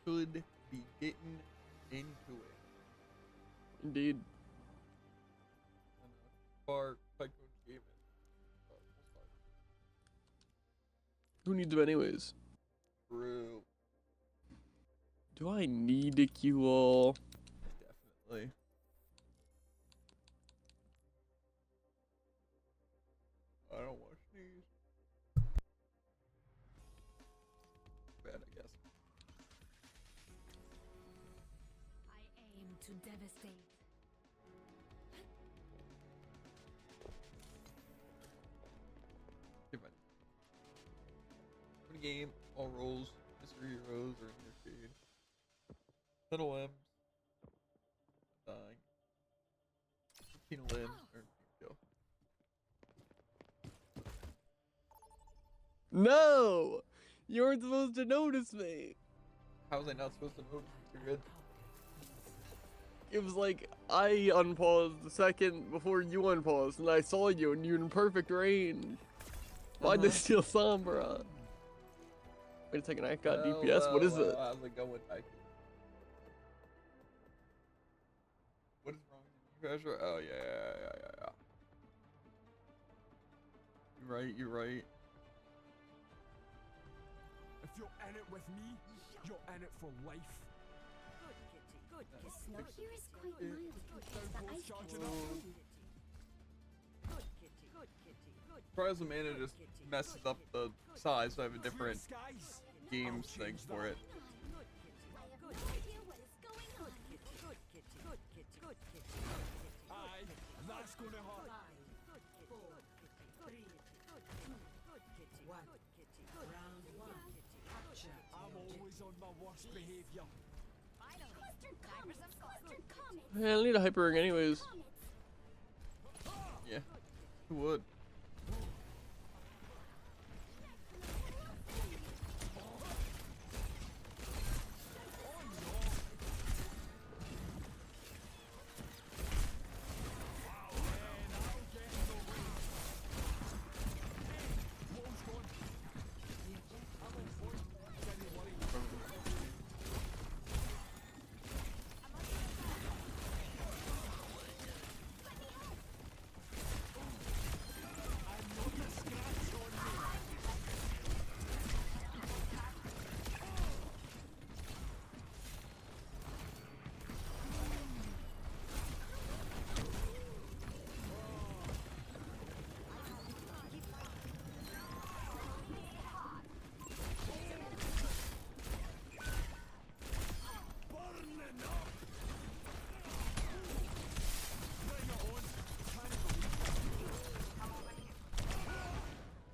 should be getting into it. Indeed. I know. Far Tycoon gave it. But we'll start. Who needs them anyways? True. Do I need to queue all? Definitely. I don't want to sneeze. Bad, I guess. I aim to devastate. Okay, fine. Win game, all rolls, mystery heroes are in your feed. Little M's. Dying. 15 limbs or kill. No! You weren't supposed to notice me. How was I not supposed to notice you're good? It was like I unpaused the second before you unpaused, and I saw you, and you're in perfect range. Why'd they steal Sombra? Wait a second, I got DPS. What is it? How's it going, Tycoon? What is wrong with you guys? Oh, yeah. You're right, you're right. If you're in it with me, you're in it for life. Good kitty, good The kitty. snow here is quite mild because the ice caps Charging are up. cold. Good kitty, good kitty, good Trials of Mana just messes up the size, so I have a different Skies. games thing for it. good kitty. I have no idea what is going on. Good kitty, good kitty, good kitty. Aye, that's gonna hurt. Good kitty, good kitty, good kitty, good kitty, good kitty, good kitty, good Round one. Capture I'm always on my worst behavior. Clustered comets, clustered comets, Man, I need a hyper ring anyways. comets. Yeah. Who would?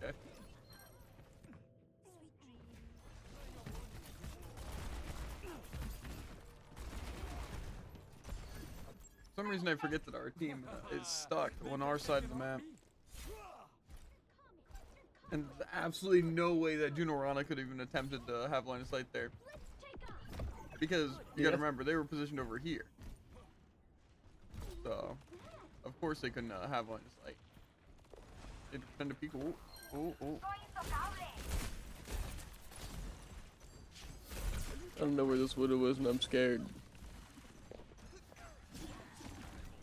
Okay. For some reason I forget that our team is stuck on our side of the map. And there's absolutely no way that Junorana could have even attempted to have line of sight there. Because you gotta remember, they were positioned over here. So, of course they couldn't have line of sight. They pretend to peek. Oh. I don't know where this widow is, and I'm scared.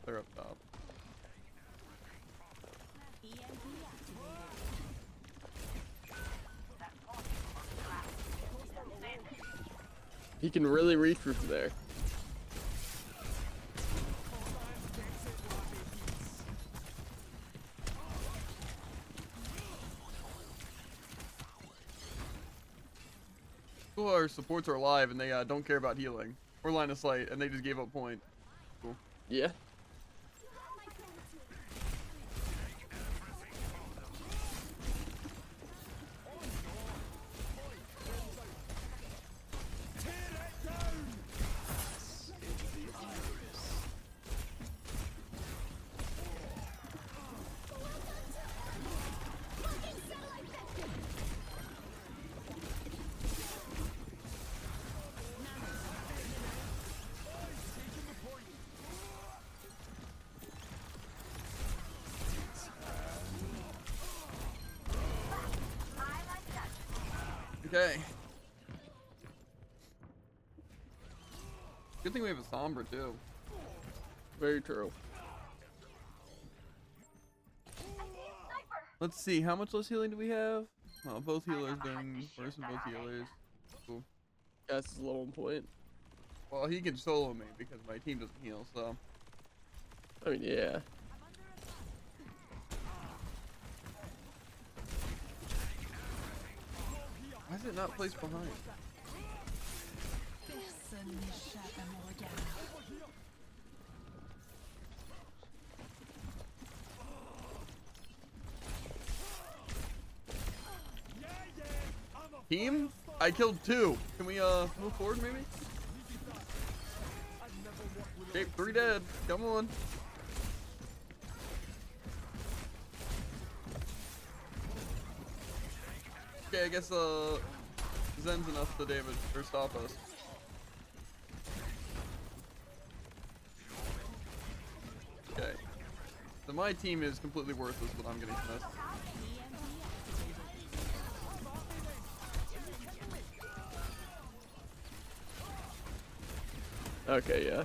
They're up top. He can really reach from there. Cool, our supports are alive and they don't care about healing or line of sight, and they just gave up point. Cool. Yeah. Okay. Good thing we have a Sombra too. Very true. Let's see, how much less healing do we have? Oh, both healers doing worse than both healers. Cool. Gas is low on point. Well, he can solo me because my team doesn't heal, so. I mean, yeah. Why is it not placed behind? Personne n'échappe à mon regard. Team? I killed 2. Can we move forward maybe? Okay, 3 dead. Come on. Okay, I guess Zen's enough to damage or stop us. Okay. So my team is completely worthless, but I'm getting missed. Okay, yeah.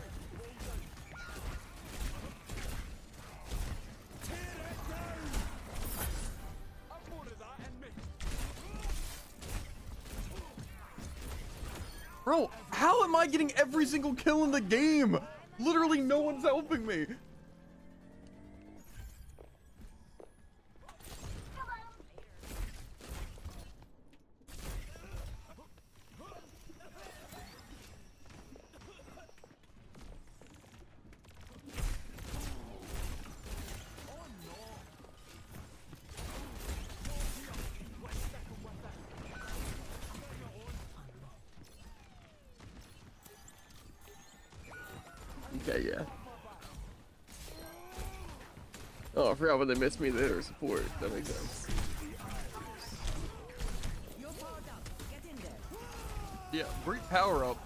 Bro, how am I getting every single kill in the game? Literally no one's helping me. Okay, yeah. Oh, I forgot when they missed me there support. That makes sense. You're powered up. Get in there. Yeah, great power up.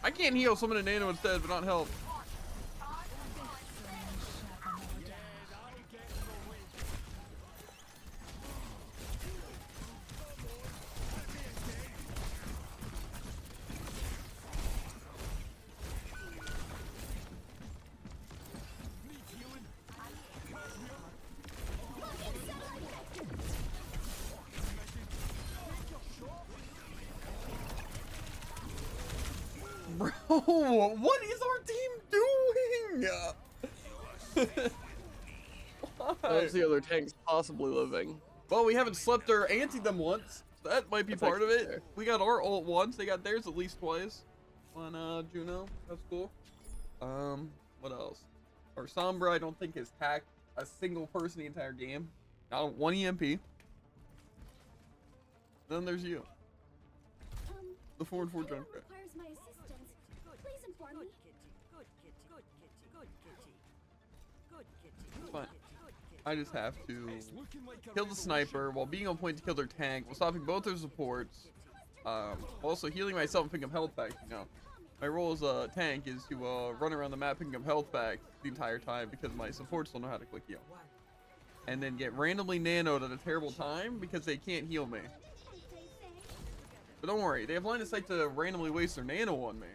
I can't heal someone in nano instead, but not help. Bro, what is our team doing? How's the other tanks possibly living? Well, we haven't slept or antied them once. So that might be That's part of actually it. fair. We got our ult once. They got theirs at least twice on Juno. That's cool. What else? Our Sombra, I don't think has hacked a single person the entire game. Not one EMP. Then there's you, the forward If anyone Junkrat. requires my assistance, please inform me. Good kitty, good kitty, good kitty. Good kitty, It's good fine. kitty, good kitty. I just have to It's looking like a kill the resolution. sniper while being on point to kill their tank, while stopping both their supports. Also healing myself and picking up health back. You know, my role as a tank is to run around the map picking up health back the entire time because my supports don't know how to quick heal. And then get randomly nanoed at a terrible time because they can't heal me. But don't worry, they have line of sight to randomly waste their nano on me.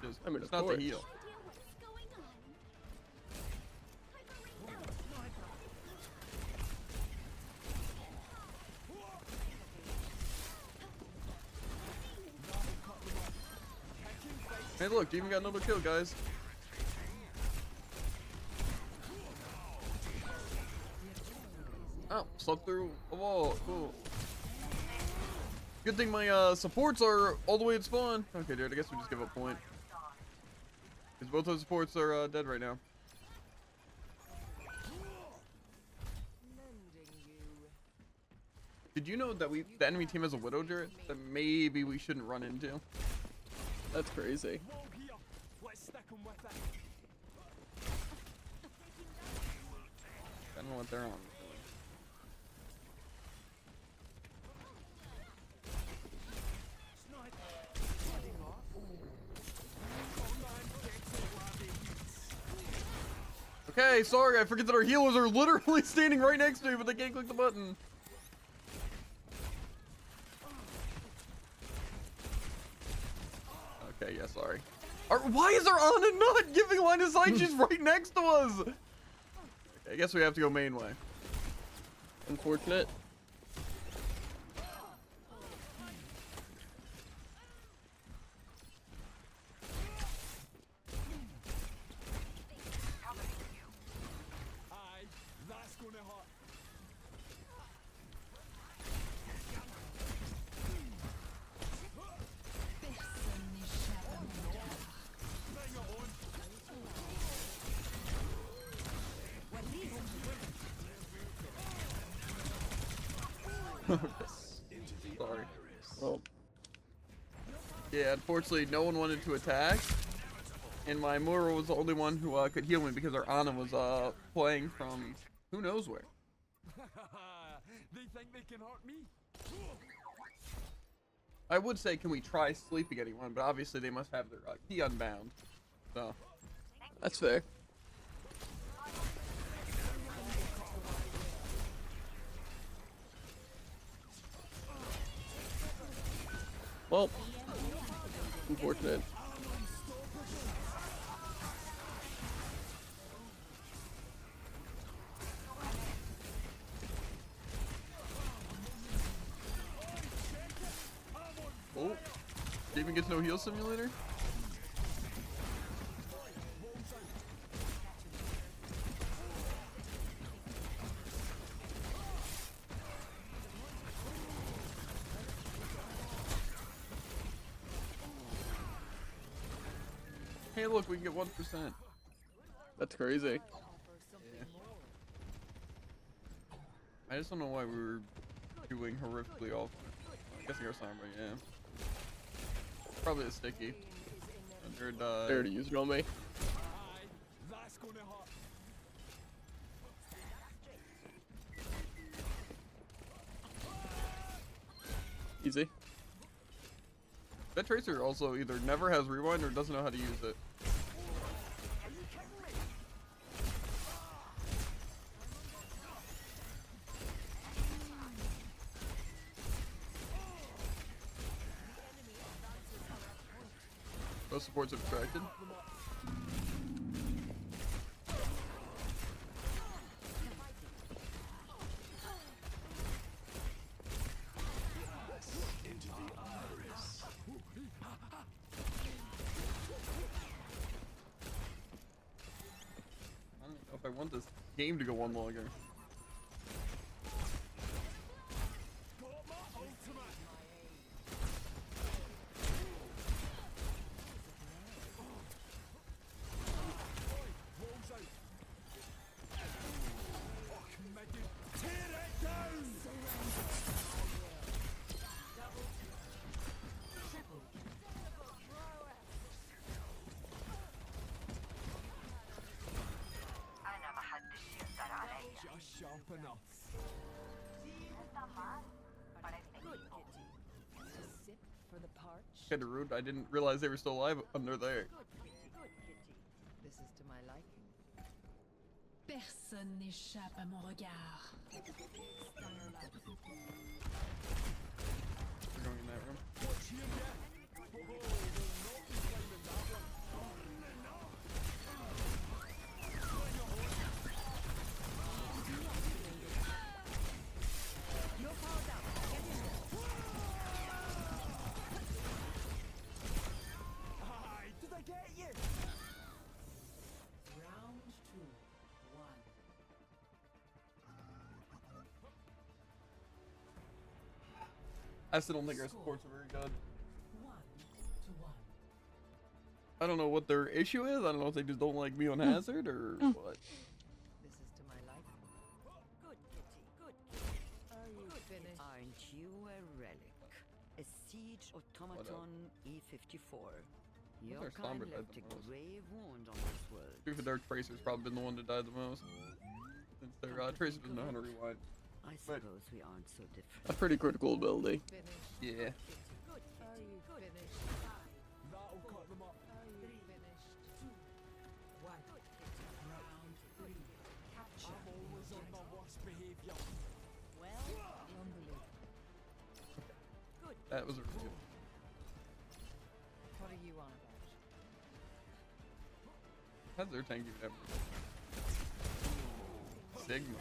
Just, I mean, it's of not to course. heal. Idea what is going on. Hey, look, you even got another kill, guys. Oh, slept through a wall. Cool. Good thing my supports are all the way at spawn. Okay, dude, I guess we just give up point. Because both those supports are dead right now. Did you know that the enemy team has a Widow turret that maybe we shouldn't run into? That's crazy. Wall here. Let's stick 'em with it. I don't know what they're on. Okay, sorry, I forget that our healers are literally standing right next to me, but they can't click the button. Okay, yeah, sorry. Why is our Ana not giving line of sight? She's right next to us. I guess we have to go main way. Unfortunate. Aye, that's gonna hurt. Personne n'échappe à mon regard. Bring it on. Sorry. Well, Yeah, unfortunately, no one wanted to attack, and my Moira was the only one who could heal me because our Ana was playing from who knows where. They think they can hurt me? I would say, can we try sleeping anyone? But obviously, they must have their key unbound. So, that's fair. Well, unfortunate. oh, Steven gets no heal simulator. Hey, look, we can get 1%. That's crazy. I just don't know why we were doing horrifically awful. I'm guessing our Sombra, yeah. Probably a sticky. Under They already used it on me. Aye, that's gonna hurt. Easy. That Tracer also either never has rewind or doesn't know how to use it. Both supports have distracted. I don't know if I want this game to go on longer. Got my ultimate. Rolls out. Fucking midget. Tear it down. Just sharp enough. Sip for the parch. Kinda rude. I didn't realize they were still alive under there. This is to my liking. Personne n'échappe à mon regard. We're going in that room. Watch here, yeah. Oh, we'll not be climbing that one. You're powered up. Get in there. Aye, did I get you? Round two. One. I still don't think our supports are very good. 1-1. I don't know what their issue is. I don't know if they just don't like me on Hazard or what. This is to my liking. Good kitty. Good kitty. Are you finished? Aren't you a relic? A siege automaton E54. Your our kind Sombra died left the a most. grave wound on this world. Stupid Dark Tracer's probably been the one that died the most. Since their Tracer doesn't know how to rewind. I But- suppose we aren't so different. A pretty critical ability. Finished. Yeah. Good kitty. Are you Good. finished? That'll cut them up. Are you finished? 1. Good kitty. Round 3. Capture. I'm always on my worst behaviour. Unbelievable. Good. That was a really good. What are you on about? How's their tank even ever? Sigma.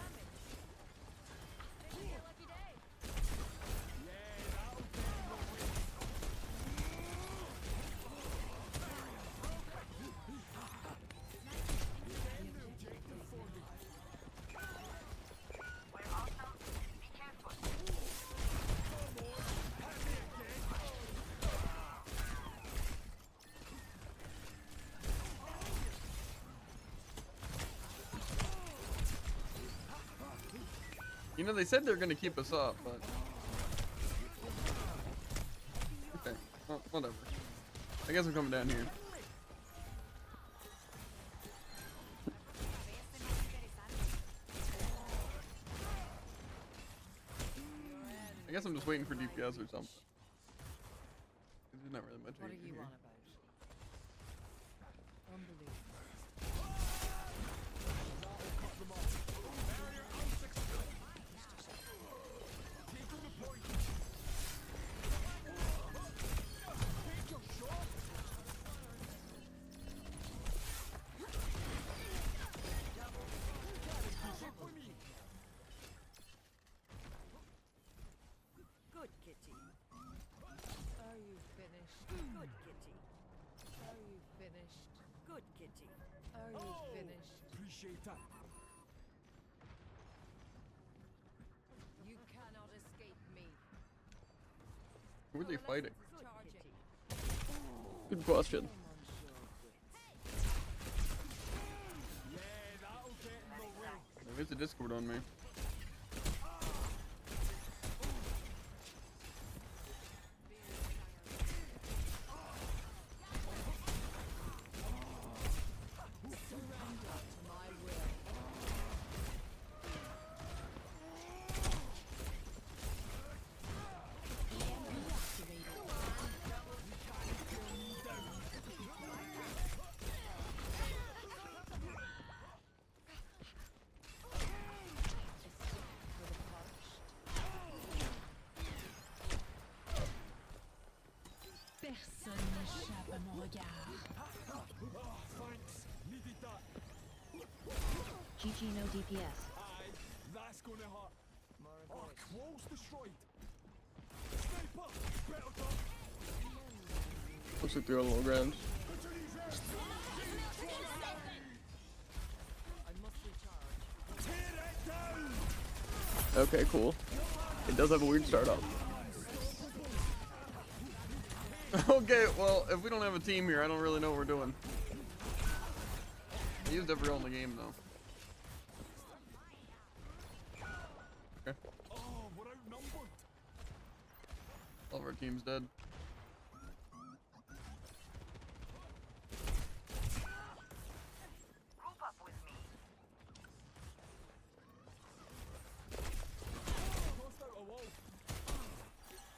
You know, they said they're gonna keep us up, but okay, well, whatever. I guess I'm coming down here. I guess I'm just waiting for DPS or something. There's not really much What are aim you here. on about? Unbelievable. Good kitty. Are you finished? Good kitty. Are you finished? Good kitty. Are you finished? Appreciate that. You cannot escape me. Who are they fighting? Good Charging. kitty. Good question. Yeah, that'll get in the way. There's a Discord on me. My will. Personne n'échappe à mon regard. Thanks. Needed that. GG no DPS. Aye, that's gonna hurt. More of Oh, this. close destroyed. Sniper! Better done. Looks like they're on low ground. I must recharge. Tear it down! Okay, cool. It does have a weird startup. Okay, well, if we don't have a team here, I don't really know what we're doing. I used every ult in the game, though. Okay, Oh, we're outnumbered. all of our team's dead. Crossed out a wall.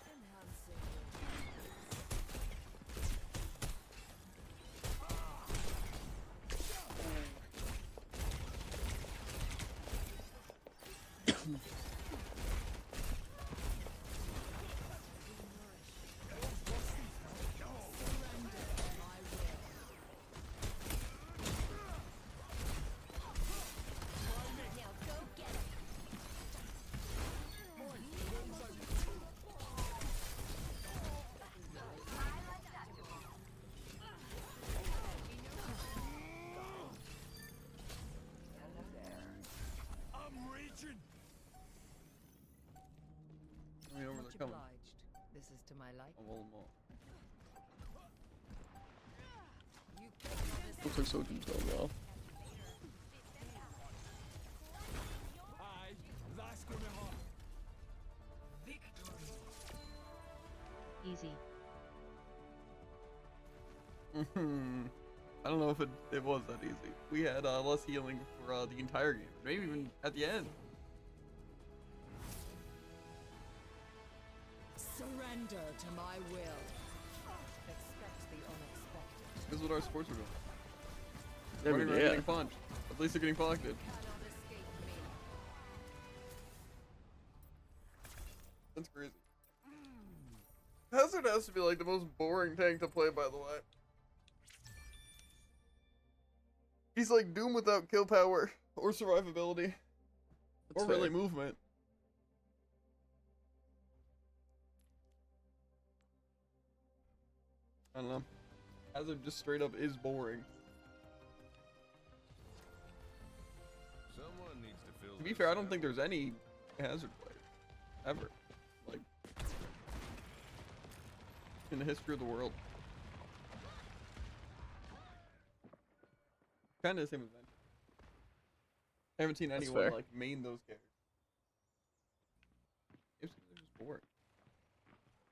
Enhancing. I'm raging. I mean, over Much there coming. obliged. This is to my liking. I'll wall them all. You cannot Looks like Sojin's going well. Aye, that's gonna hurt. Easy. I don't know if it was that easy. We had less healing for the entire game, maybe even at the end. surrender to my will. Expect the unexpected. This is what our sports are doing. I Running mean, around yeah. getting punched. At least they're getting pocketed. Cannot escape me. That's crazy. Hazard has to be like the most boring tank to play, by the way. He's like Doom without kill power or survivability That's or really fair. movement. I don't know. Hazard just straight up is boring. Someone needs to fill To be this fair, I don't out. think there's any Hazard players ever, like, in the history of the world. Kind of the same event. I haven't seen That's anyone fair. like main those characters. It's just boring.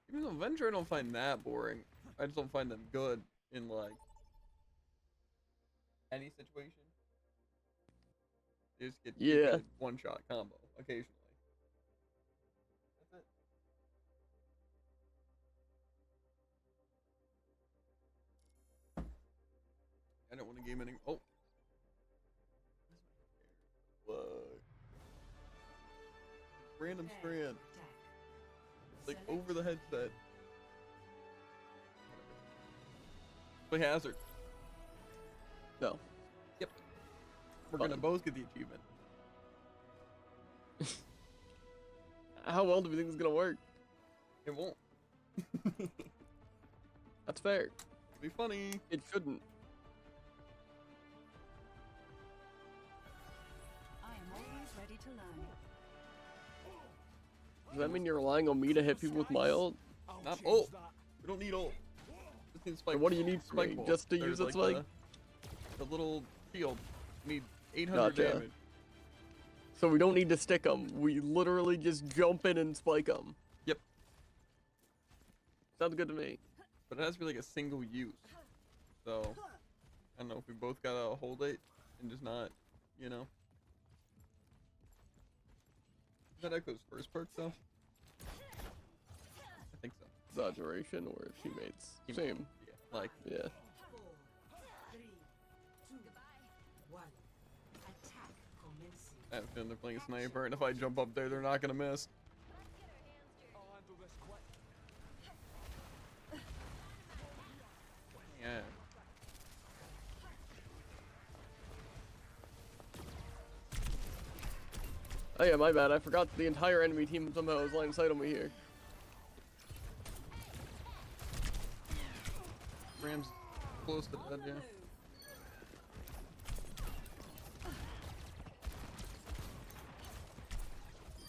Even though Avenger I don't find that boring. I just don't find them good in like any situation. They just get Yeah. one shot combo occasionally. That's it. I don't want to game any. Oh. Look. Random strand. Like over the headset. Play Hazard. No. Yep. We're gonna Fun. both get the achievement. How well do we think it's gonna work? It won't. That's fair. It'll be funny. It shouldn't. I am always ready to learn. Does that mean you're relying on me to hit people with my ult? I'll Not change ult. that. We don't need ult. Just need spike. Then what do you need from me? ball. Just to There's use its like spike? the little shield. Need 800 Gotcha. damage. So we don't need to stick them. We literally just jump in and spike them. Yep. Sounds good to me. But it has to be like a single use. So I don't know if we both gotta hold it and just not, you know. Is that Echo's first perk though? I think so. Exaggeration or teammates? Teammate. Same. Yeah. Like Yeah. 4, 3, 2, 1. Attack commencing. I have a feeling they're playing a sniper, and if I jump up there, they're not gonna miss. I'll handle this quick. Yeah. Oh yeah, my bad. I forgot the entire enemy team somehow was line of sight on me here. Ram's close to dead, yeah.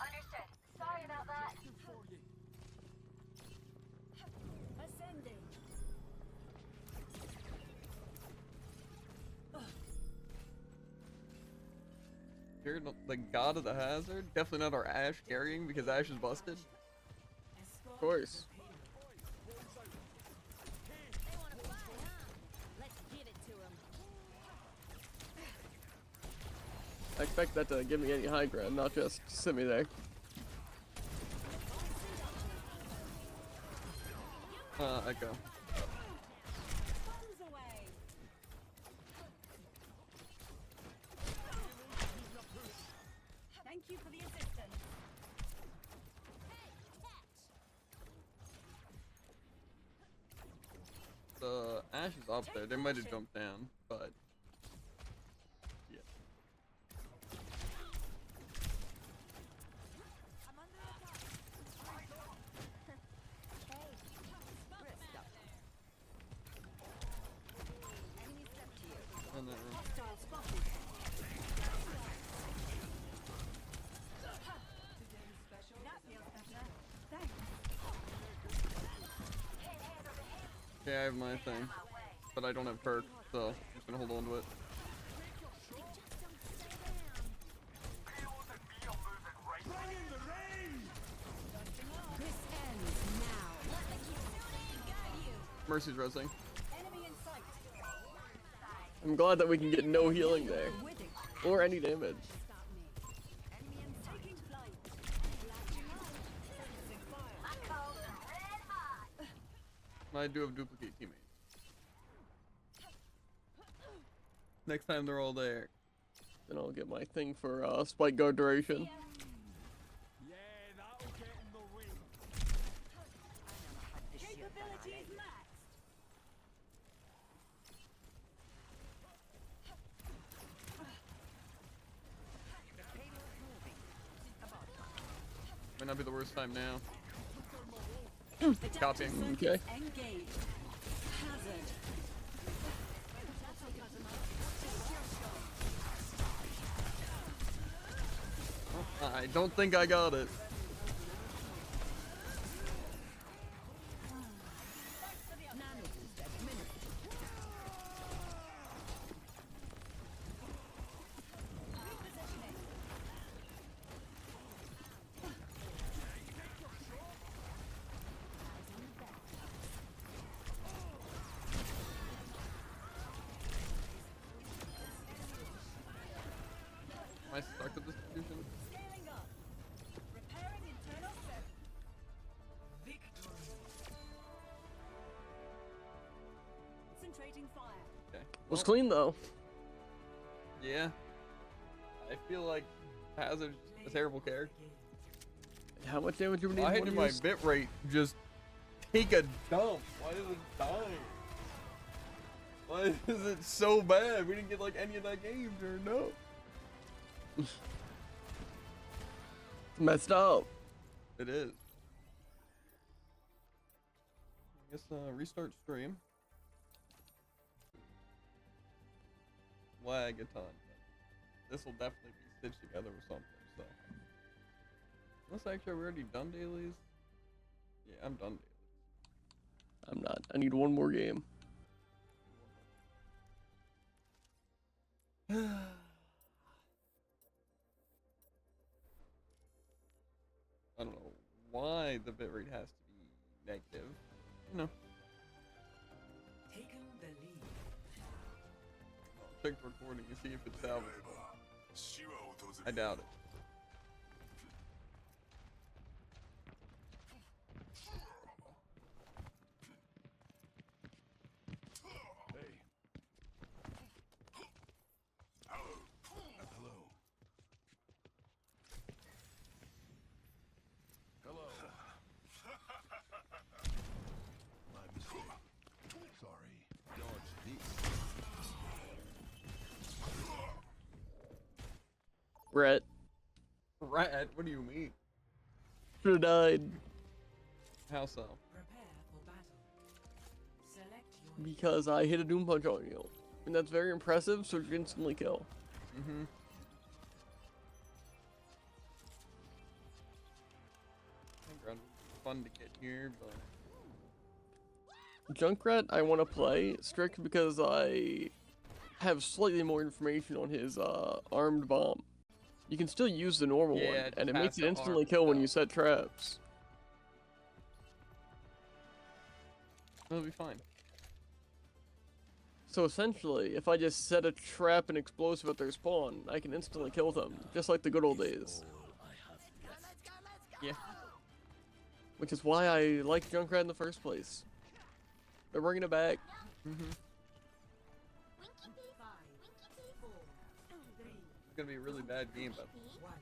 Understood. Sorry about that. Ascending. You're the god of the hazard. Definitely not our Ash carrying because Ash is busted. Of course. They want to fight, huh? Let's give it to them. I expect that to give me any high ground, not just sit me there. Echo. Bombs away. Thank you for the assistance. The Ash is up there. They might have jumped down, but yeah. I'm under attack. Rest up. Enemies left here. And then Hostile spotted. That feels better. Thanks. okay, I have my thing, but I don't have perk, so I'm just gonna hold on to it. Bring in the rain! This ends now. Mercy's resing. Enemy in sight. I'm glad that we can get no healing there. With it. Or any damage. Stop me. Enemy in sight. Taking flight. I do have duplicate teammates. Next time they're all there. Then I'll get my thing for spike guard duration. Yeah, that'll get in the way. Had this shit not be the worst time now. Adaptive Copying. circuits Okay. engaged. Hazard. I don't think I got it. Am I stuck with this fusion? Scaling up. Repairing internal circuit. Victory. Concentrating fire. Okay. Was Well, clean though. yeah. I feel like Hazard's a terrible character. How much damage you need? Why in one did my use? bit rate just take a dump? Why is it dying? Why is it so bad? We didn't get like any of that game, or no? Messed up. It is. I guess restart stream. Lag a ton. This will definitely be stitched together with something. So, unless actually we're already done dailies. Yeah, I'm done dailies. I'm not. I need one more game. I don't know why the bitrate has to be negative. No. Taken the lead. Check the recording and see if it's salvaged. I doubt it. Brett Rat? What do you mean? should have died How so? Prepare for battle. Select your because I hit a doom punch on you, and that's very impressive. So you instantly kill. Mm-hmm. Fun to get here, but Junkrat, I want to play strict because I have slightly more information on his armed bomb. You can still use the normal Yeah, one, it and it just makes has it to instantly arm kill when you itself. set traps. it'll be fine. So essentially, if I just set a trap and explosive at their spawn, I can instantly kill them, just like the good old days. Yeah. Which is why I like Junkrat in the first place. They're bringing it back. Mm-hmm. Five, four, three, It's gonna be a really bad game, but one.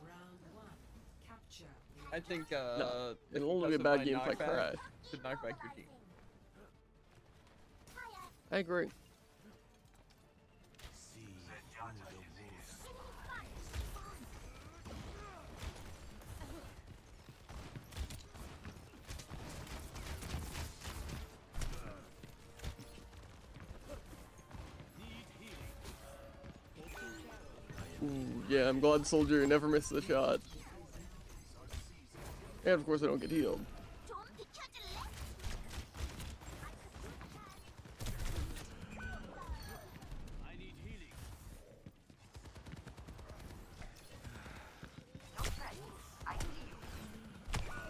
Round one. Capture. I think No, if it'll only you be a press bad my game if I knockback, crash. should knock back your team. I agree. Ooh, yeah, I'm glad Soldier never missed the shot. And of course I don't get healed.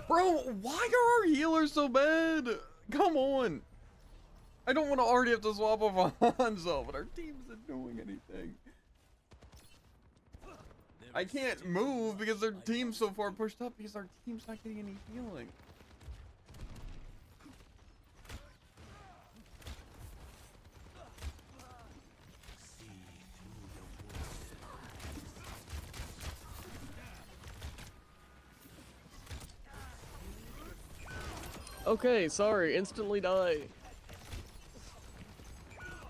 Bro, why are our healers so bad? Come on. I don't want to already have to swap off Hanzo, but our team isn't doing anything. I can't move because their team's so far pushed up because our team's not getting any healing. Okay, sorry, instantly die.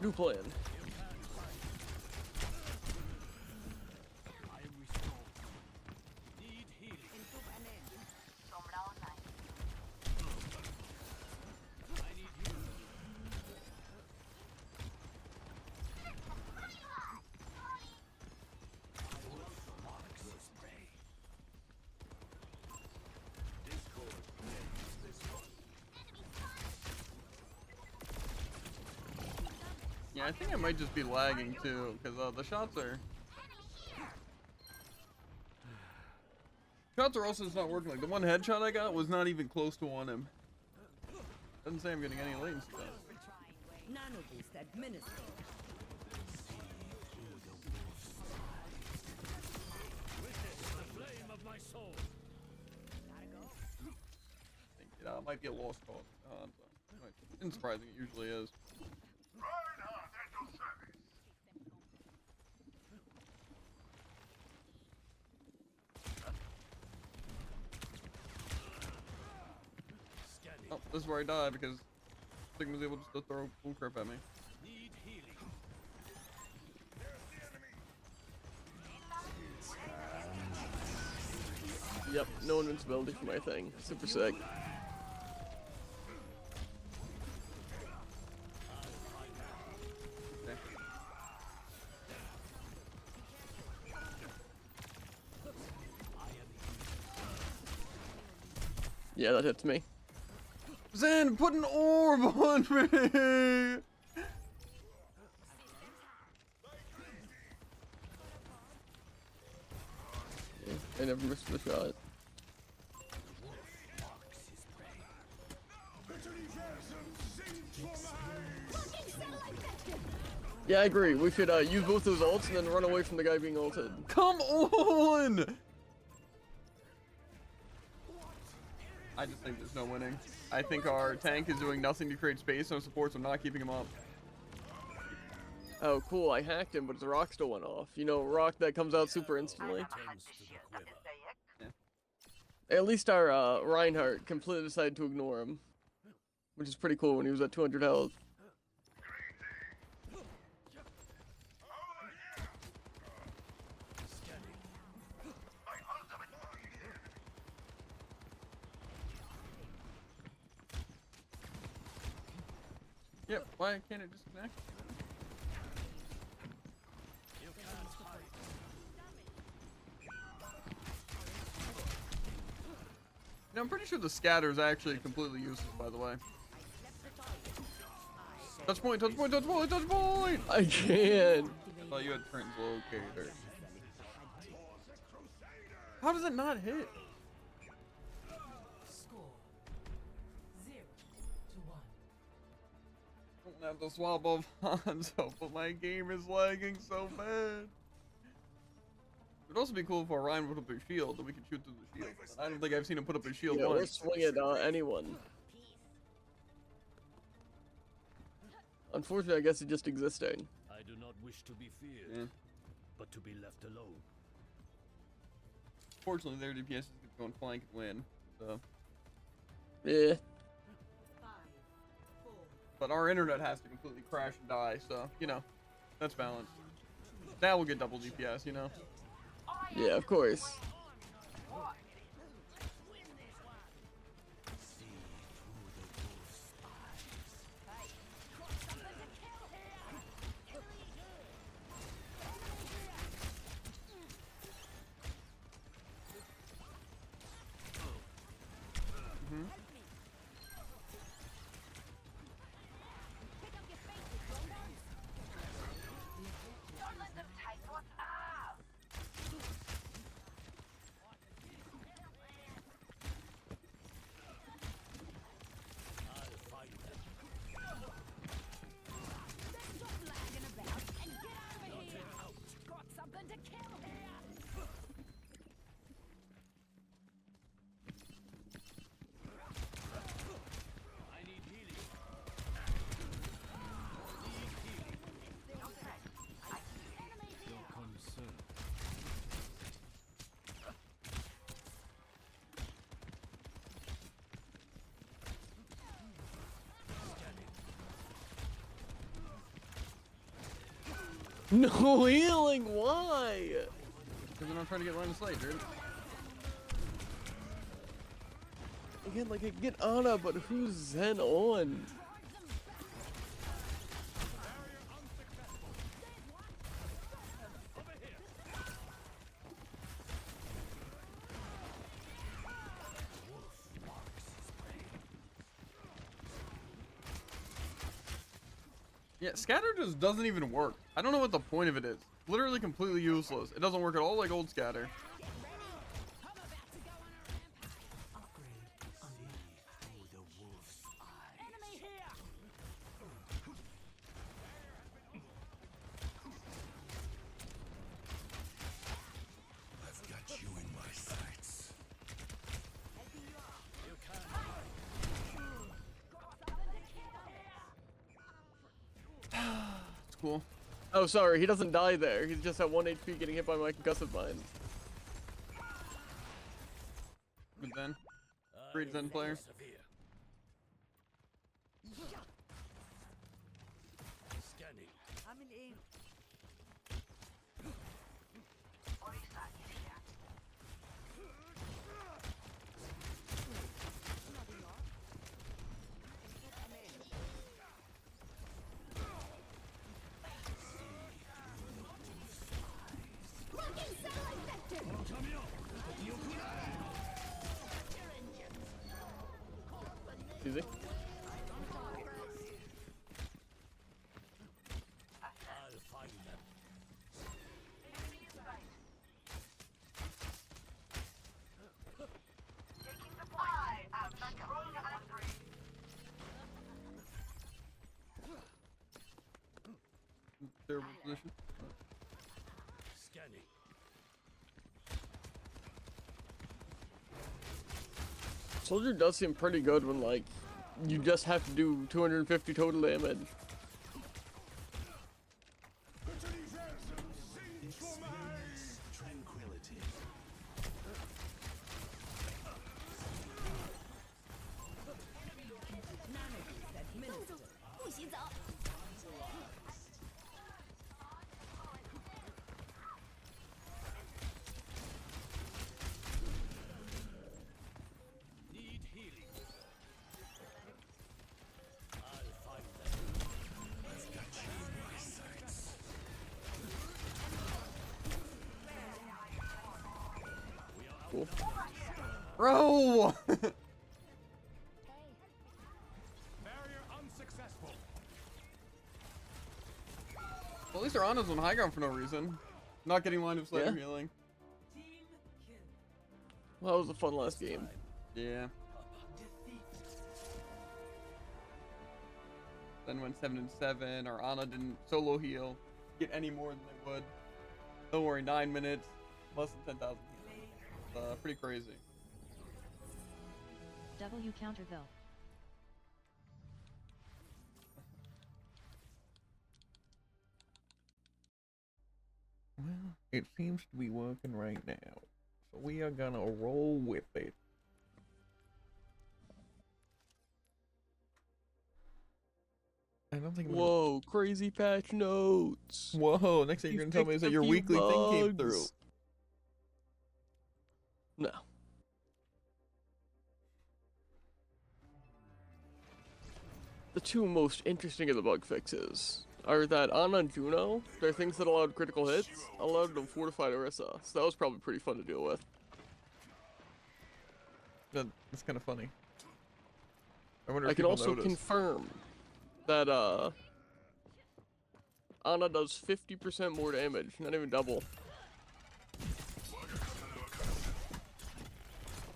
New plan. Yeah, I think I might just be lagging too, because the shots are also just not working. Like the one headshot I got was not even close to on him. Doesn't say I'm getting any latency though. Nanoboost administered. Flame of my soul. I think it might be a lost cause. It's surprising, it usually is. Oh, this is where I die because Sigma's able just to throw bullcrap at me. Need healing. Yep, no invincibility for my thing. Super sick. Okay. Yeah, that hits me. Zen, put an orb on me! I never missed the shot. Yeah, I agree. We should use both those ults and then run away from the guy being ulted. Come on! I just think there's no winning. I think our tank is doing nothing to create space, and our supports are not keeping him up. Oh, cool. I hacked him, but the rock still went off. You know, rock that comes out super instantly. Tends to the quiver. At least our Reinhardt completely decided to ignore him, which is pretty cool when he was at 200 health. Yep, why can't it disconnect? You know, I'm pretty sure the scatter is actually completely useless, by the way. Touch point, touch point, touch point, touch point! I can't. I thought you had translocator. How does it not hit? Score 0-1. I don't have the swap of Hanzo, but my game is lagging so bad. It'd also be cool if Orion would put up a shield and we could shoot through the shield. But I don't think I've seen him put up a shield Yeah, or once. swing at anyone. Unfortunately, I guess it just existing. I do not wish to be feared, Yeah. but to be left alone. Fortunately, their DPS is going to go and flank and win. So. Yeah. 5, 4, But our internet has to completely crash and die, so, you know, that's balanced. Now we'll get double DPS, you know? Yeah, of course. I need healing. Your concern. No healing, why? Because they're not trying to get line of sight, dude. Again, like I get Ana, but who's Zen on? Yeah, scatter just doesn't even work. I don't know what the point of it is. Literally completely useless. It doesn't work at all like old scatter. I've got you in my sights. It's cool. Oh, sorry, he doesn't die there. He's just at 1 HP getting hit by my concussive mine. But then, great Zen player. Scanning. I'm in aim. Easy. I'll find them. Terrible position. Scanning. Soldier does seem pretty good when, like, you just have to do 250 total damage. Tranquility. Need healing. I'll find them. I've got you in my sights. Cool. Bro! Barrier unsuccessful. Well, at least our Ana's on high ground for no reason. Not getting line of sight or Yeah. healing. Team kill. Well, that was a fun last game. Yeah. Defeat. Then went 7 and 7. Our Ana didn't solo heal get any more than they would. Don't worry, 9 minutes, less than 10,000 heals. Pretty crazy. W counter though. Well, it seems to be working right now, so we are gonna roll with it. I don't think. Whoa, crazy patch notes. Whoa! Next thing you're gonna tell me is that your weekly thing came through. No. The two most interesting of the bug fixes are that Ana and Juno, they're things that allowed critical hits, allowed them fortified Orisa, so that was probably pretty fun to deal with. That's kind of funny. I wonder if I can people also notice. confirm that Ana does 50% more damage, not even double.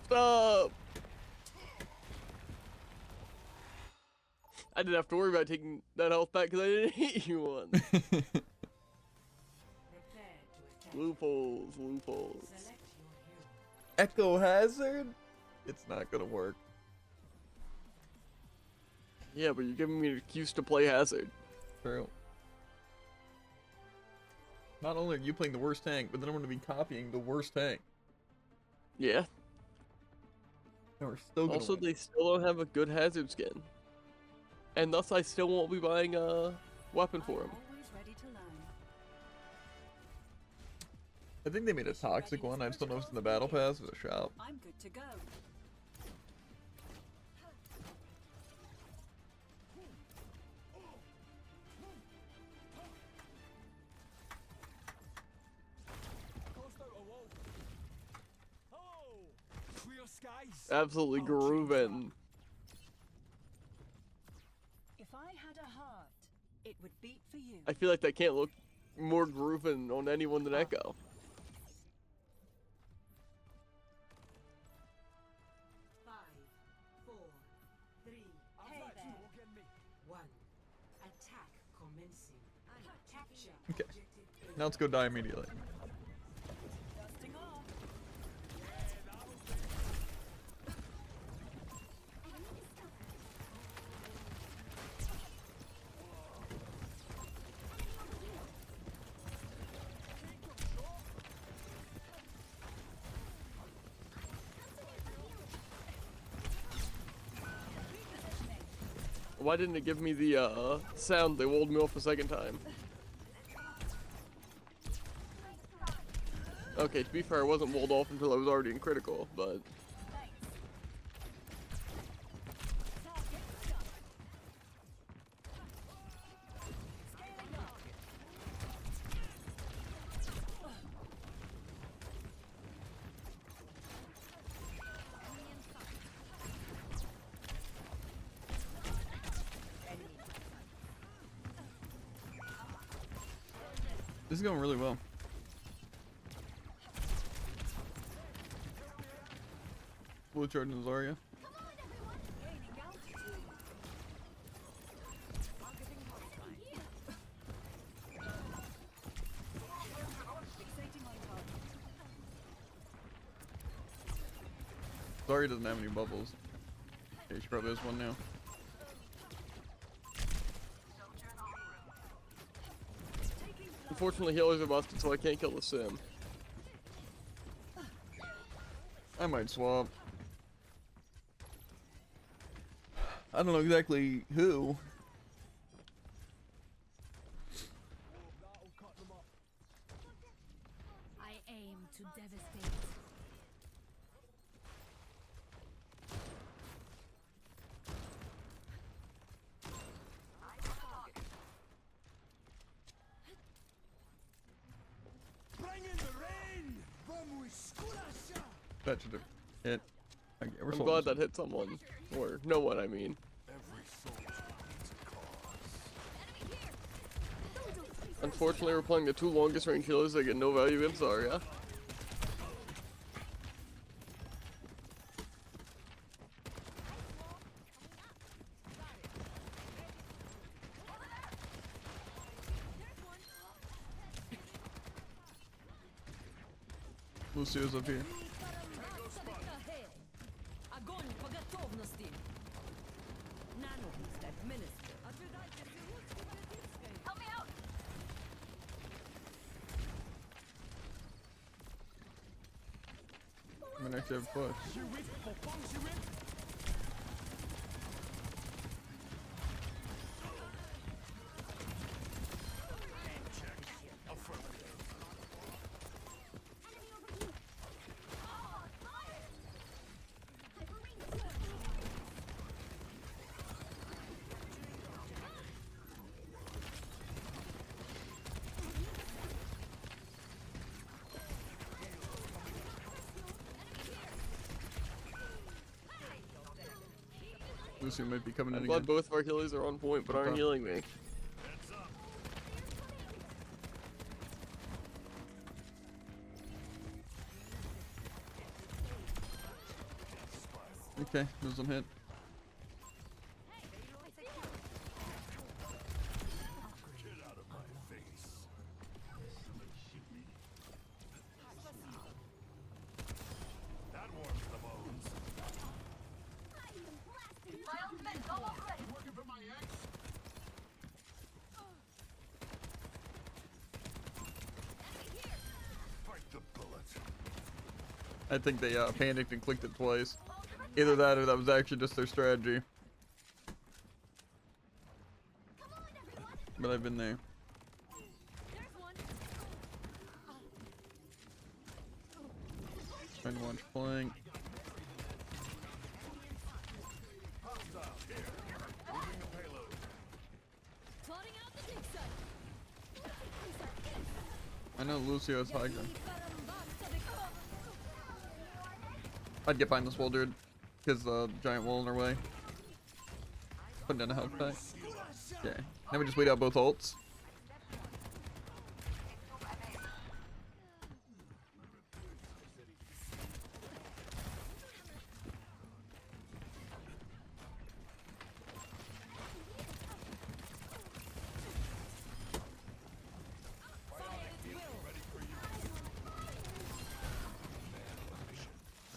Stop! I didn't have to worry about taking that health back because I didn't hit you one. Prepare to attack. Loopholes, loopholes. Select your hero. Echo Hazard? It's not gonna work. Yeah, but you're giving me an excuse to play Hazard. True. Not only are you playing the worst tank, but then I'm gonna be copying the worst tank. Yeah. And we're still gonna Also, win. they still don't have a good Hazard skin. And thus, I still won't be buying a weapon for him. Always ready to learn. I think they made a toxic one. I just don't know if it's in the battle pass or the shop. I'm good to go. Coast out a wall. Hello. Clear skies. Absolutely grooving. If I had a heart, It would beat for you. I feel like that can't look more grooving on anyone than Echo. 5, 4, 3, I've got you, go get me. 1. Attack commencing. Capture Okay. objective A. Now let's go die immediately. Dusting off. Why didn't it give me the sound? They walled me off a second time. Okay, to be fair, I wasn't walled off until I was already in critical, but This is going really well. Blue charge and Zarya. Zarya doesn't have any bubbles. Okay, she probably has one now. unfortunately healers are busted, so I can't kill the sim. I might swap. I don't know exactly who. That'll cut them up. I aim to devastate. Bring in the rain! Vamos escurachar! That should have hit. Okay, we're I'm solving glad this. that hit someone. Or no one, I mean. Every soldier needs a cause. Unfortunately, we're playing the two longest range healers that get no value against Zarya. Lucio's up here. Огонь по готовности. Nanobeast administered. Help me out. I'm gonna actually have a push. Lucio might be coming in I'm again. glad both of our healers are on point but aren't Okay. healing me. Okay, there's some hit. That warms the bones. Working for my ex? Fight the bullet. I think they panicked and clicked it twice. Either that or that was actually just their strategy. But I've been there. Trying to watch flank. Hostile here. Moving the payload. Plotting out the dig site. I know Lucio has high ground. I'd get behind this wall, dude. Because the giant wall in our way. Put down a health pack. Okay. Then we just wait out both ults.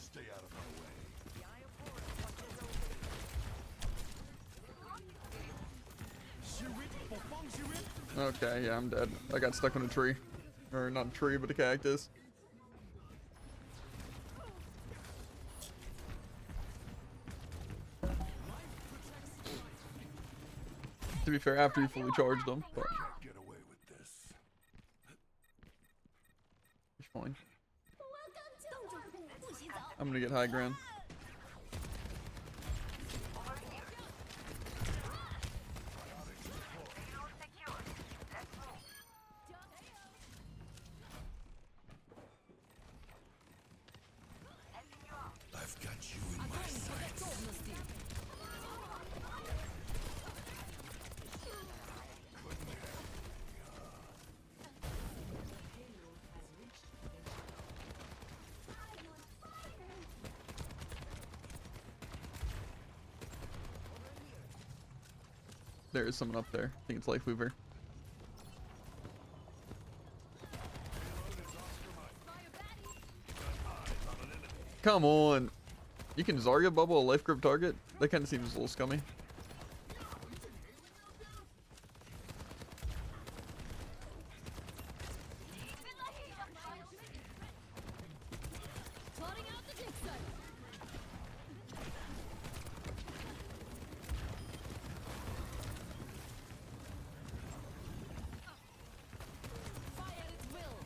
Stay out of my way. Okay, yeah, I'm dead. I got stuck on a tree. Or not a tree, but a cactus. To be fair, after you fully charged them, but Get away with this. it's fine. I'm gonna get high ground. I've got you in my sights. There is someone up there. I think it's Life Weaver. Come on. You can Zarya bubble a life grip target? That kind of seems a little scummy. Plotting out the dig site. Fire at will.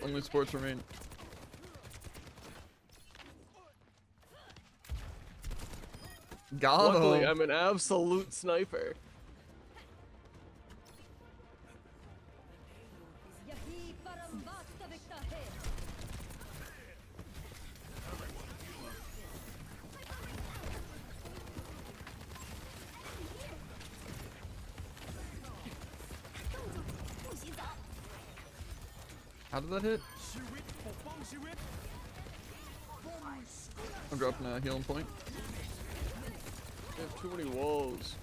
Only sports remain. Got Luckily, him. I'm an absolute sniper. Yahi parambasta viktahe. How did that hit? I'm dropping a healing point. They have too many walls.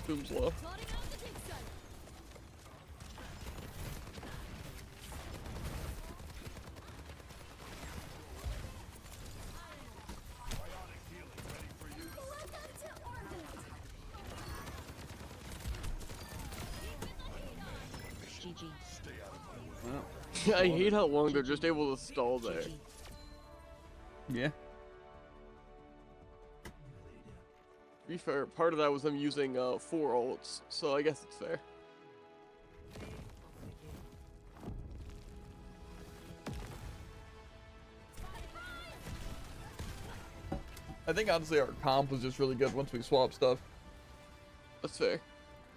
Doom's low. Plotting out the dig site. Wow. I hate how long they're just able to stall there. Yeah. To be fair, part of that was them using 4 ults, so I guess it's fair. I think honestly our comp was just really good once we swapped stuff. That's fair.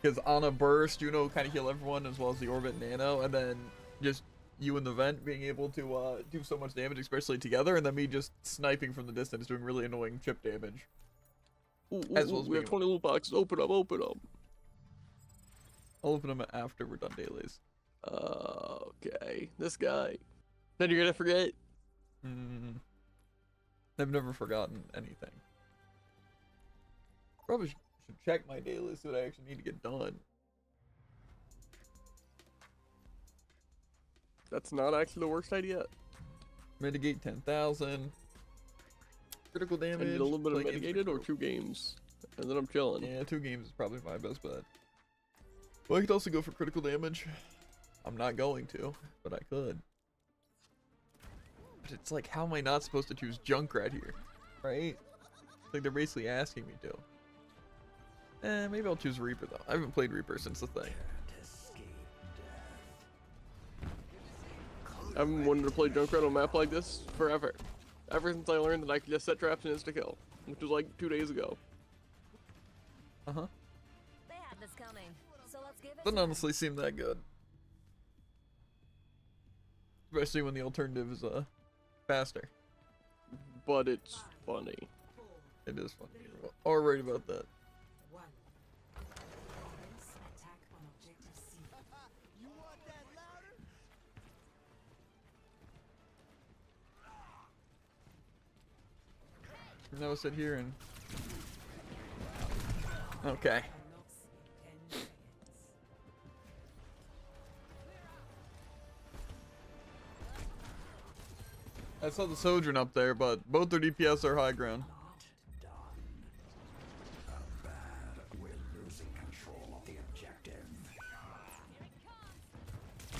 Because on a burst, Juno kind of heal everyone as well as the Orbit Nano, and then just you and the Vent being able to do so much damage, especially together, and then me just sniping from the distance doing really annoying chip damage. Ooh, As well as we have being 20 loot boxes. Open up, open up. I'll open them after we're done dailies. Okay, this guy. Then you're gonna forget. I've never forgotten anything. Probably should check my dailies so that I actually need to get done. That's not actually the worst idea. Mitigate 10,000. Critical I damage. need a little bit of play games mitigated for or 2 games, and then I'm chilling. Yeah, 2 games is probably my best bet. Well, I could also go for critical damage. I'm not going to, but I could. But it's like, how am I not supposed to choose Junkrat here? Right? It's like they're basically asking me to. Maybe I'll choose Reaper though. I haven't played Reaper since the thing. I've been wanting to play Junkrat on a map like this forever. Ever since I learned that I could just set traps and insta-kill, which was like 2 days ago. Uh-huh. They had this coming, so let's give it. Doesn't honestly seem that good. Especially when the alternative is faster. but it's funny. It is funny. All right about that. One. Offense attack on objective C. You want that louder? Now sit here and. Okay. Unlocks in 10 seconds. I saw the Sojourn up there, but both their DPS are high ground.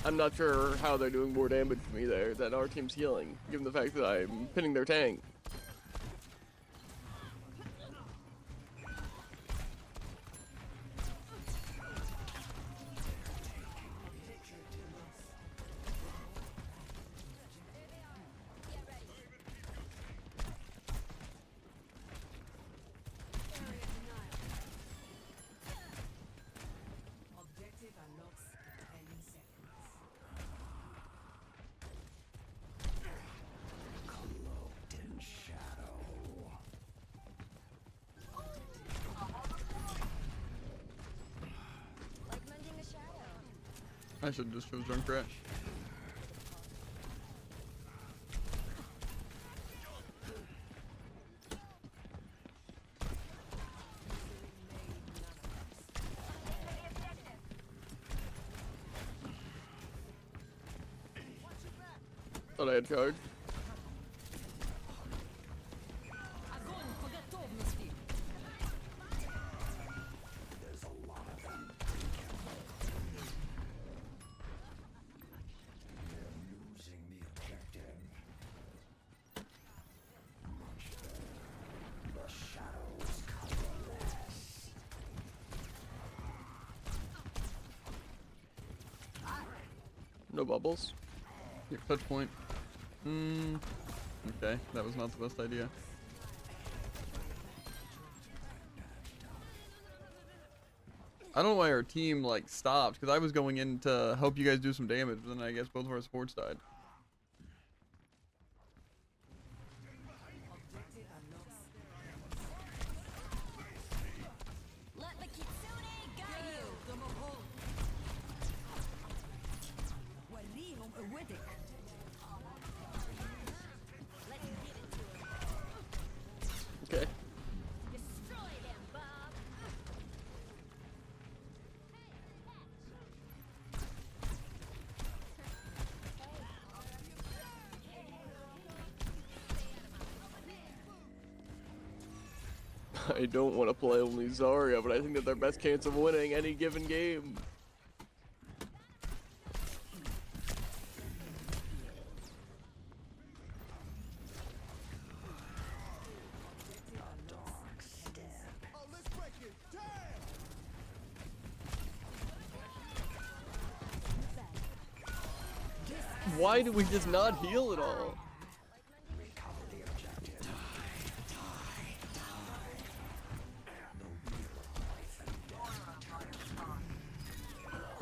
I'm not sure how they're doing more damage to me there than our team's healing, given the fact that I'm pinning their tank. Objective unlocks in 10 seconds. Like mending a shadow. I should just choose Junkrat. Thought I had charge. No bubbles. Here, touch point. Okay, that was not the best idea. I don't know why our team like stopped, because I was going in to help you guys do some damage, but then I guess both of our supports died. Objective unlocks. Let the kitsune guide you. Let's give it to him. Okay. Destroy them, Bob. I don't want to play only Zarya, but I think that their best chance of winning any given game. Oh, let's break it down! Why do we just not heal at all?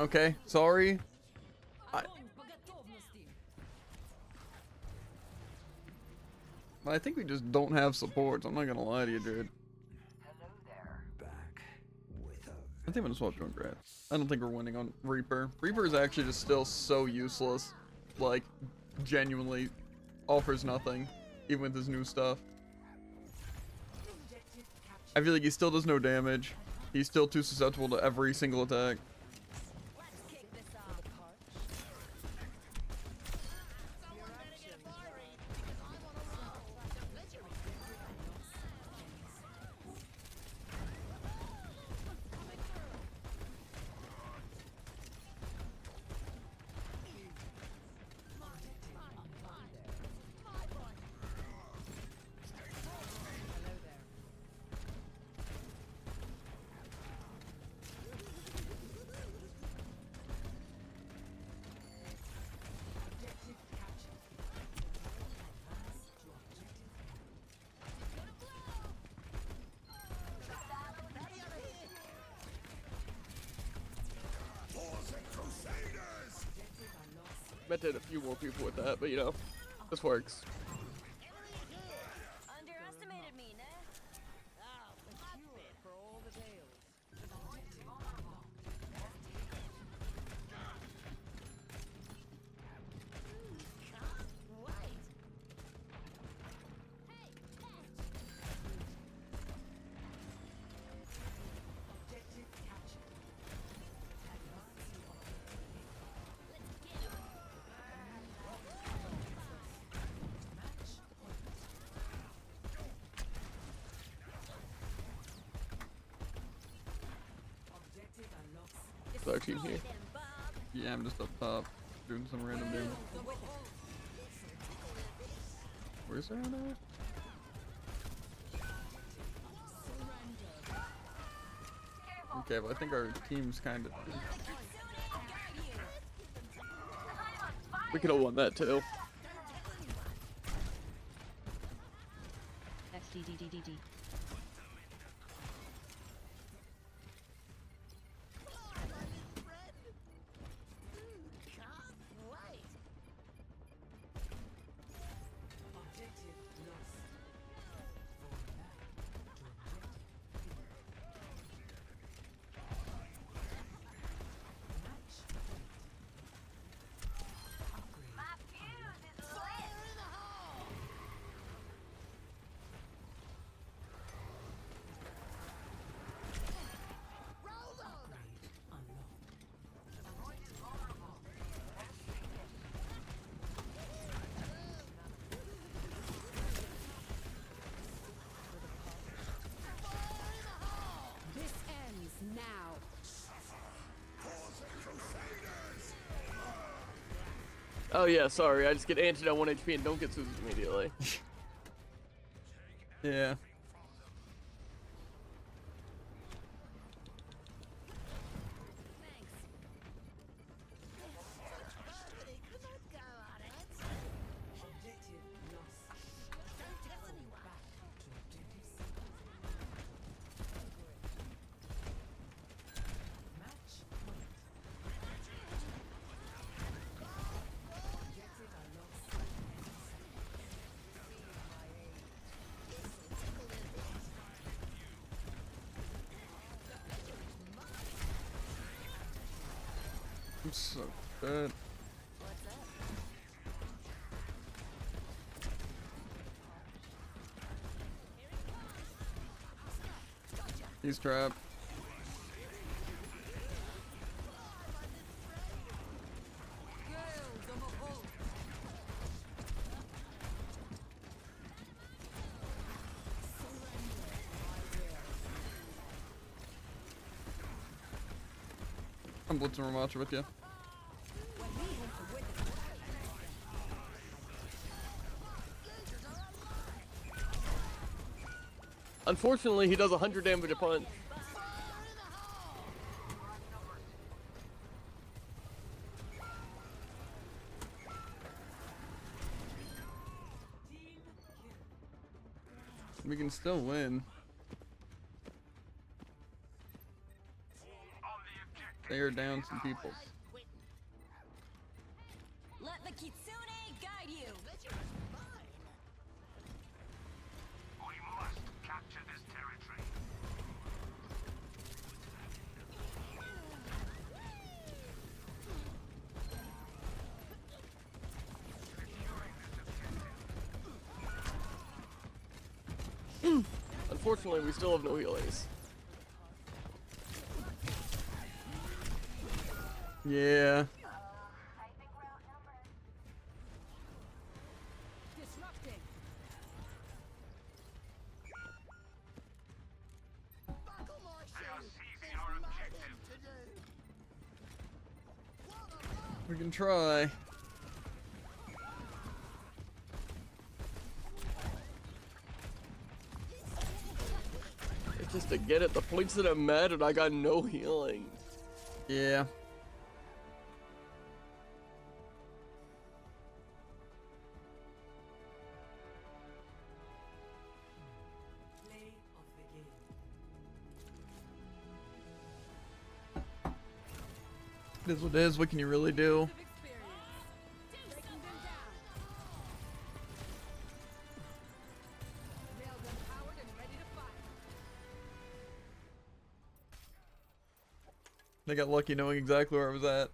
Okay, sorry. I think we just don't have supports. I'm not gonna lie to you, dude. I think I'm gonna swap Junkrat. I don't think we're winning on Reaper. Reaper is actually just still so useless. Like, genuinely offers nothing, even with his new stuff. I feel like he still does no damage. He's still too susceptible to every single attack. Let's kick this off. Bet to hit a few more people with that, but you know, this works. with our team here. Yeah, I'm just up top doing some random damage. Where's that at? Okay, but I think our team's kind of. We could have won that too. XDDDD. This ends now. Oh yeah, sorry. I just get anted on 1 HP and don't get Susan immediately. Yeah. I'm so bad. He's trapped. I'm blitzing Ramacha with you. Unfortunately, he does 100 damage a punch. We can still win. They are down some people. Let the Kitsune guide you. We must capture this territory. Unfortunately, we still have no healers. Yeah. Disrupting. They are seizing our objective. We can try. It's just to get it. The points that I'm mad at, I got no healing. Yeah. It is what it is. What can you really do? Breaking them down. Railgun powered and ready to fire. They got lucky knowing exactly where I was at.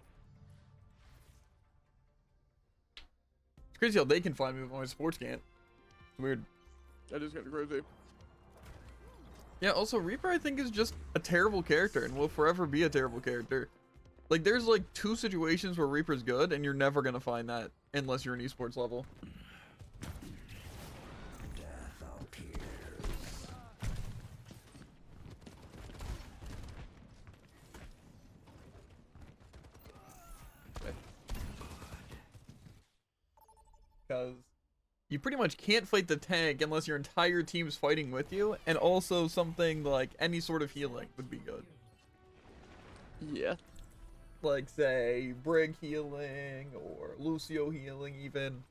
It's crazy how they can find me with my sports can't. It's weird. That is kind of crazy. Yeah, also Reaper I think is just a terrible character and will forever be a terrible character. Like there's like 2 situations where Reaper's good and you're never gonna find that unless you're an esports level. because you pretty much can't fight the tank unless your entire team's fighting with you, and also something like any sort of healing would be good. Yeah. Like, say, Brig healing, or Lucio healing even.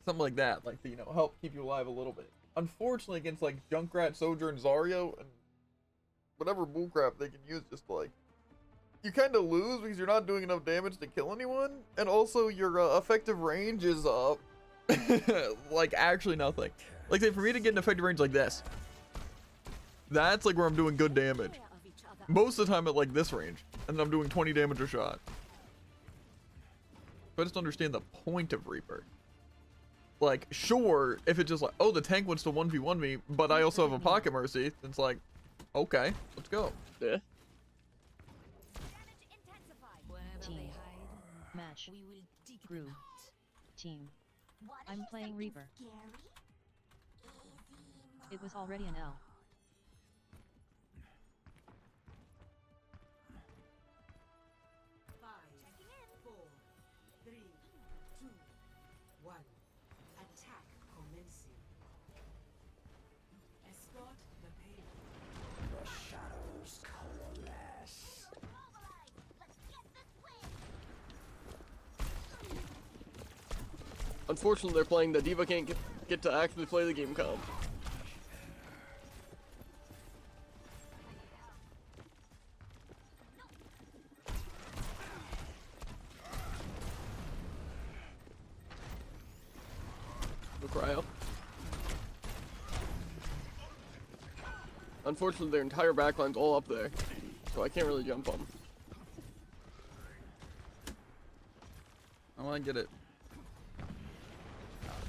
Something like that, like, to, you know, help keep you alive a little bit. Unfortunately, against, like, Junkrat, Sojourn, Zarya, and whatever bullcrap they can use, just, like, you kind of lose because you're not doing enough damage to kill anyone, and also your effective range is, like, actually nothing. Like, say, for me to get an effective range like this, that's, like, where I'm doing good damage. Most of the time at, like, this range, and then I'm doing 20 damage a shot. But I just understand the point of Reaper. Like, sure, if it's just like, oh, the tank wants to 1v1 me, but I also have a pocket mercy, it's like, okay, let's go. Yeah. Team. Match. Group. Team. I'm playing Reaper. It was already an L. Attack commencing. Escort the payload. The shadows coalesce. Unfortunately, they're playing the Diva can't get to actually play the game comp. No cryo. Unfortunately, their entire backline's all up there, so I can't really jump on them. I want to get it.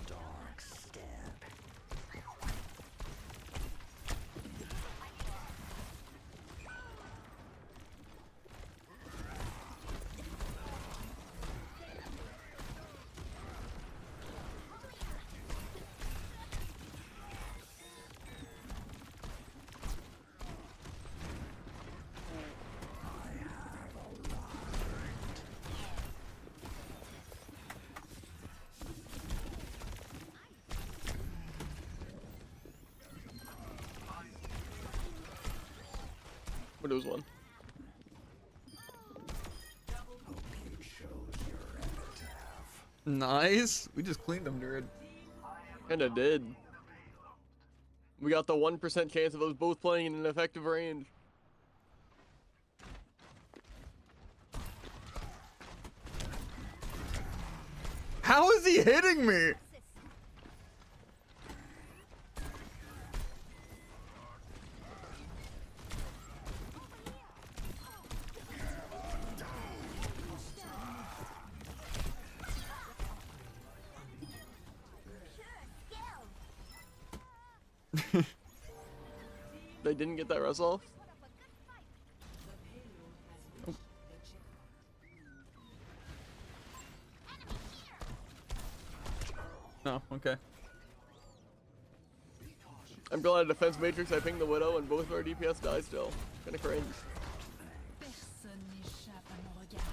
Dark step. Windows 1. Nice. We just cleaned them, dude. Kinda did. We got the 1% chance of us both playing in an effective range. How is he hitting me? They didn't get that res off? No, okay. I'm glad at Defense Matrix I pinged the Widow and both of our DPS die still. Kinda cringe. Personne n'échappe à mon regard.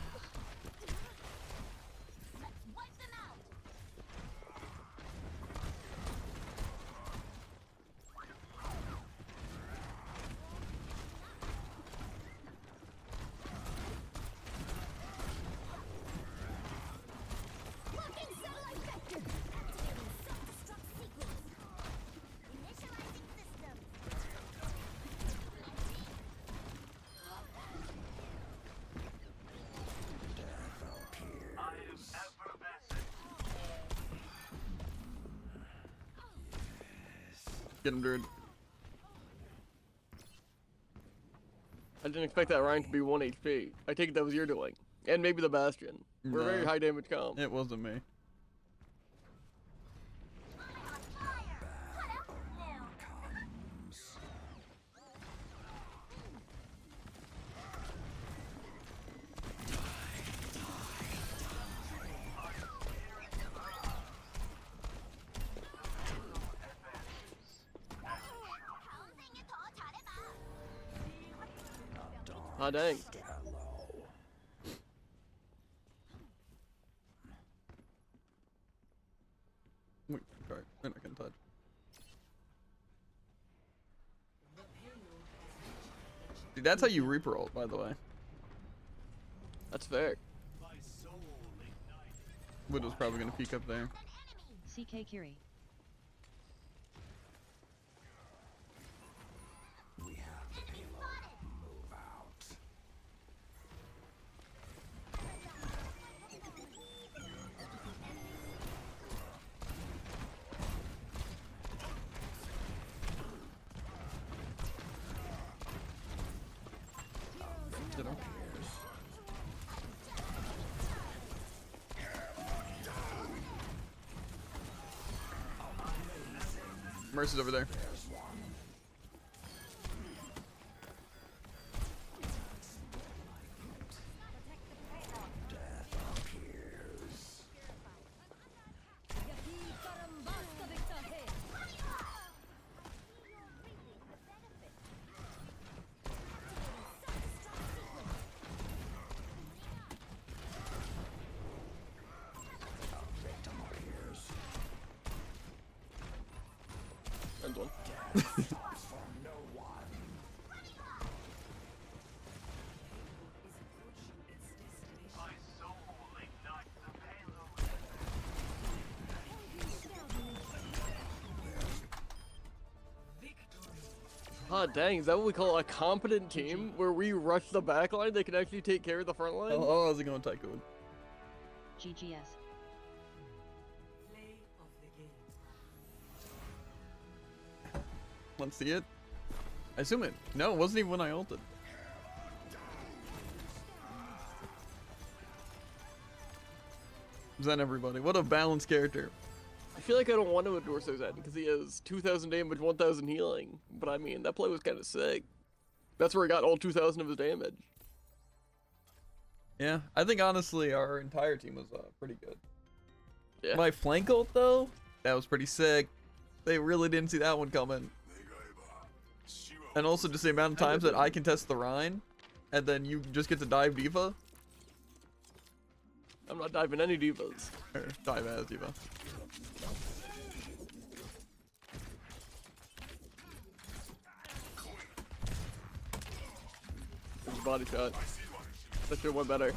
Get him, dude. I didn't expect that Ryan to be 1 HP. I take it that was your doing. And maybe the Bastion. We're very No. high damage comp. It wasn't me. Ah, dang. Dude, that's how you Reaper ult, by the way. That's fair. Widow's probably gonna peek up there. CK Curie. Did him. Mercy's over there. End one. Ah, dang, is that what we call a competent team? Where we rush the back line, they can actually take care of the front line? Oh, how's it going, Tycoon? GGS. Play of the game. Let's see it. I assume it. No, it wasn't even when I ulted. Zen everybody. What a balanced character. I feel like I don't want to endorse Zen because he has 2,000 damage, 1,000 healing. But I mean, that play was kind of sick. That's where he got all 2,000 of his damage. Yeah, I think honestly our entire team was pretty good. Yeah. My flank ult though, that was pretty sick. They really didn't see that one coming. And also just the amount of times that I can test the Rhine, and then you just get to dive Diva. I'm not diving any divas. Or dive as Diva. There's a body shot. That should went better.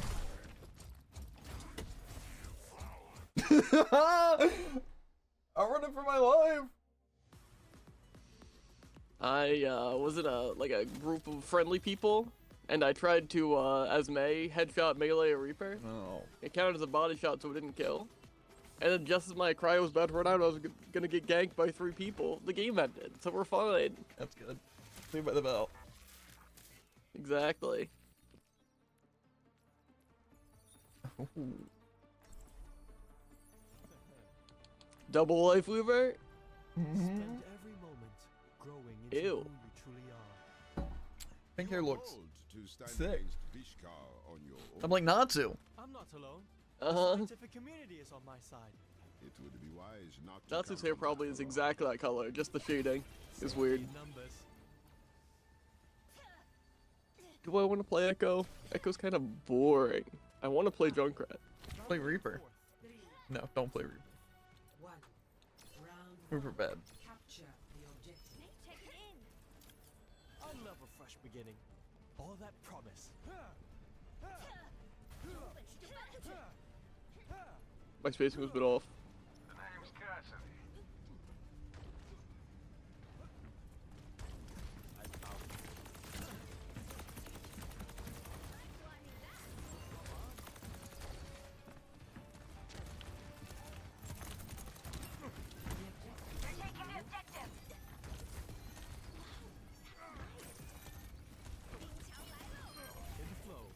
I'm running for my life. I was in a group of friendly people, and I tried to as May headshot melee a Reaper. Oh. It counted as a body shot, so it didn't kill. And then just as my cryo was about to run out, I was gonna get ganked by 3 people. The game ended, so we're fine. That's good. Saved by the bell. Exactly. Ooh. Double life weaver? Spend every moment growing into Ew. who you truly are. Pink hair looks To stand sick. against Vishkar on your own. I'm like Natsu. I'm not alone. Uh-huh. The scientific community is on my side. It would be wise not to Natsu's count hair on probably that is alone. exactly that color, just the shading is weird. In numbers. Do I want to play Echo? Echo's kind of boring. I want to play Junkrat. Play Reaper. Three, No, don't play Reaper. 1. Round Reaper bad. capture the objective. I'll love a fresh beginning. All that promise. My spacing was a bit off. In the flow.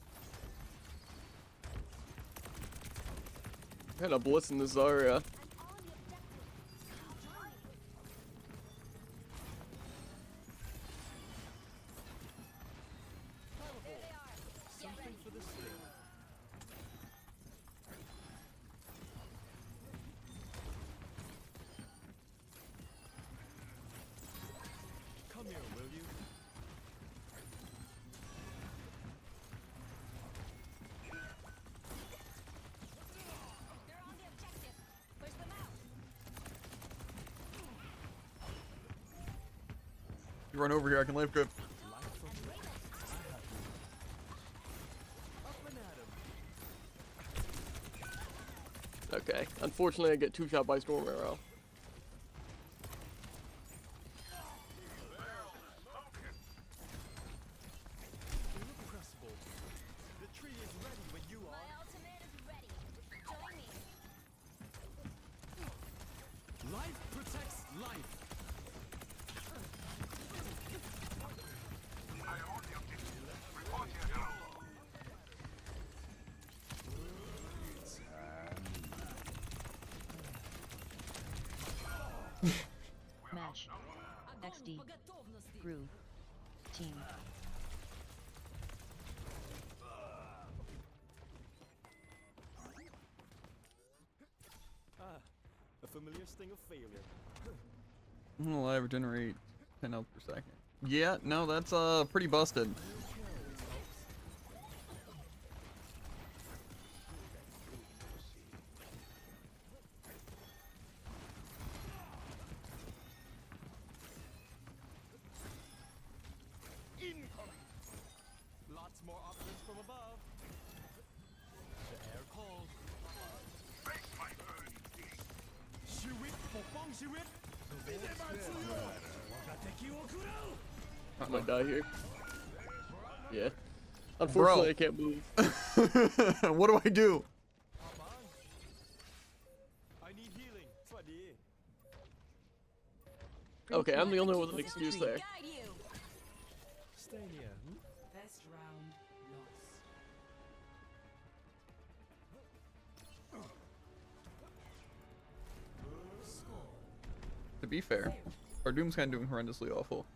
Kind of blitz in the Zarya. Something for the skin. Come here, will you? They're on the objective. Push them out. You run over here, I can live grip. Life from the Unfortunately, I get 2-shot by Storm Arrow. Irrepressible. The tree is ready when you My are. ultimate is ready. Join me. Life protects life. Match. XD. Groove. Team. A familiar sting of failure. Will I ever generate 10 health per second? Yeah, no, that's pretty busted. Lots more options from above. The air calls. Shiwit Popong Shiwit. I might die here. Yeah. Unfortunately, I can't move. What do I do? I need healing. Swadee. Okay, I'm the only one with an excuse there. Guide you. Stay near. First round lost. To be fair, our Doom's kind of doing horrendously awful.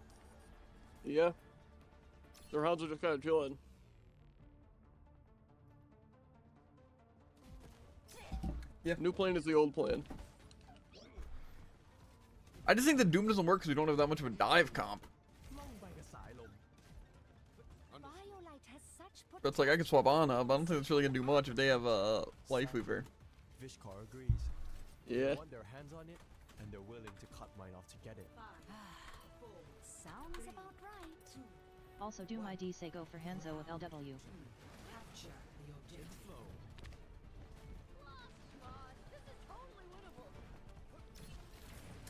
Yeah. Their hounds are just kind of chilling. Yeah. New plan is the old plan. I just think the Doom doesn't work because we don't have that much of a dive comp. Biolite has such But it's like I could swap Ana, but I don't think it's really gonna do much if they have a Life Weaver. Vishkar agrees. Yeah. They want their hands on it, and they're willing to cut mine off to get it. Sounds about right. Also do my D say go for Hanzo with LW. Capture the objective.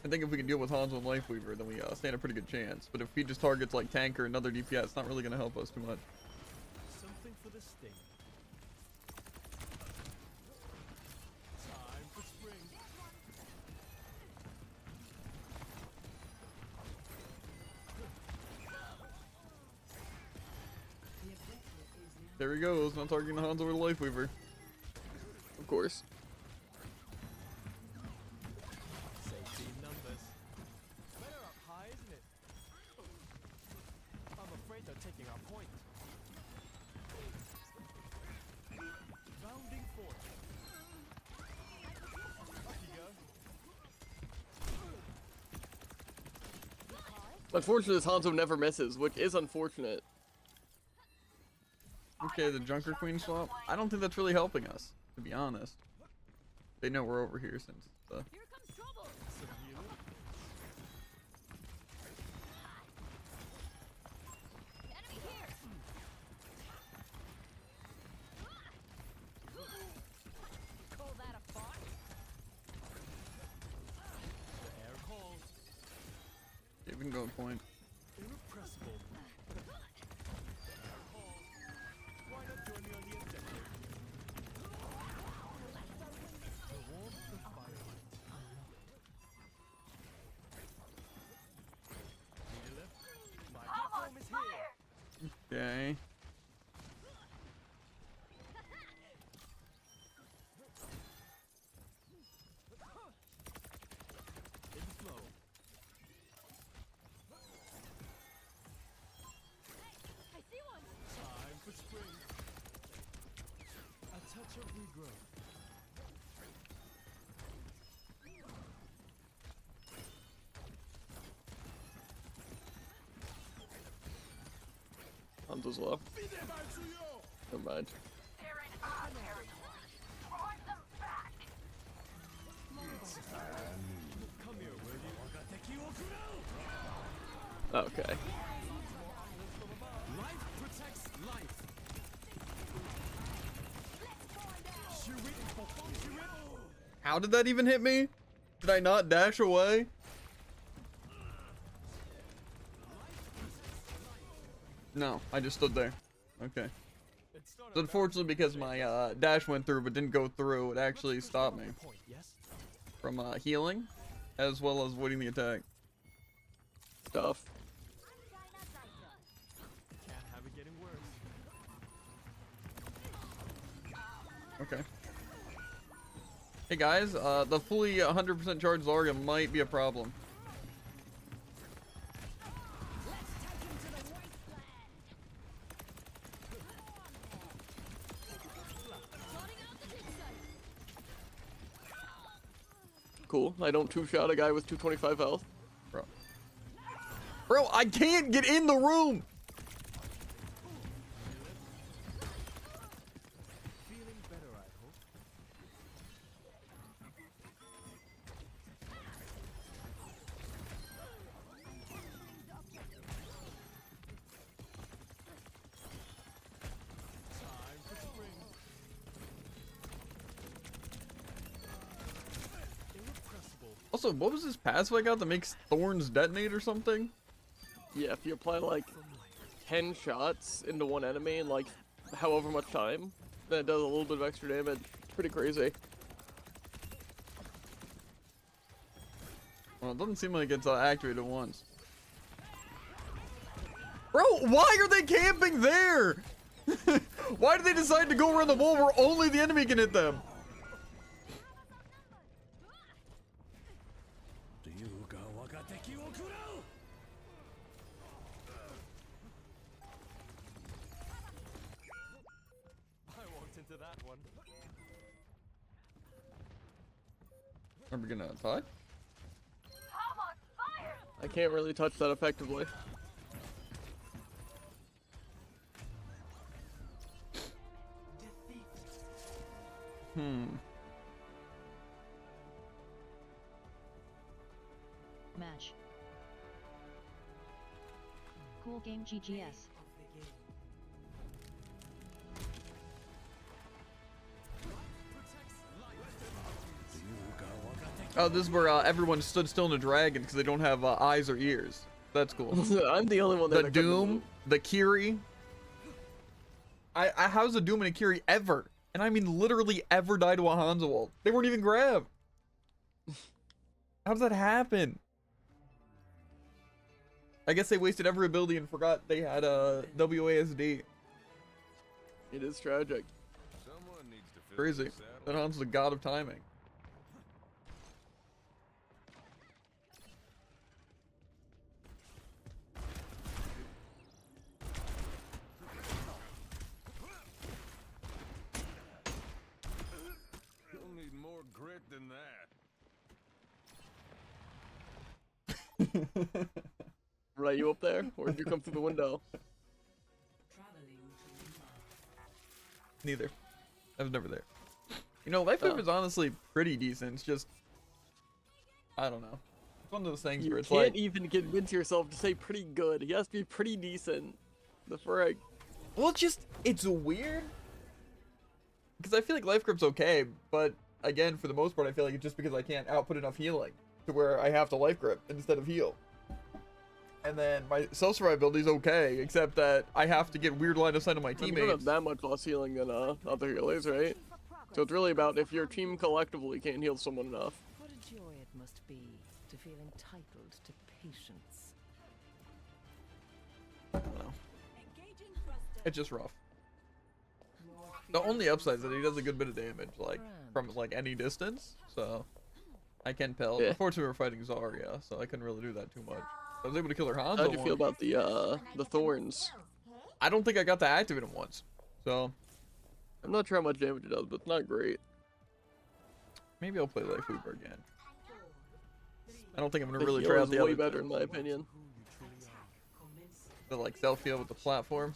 I think if we can deal with Hanzo and Life Weaver, then we stand a pretty good chance. But if he just targets like tank or another DPS, it's not really gonna help us too much. Something for the sting. Time for spring. There he goes, not targeting the Hanzo or the Life Weaver. Of course. Safety in numbers. Better up high, isn't it? I'm afraid they're taking our point. Rounding forth. Up you go. Unfortunately, this Hanzo never misses, which is unfortunate. Okay, the Junker Queen swap. I don't think that's really helping us, to be honest. They know we're over here since Here comes trouble. Some healing. Enemy here. Call that a fox? The air calls. yeah, we can go point. Irrepressible. Air calls. Why not join me on the objective? The warmth of firelight. Need a lift? My platform is here. Okay. In flow. I see one. Time for spring. A touch of regrowth. Hanzo's low. Never mind. Come here, will you? Okay. Life protects life. Shiwit Popong Shiwit. How did that even hit me? Did I not dash away? No, I just stood there. Okay. So unfortunately, because my dash went through but didn't go through, it actually stopped me from healing, as well as avoiding the attack. Stuff. Can't have it getting worse. Okay. Hey guys, the fully 100% charged Zarya might be a problem. Cool. I don't two-shot a guy with 225 health. Bro, I can't get in the room! Feeling better, I hope. Time for spring. Irrepressible. Also, what was this passive I got that makes thorns detonate or something? Yeah, if you apply like 10 shots into one enemy in like however much time, then it does a little bit of extra damage. It's pretty crazy. Well, it doesn't seem like it's activated once. Bro, why are they camping there? Why did they decide to go around the wall where only the enemy can hit them? I walked into that one. Are we gonna touch? I can't really touch that effectively. Match. Cool game GGS. Oh, this is where everyone stood still in a dragon because they don't have eyes or ears. That's cool. I'm the only one that The Doom, the Kiri. How's a Doom and a Kiri ever? And I mean literally ever die to a Hanzo ult? They weren't even grabbed. How does that happen? I guess they wasted every ability and forgot they had a WASD. It is tragic. Someone needs to fill Crazy. this That saddle. Hanzo's the god of timing. You'll need more grit than that. Right, you up there? Or did you come through the window? Neither. I was never there. You know, Life Wave is honestly pretty decent. It's just, I don't know. It's one of those things You where it's can't like, even convince yourself to say pretty good. He has to be pretty decent. The frick. well, it's weird. Because I feel like Life Grip's okay, but again, for the most part, I feel like it's just because I can't output enough healing to where I have to Life Grip instead of heal. And then my self-survivability is okay, except that I have to get weird line of sight on my I mean, you teammates. don't have that much less healing than other healers, right? So it's really about if your team collectively can't heal someone enough. What a joy it must be to feel entitled to patience. I don't know. It's just rough. The only upside is that he does a good bit of damage, like from like any distance. So I can pelt. Yeah. Unfortunately, we're fighting Zarya, so I couldn't really do that too much. I was able to kill her Hanzo. How'd you feel once. about the thorns? I don't think I got to activate him once. So I'm not sure how much damage it does, but it's not great. maybe I'll play Life Weaver again. I don't think I'm gonna The really heal try is out the way other better in my opinion. the like self heal with the platform.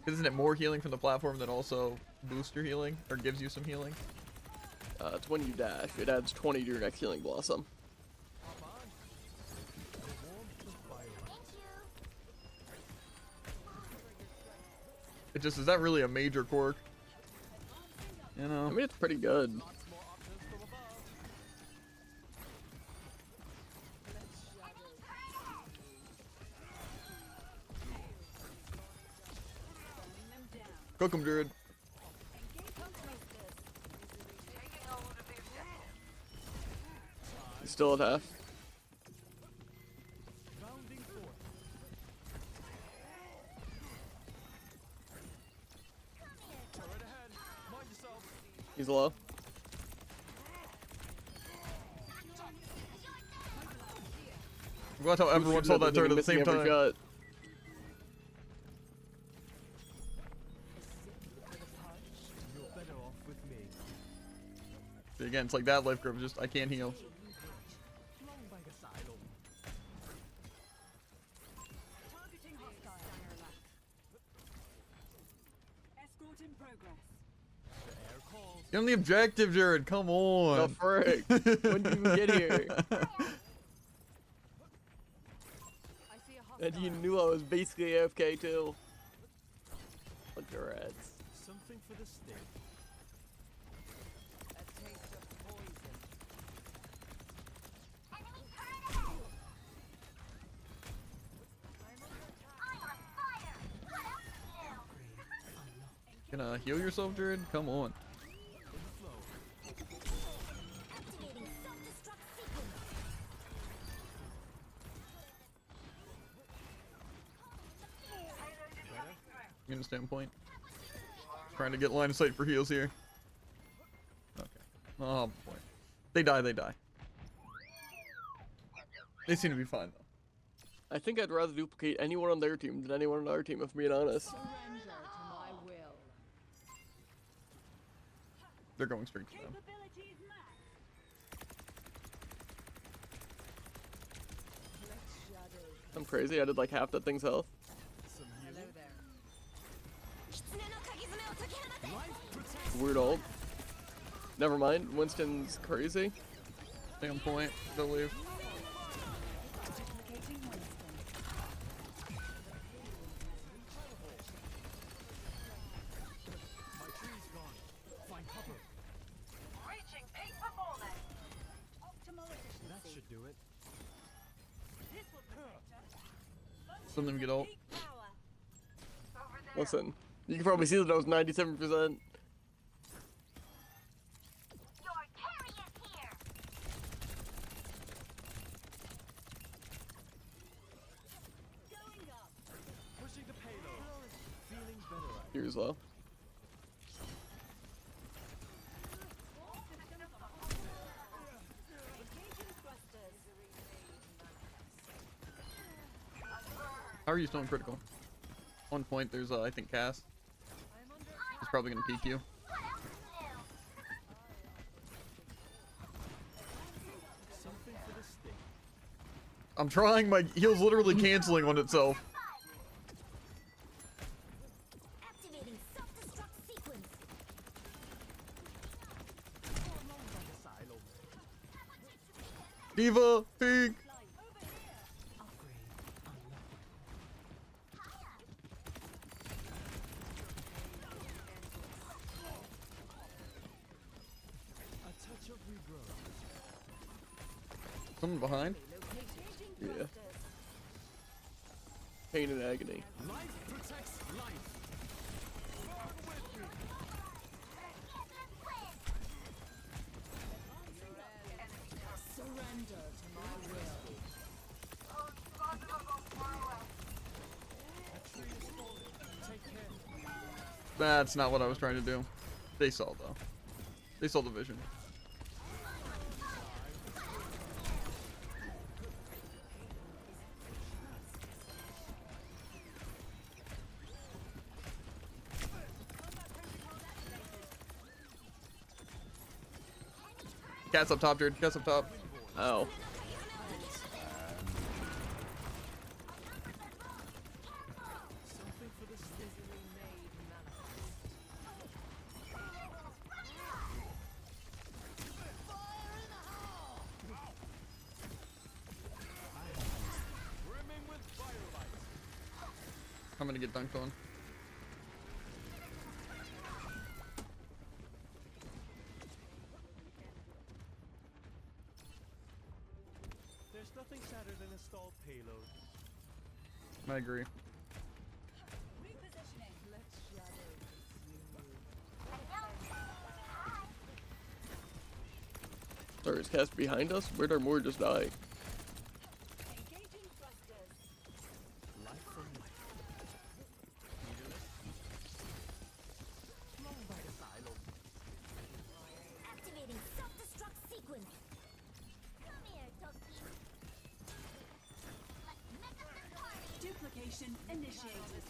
Isn't it more healing from the platform that also boosts your healing or gives you some healing? It's when you dash. It adds 20 to your next healing blossom. It just is that really a major quirk? You know. I mean, it's pretty good. Cook him, Druid. He's still at half. Rounding forth. Turret ahead. Mind yourself. He's low. Watch how everyone saw that turret at the same time. Shot. You're better off with me. See, again, it's like that life grip. Just I can't heal. Long by the silo. Targeting hostile. Escort in progress. The air calls. Get on the objective, Jared. Come The on. frick. When did you get here? I see a hostile. And you knew I was basically AFK too. Bunch of rats. Something for the stick. A taste of poison. Gonna heal yourself, Jared? Come on. In a standpoint. Trying to get line of sight for heals here. Okay. Oh boy. They die, they die. They seem to be fine though. I think I'd rather duplicate anyone on their team than anyone on our team, if I'm being honest. Surrender to my will. They're going straight to them. Capabilities max. I'm crazy, I did like half that thing's health. Some Hello healing. there. Weird ult. Never mind, Winston's crazy. Standpoint, believe. My tree's gone. Find cover. Reaching peak performance. Optimal That efficiency. should do it. This will protect us. Some of them get ult. Peak power. Over there. Listen, you can probably see that I was 97%. Going up. Pushing the payload. Feeling better at Here's low. Engaging thrusters. How are you still in critical? 1 point, there's I think Cass. I'm under He's probably gonna peek you. something for the stick. I'm trying, my heal's literally canceling on itself. Activating self-destruct sequence. Long by the silo. Diva, peek! A touch of regrowth. Someone behind? Yeah. Pain and agony. Life protects life. Surrender to my will. A tree is falling. Take care. That's not what I was trying to do. They saw though. They saw the vision. Cat's up top, dude. Cat's up top. Oh. Something for the stick. Brimming with firelight. I'm gonna get dunked on. There's nothing sadder than a stalled payload. I agree. repositioning. Let's shadow. Sorry, is cast behind us? Where'd our Moore just die? Engaging thrusters. Life from life. Leaderless. Long by the silo. Activating self-destruct sequence. Come here, Toki. Let's make up this party. Duplication initiated.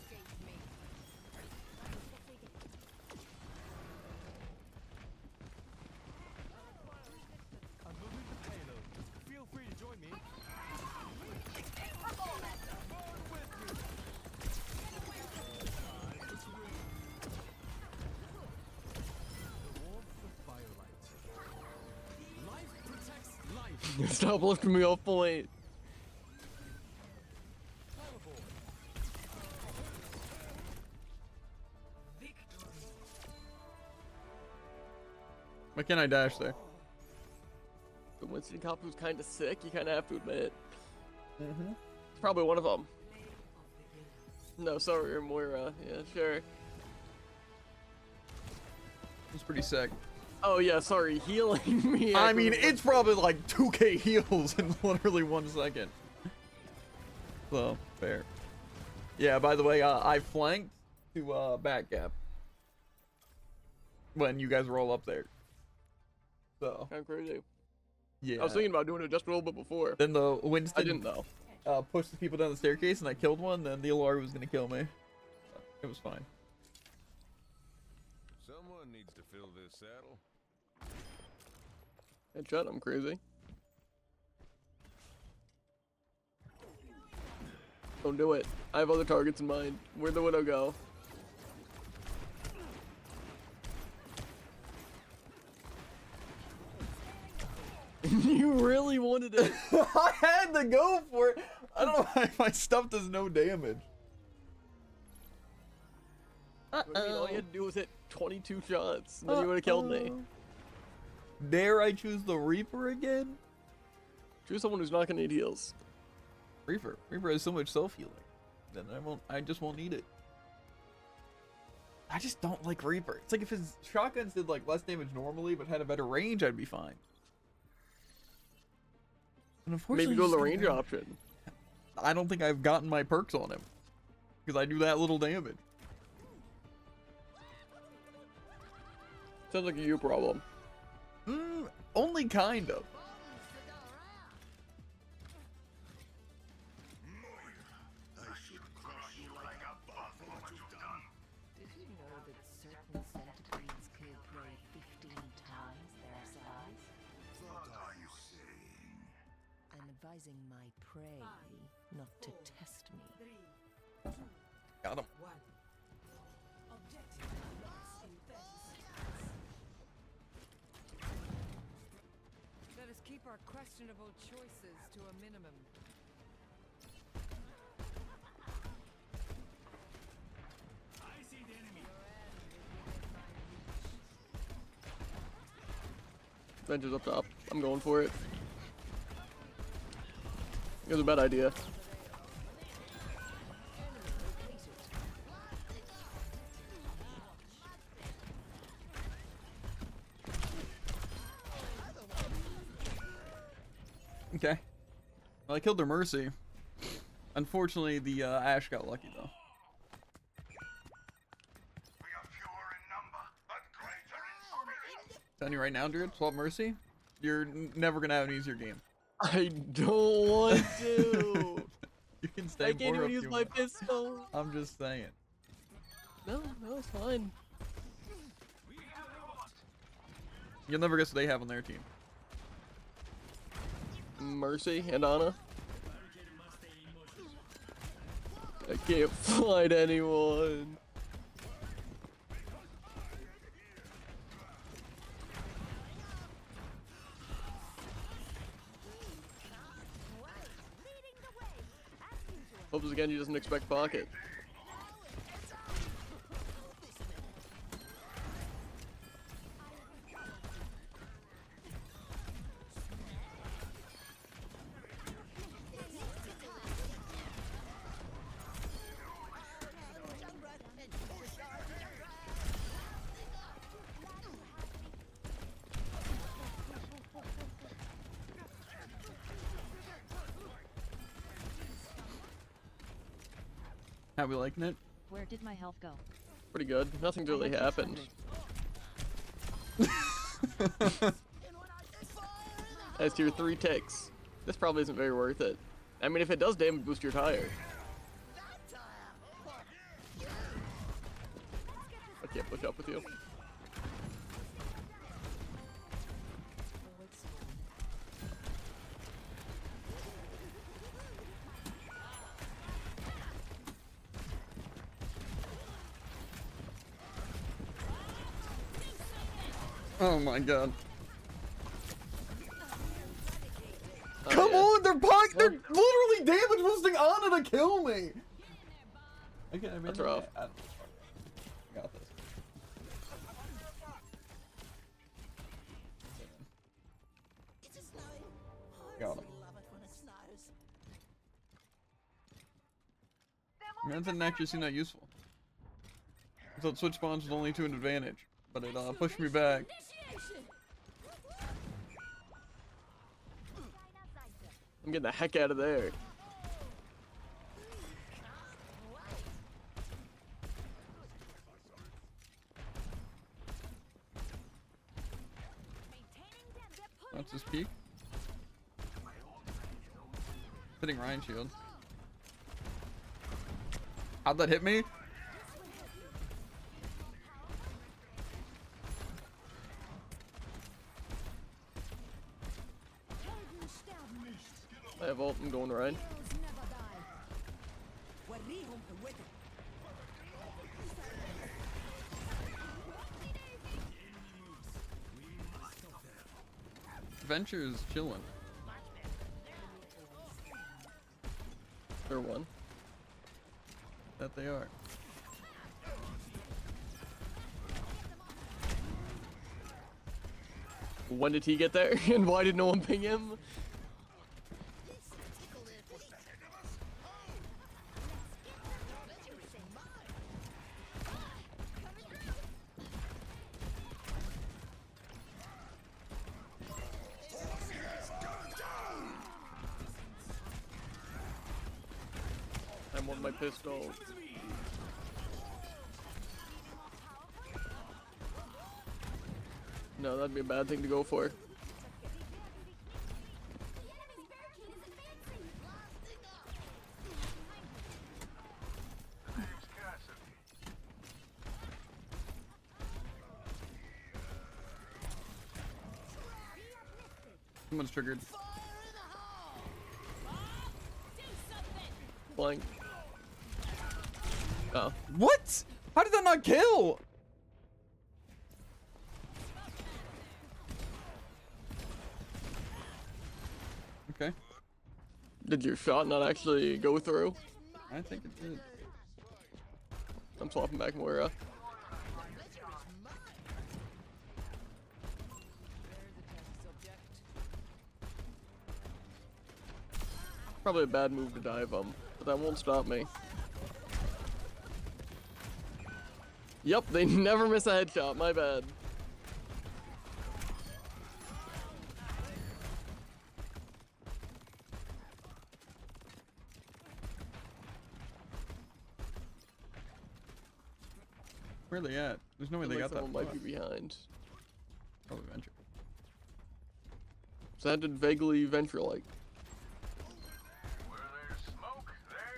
I'm moving the payload. Feel free to join me. The warmth of firelight. Life protects life. Stop lifting me off point. Climb aboard. Why can't I dash there? The Winston cop was kind of sick, you kind of have to admit. Mm-hmm. It's probably one of them. No, sorry, Moira. Yeah, sure. It's pretty sick. Oh yeah, sorry, healing me. I mean, it's probably like 2k heals in literally 1 second. So, fair. Yeah, by the way, I flanked to back gap when you guys roll up there. So, kind of crazy. yeah. I was thinking about doing it just a little bit before. Then the I Winston didn't though. pushed the people down the staircase and I killed one, then the LR was gonna kill me. It was fine. Someone needs to fill this saddle. Headshot, I'm crazy. Don't do it. I have other targets in mind. Where'd the Widow go? You really wanted it. I had to go for it. I don't know why my stuff does no damage. I mean, all you had to do was hit 22 shots, and then you would have killed me. Dare I choose the Reaper again? Choose someone who's not gonna need heals. Reaper. Reaper has so much self-healing. Then I just won't need it. I just don't like Reaper. It's like if his shotguns did like less damage normally but had a better range, I'd be fine. And unfortunately, Maybe go he's the just range gonna- option. I don't think I've gotten my perks on him. Because I do that little damage. Sounds like a you problem. Only kind of. Did you know that certain centipedes can prey 15 times their size? What are you saying? I'm advising my prey not to test me. 3, Got him. 1. Objective lost in 30 seconds. Let us keep our questionable choices to a minimum. I see the enemy. Vengeance up top. I'm going for it. It was a bad idea. Okay. Well, I killed their Mercy. Unfortunately, the Ash got lucky though. We are fewer in number, but greater in spirit. Telling you right now, dude, swap Mercy. You're never gonna have an easier game. I don't want to. You can stay. I can't more even if use you my want. pistol. I'm just saying. No, it's fine. You'll never guess what they have on their team. Mercy and Anna. I can't find anyone. Hopes again he doesn't expect pocket. How we liking it? Where did my health go? Pretty good. Nothing really happened. As to your 3 ticks. This probably isn't very worth it. I mean, if it does damage boost your tire. I can't push up with you. Oh my god. Come on, they're literally damage boosting Anna to kill me. Okay, I mean, That's rough. I got this. Got him. That didn't actually seem that useful. I thought switch spawns was only to an advantage, but it pushed me back. I'm getting the heck out of there. That's his peak. Hitting Ryan shield. How'd that hit me? I have ult, I'm going Ryan. Venture is chilling. They're one. That they are. When did he get there? And why did no one ping him? I'm on my pistol. No, that'd be a bad thing to go for. Someone's triggered. Blank. Oh. What? How did that not kill? Okay. Did your shot not actually go through? I think it did. I'm swapping back Moira. Probably a bad move to dive him, but that won't stop me. Yep, they never miss a headshot, my bad. Where are they at? There's no way they got that. Someone might be behind. Probably Venture. Sounded vaguely Venture-like.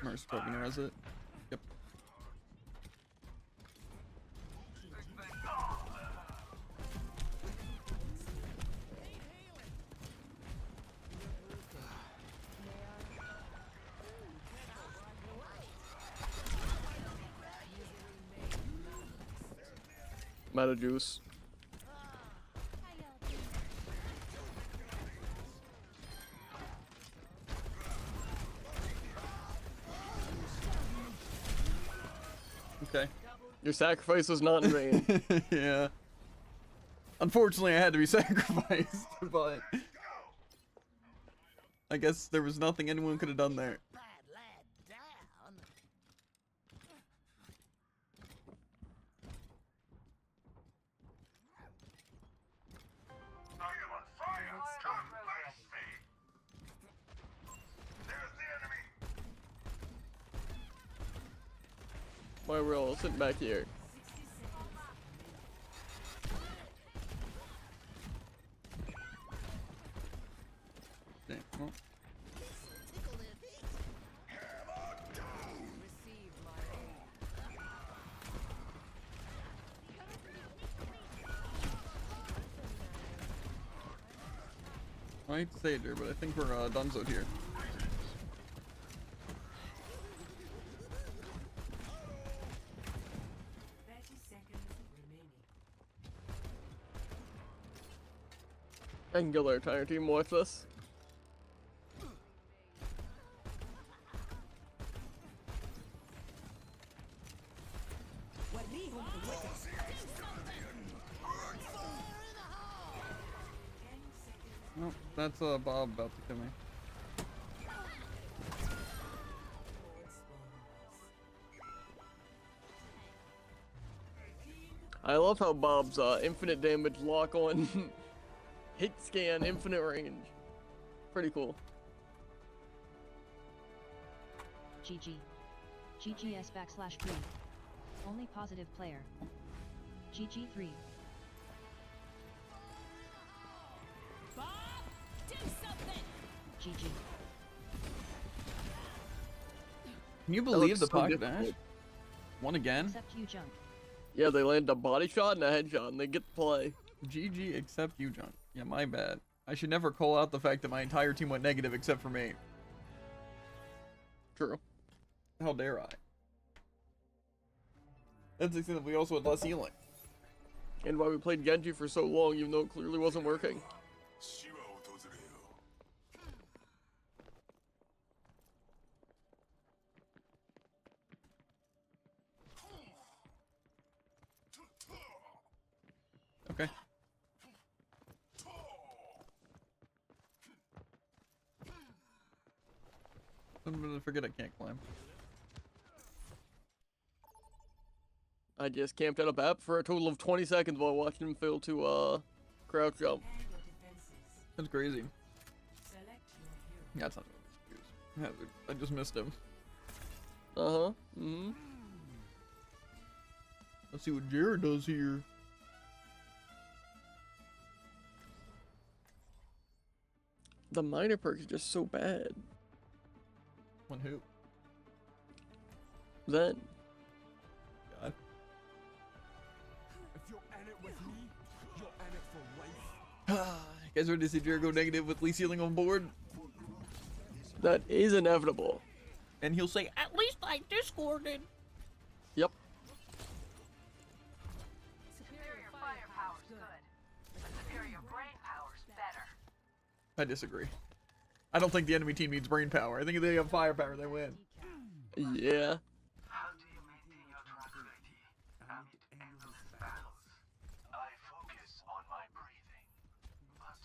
Mercy probably gonna res it. Yep. I'm out of juice. Okay. Your sacrifice was not in vain. Yeah. Unfortunately, I had to be sacrificed, but I guess there was nothing anyone could have done there. Why we're all sitting back here. Dang, well, I hate to say it here, but I think we're donezoed here. I can kill our entire team. Watch this. Oh, that's Bob about to kill me. I love how Bob's infinite damage lock on hit scan infinite range. Pretty cool. GG. GGS /3. Only positive player. GG3. Bob, do something. GG. Can you believe looks the so pocket difficult. dash? One again? Except you junk. Yeah, they land a body shot and a headshot and they get to play. GG except you, junk. Yeah, my bad. I should never call out the fact that my entire team went negative except for me. True. How dare I? That's the thing that we also had less healing. And why we played Genji for so long even though it clearly wasn't working. Okay. I'm gonna forget I can't climb. I just camped out a map for a total of 20 seconds while watching him fail to crouch jump. That's crazy. Yeah, that's not an excuse. I just missed him. Uh-huh. Mm-hmm. Let's see what Jared does here. The minor perk is just so bad. On who? Then. God. If you're in it with me, you're in it for life. You guys ready to see Jared go negative with least healing on board? That is inevitable. And he'll say, at least I discorded. Yep. Superior firepower's good, but superior brain power's better. I disagree. I don't think the enemy team needs brain power. I think if they have firepower, they win. Yeah. How do you maintain your tranquility amid endless battles? I focus on my breathing, but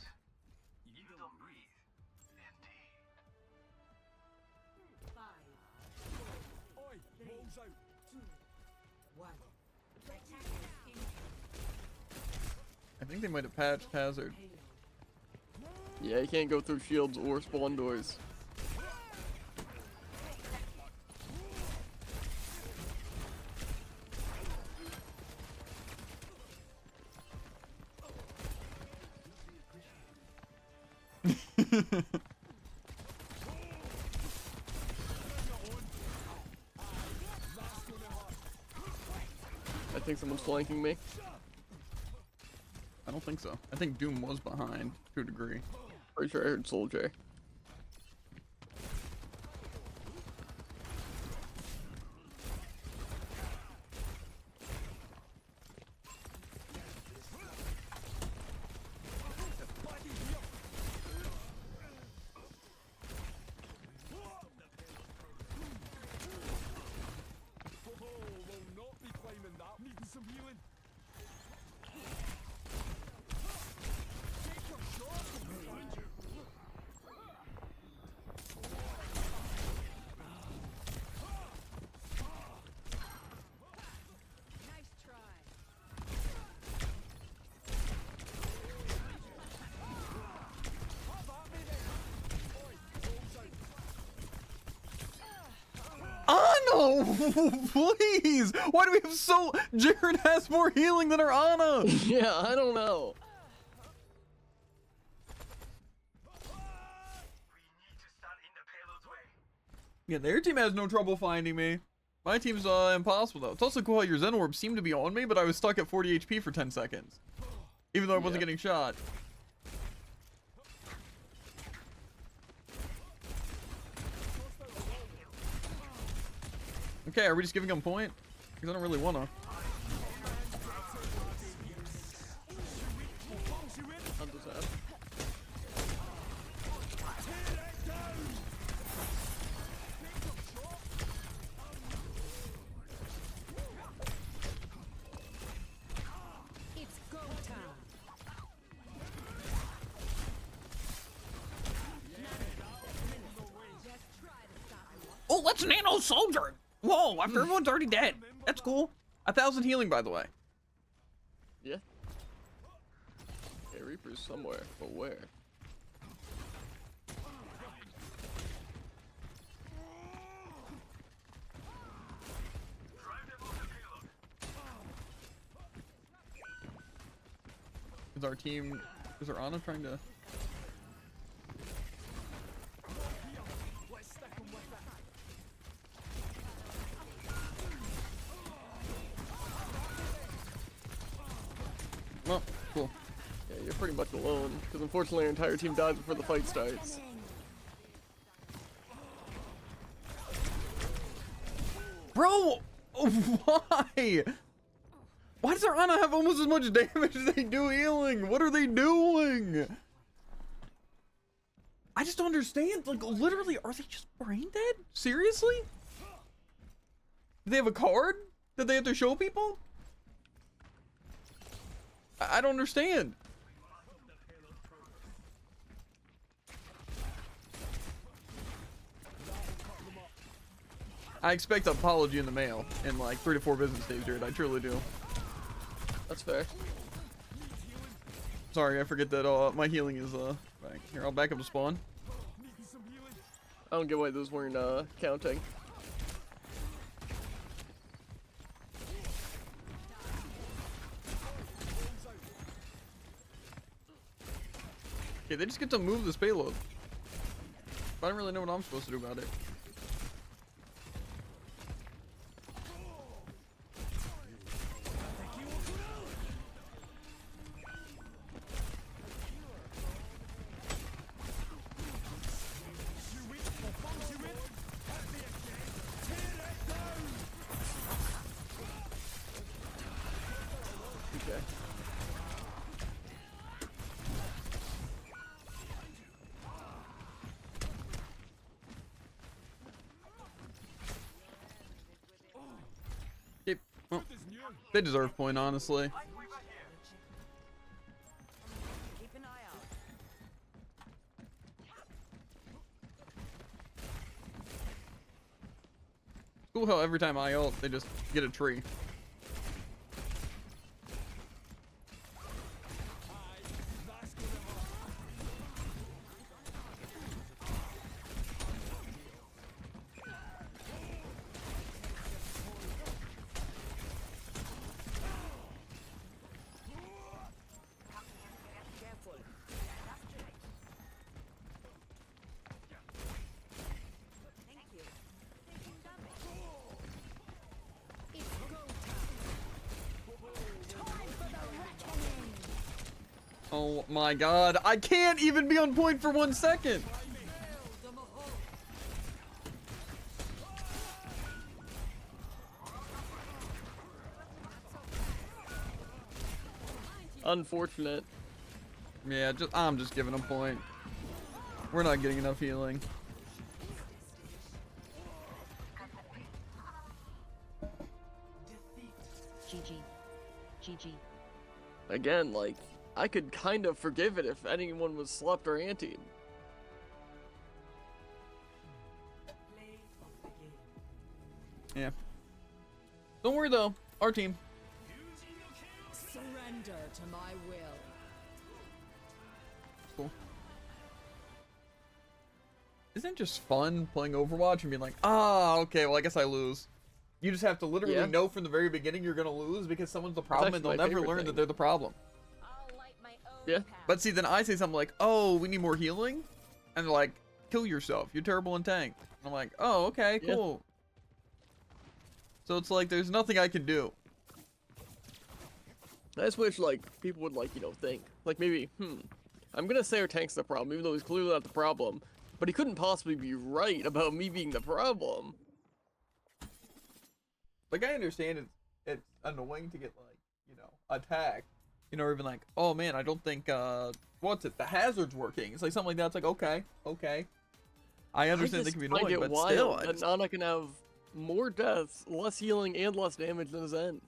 you don't breathe, indeed. Oi, walls out. I think they might have patched Hazard. Yeah, you can't go through shields or spawn doors. I think someone's flanking me. I don't think so. I think Doom was behind to a degree. Pretty sure I heard Soldier. Will not be climbing that. Needing some healing. Take your shot. Please! Why do we have so... Jared has more healing than our Ana! Yeah, I don't know. Yeah, their team has no trouble finding me. My team's impossible though. It's also cool how your Zen Orb seemed to be on me, but I was stuck at 40 HP for 10 seconds. Even though I wasn't getting shot. Okay, are we just giving him point? Because I don't really wanna. It's go time. Oh, let's nano soldier! Whoa, after everyone's already dead. That's cool. 1,000 healing, by the way. Yeah. Yeah, Reaper's somewhere, but where? Is our team... Is our Ana trying to... Well, cool. Yeah, you're pretty much alone, because unfortunately our entire team dies before the fight starts. Bro! Why? Why does our Ana have almost as much damage as they do healing? What are they doing? I just don't understand. Like, literally, are they just brain dead? Seriously? Do they have a card that they have to show people? I don't understand. I expect an apology in the mail in like 3 to 4 business days, dude. I truly do. That's fair. Sorry, I forget that my healing is back. Here, I'll back up to spawn. I don't get why those weren't counting. Okay, they just get to move this payload. I don't really know what I'm supposed to do about it. Okay. Okay, well, they deserve point, honestly. Keep an eye out. Cool how every time I ult, they just get a tree. Careful. Thank you. Taking damage. It's go time. Time for the reckoning. Oh my god, I can't even be on point for 1 second! Unfortunate. Yeah, I'm just giving them point. We're not getting enough healing. GG. GG. Again, like, I could kind of forgive it if anyone was slept or antied. Yeah. Don't worry though, our team. Surrender to my will. Cool. Isn't it just fun playing Overwatch and being like, ah, okay, well I guess I lose. You just have to literally Yeah. know from the very beginning you're gonna lose because someone's the problem and actually they'll my never favorite learn thing. that they're the problem. I'll light my own Yeah. path. But see, then I say something like, "Oh, we need more healing," and they're like, "Kill yourself. You're terrible in tank." And I'm like, "Oh, okay, Yeah. cool." So it's like there's nothing I can do. I just wish, like, people would, like, you know, think. Like, maybe, I'm gonna say our tank's the problem, even though he's clearly not the problem. But he couldn't possibly be right about me being the problem. Like, I understand it's annoying to get, like, you know, attacked. You know, or even like, "Oh man, I don't think what's it? The hazard's working." It's like something like that. It's like, okay. I understand they can be find annoying, it but wild still, that Nana can have more deaths, less healing, and less damage than Zen.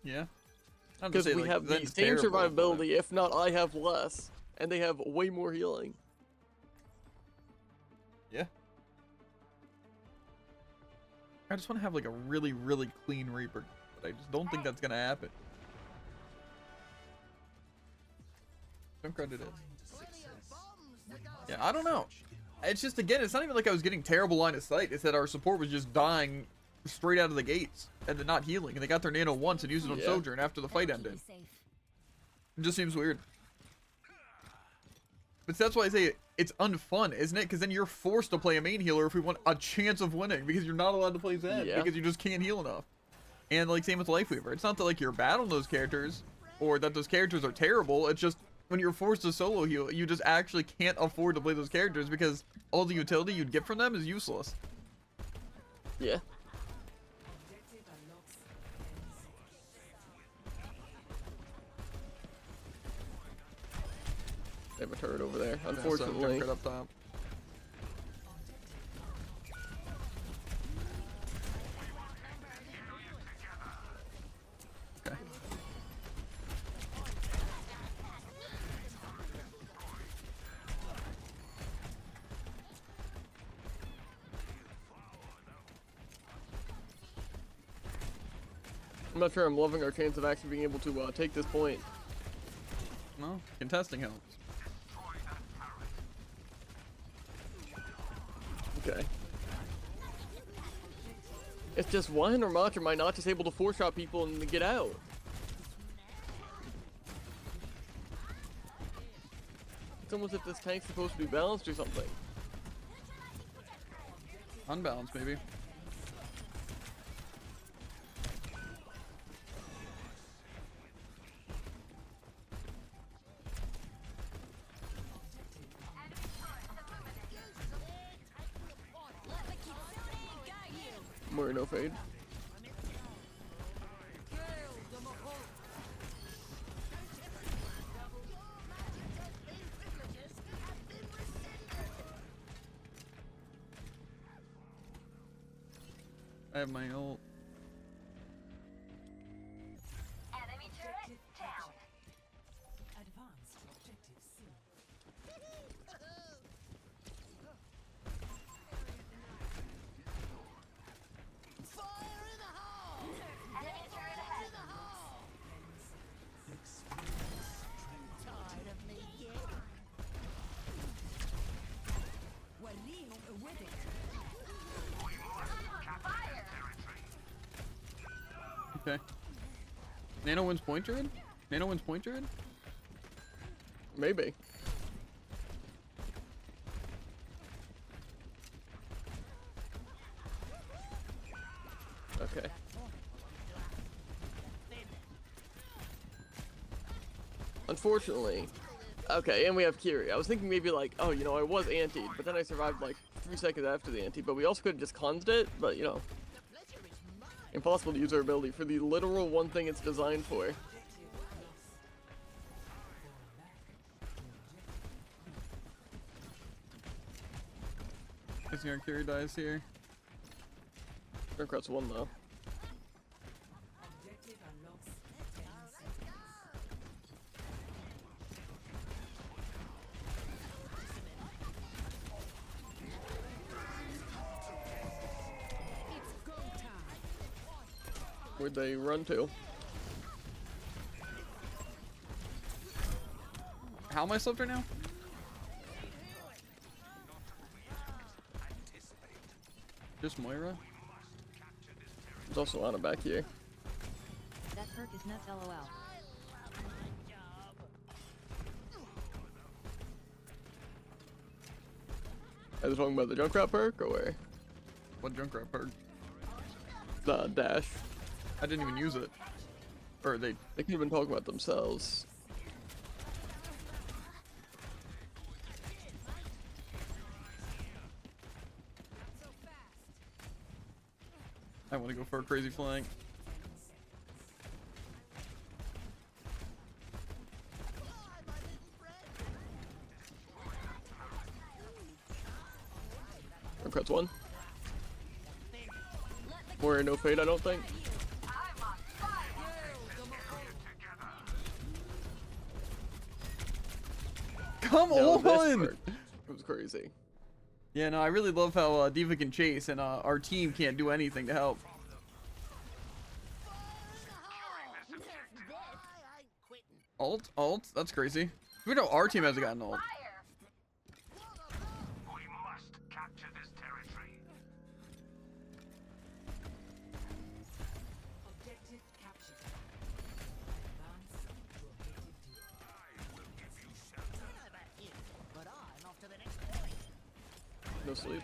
yeah. I'm just Because saying, we like, have the Zen's same terrible, but- survivability, if not I have less, and they have way more healing. Yeah. I just want to have like a really, really clean Reaper, but I just don't think that's gonna happen. Don't credit it. Yeah, I don't know. It's just, again, it's not even like I was getting terrible line of sight. It's that our support was just dying straight out of the gates and then not healing. And they got their nano once and used it on Yeah. Sojourn after the fight ended. It just seems weird. But that's why I say it's unfun, isn't it? Because then you're forced to play a main healer if we want a chance of winning, because you're not allowed to play Zen Yeah. because you just can't heal enough. And like same with Lifeweaver. It's not that like you're bad on those characters or that those characters are terrible. It's just when you're forced to solo heal, you just actually can't afford to play those characters because all the utility you'd get from them is useless. Yeah. They have a turret over there, unfortunately. Right up top. Okay. I'm not sure I'm loving our chance of actually being able to take this point. Well, contesting helps. Okay. It's just why in Armach am I not just able to four shot people and get out? It's almost if this tank's supposed to be balanced or something. Unbalanced, maybe. More no fade. I have my ult. Enemy turret down. Advanced objective C. Enemy turret ahead. Okay. Nano wins point druid? Nano wins point druid? Maybe. Okay. Unfortunately. Okay, and we have Kiri. I was thinking maybe like, oh, you know, I was antied, but then I survived like 3 seconds after the anti, but we also could have just cleansed it, but you know. Impossible to use our ability for the literal one thing it's designed for. Guessing our carry dies here. Junkrat's one though. Objective unlocks 10 seconds. Where'd they run to? How am I slipped right now? Just Moira? There's also Ana back here. That perk is nuts lol. Are they talking about the Junkrat perk or where? What Junkrat perk? The dash. I didn't even use it. Or they. They could have been talking about themselves. I want to go for a crazy flank. Junkrat's one. More no fade, I don't think. Come No, this on! perk was crazy. Yeah, no, I really love how D.Va can chase and our team can't do anything to help. Alt? That's crazy. We know our team hasn't gotten ult. We must capture this territory. Objective captured. Advance to objective D. But I'm off to the next point. No sleep.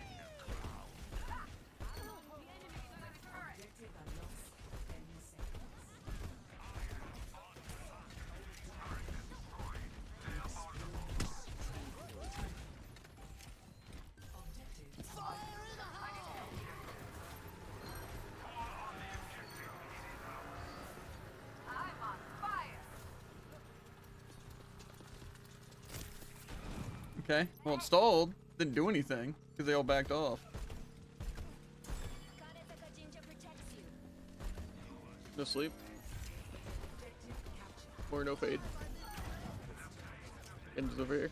Objective are lost. 10 seconds. Okay, well, it stalled. Didn't do anything because they all backed off. No sleep. More no fade. Ends over here.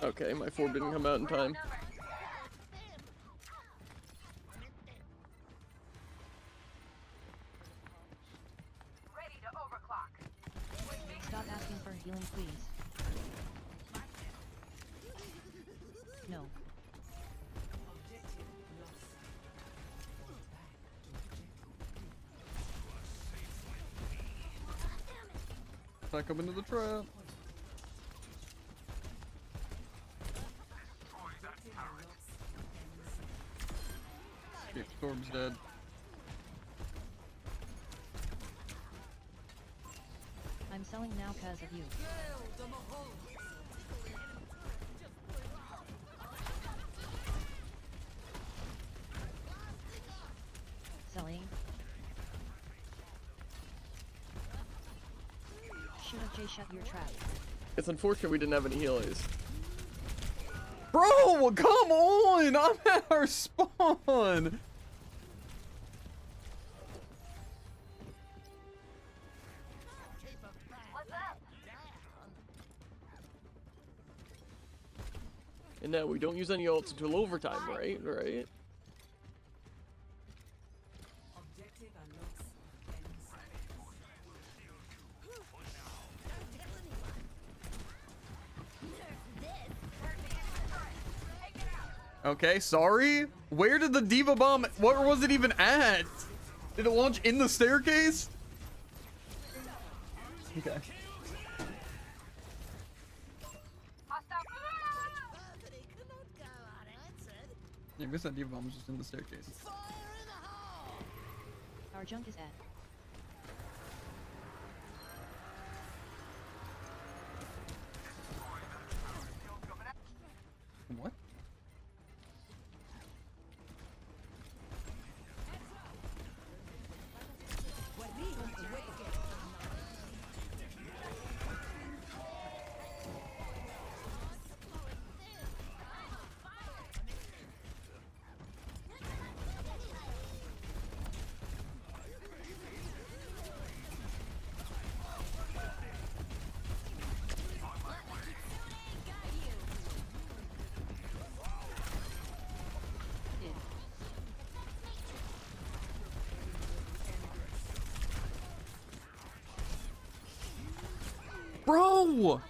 Okay, my form didn't come out in time. Stop asking for healing, please. No. Back up into the trap. Okay, Storm's dead. I'm selling now cause of you. Selling. Should have Jay shut your trap. It's unfortunate we didn't have any healers. Bro, come on! I'm at our spawn! And now we don't use any ults until overtime, right? Right? Objective are lost. 10 seconds. Okay, sorry. Where did the D.Va bomb? Where was it even at? Did it launch in the staircase? Okay. Yeah, I guess that D.Va bomb was just in the staircase. Our junk is at. What? Bro!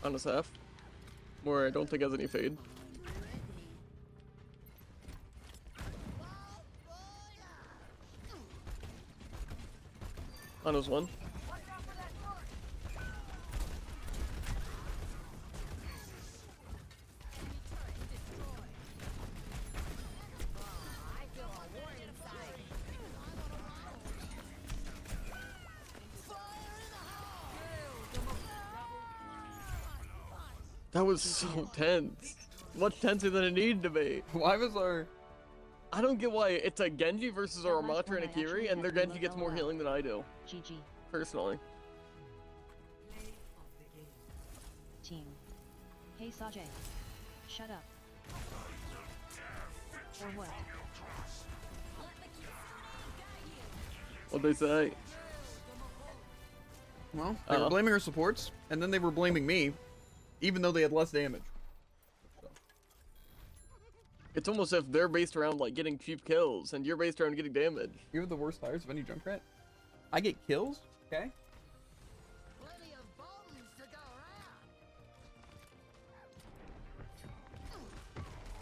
On a Saf. Where I don't think has any fade. On his one. That was so tense. Much tenser than it needed to be. Why was our... I don't get why it's a Genji versus a Ramatra and a Kiri, and their Genji gets more healing than I do. GG. Personally. Team. Hey Sajay. Shut up. Or what? What'd they say? Well, they were blaming our supports, and then they were blaming me, even though they had less damage. It's almost as if they're based around like getting cheap kills, and you're based around getting damage. You have the worst tires of any Junkrat. I get kills, okay?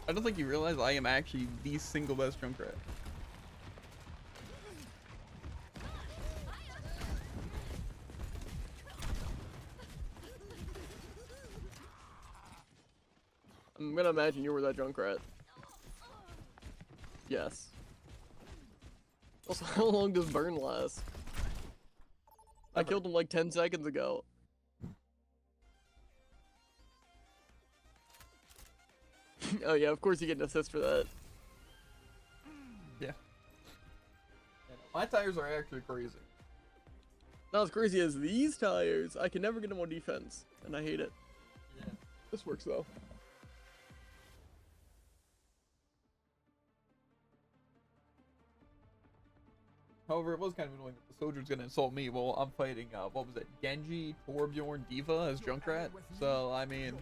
I don't think you realize I am actually the single best Junkrat. I'm gonna imagine you were that Junkrat. Yes. Also, how long does burn last? I killed him like 10 seconds ago. Oh yeah, of course you get an assist for that. Yeah. My tires are actually crazy. Not as crazy as these tires. I can never get them on defense, and I hate it. Yeah. This works though. However, it was kind of annoying that the soldier's gonna insult me while I'm fighting, what was it, Genji, Torbjorn, Diva as Junkrat? So, I mean...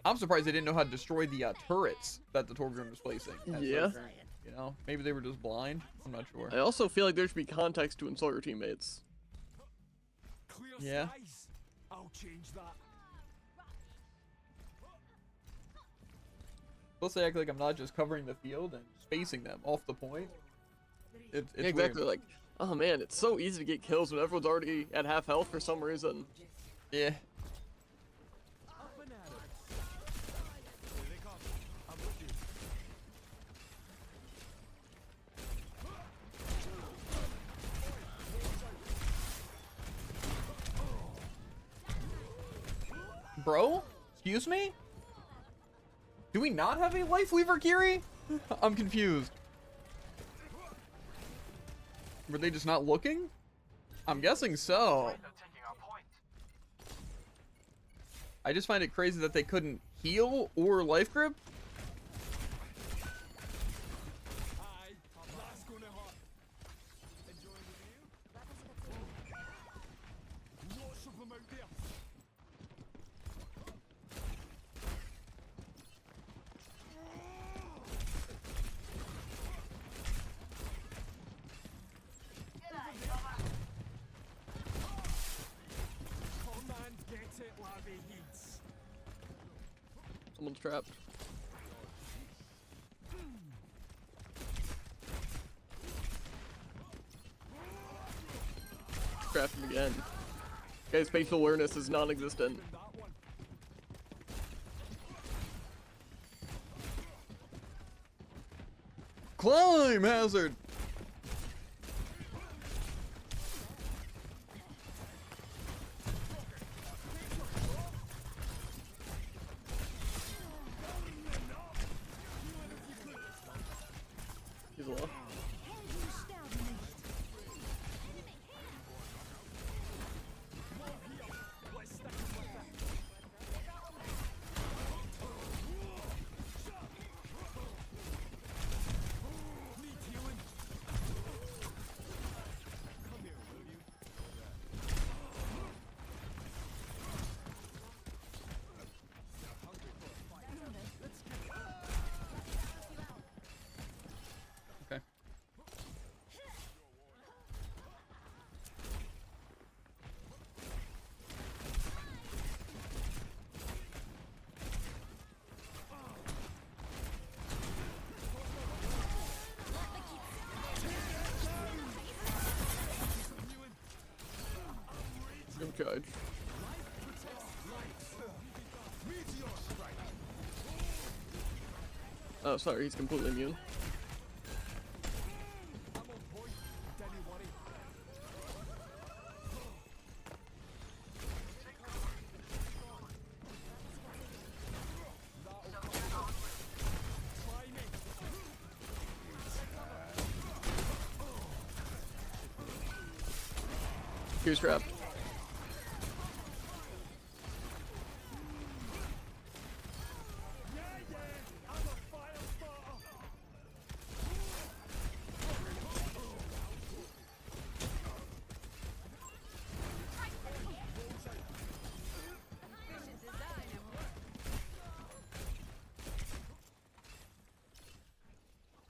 I'm surprised they didn't know how to destroy the turrets that the Torbjorn was placing. Yeah. You know, maybe they were just blind. I'm not sure. I also feel like there should be context to insult your teammates. Yeah. I'll change that. Plus, they act like I'm not just covering the field and spacing them off the point. It's Yeah, exactly. weird. Like, oh man, it's so easy to get kills when everyone's already at half health for some reason. Yeah. Up and at it. Here they come. I'm with you. Bro? Excuse me? Do we not have a Life Weaver Kiri? I'm confused. Were they just not looking? I'm guessing so. I just find it crazy that they couldn't heal or life grip. Hi. That's gonna hurt. Enjoying the view? Lots of them out there. Come on, get it, Larry Heats. Someone's trapped. Trapped him again. Guy's spatial awareness is non-existent. That one. Climb hazard. He's low. Let's stick with it. Need healing. Come here, will you? They're hungry for a fight. Let's get charge. Oh, sorry, he's completely immune. Here's trap.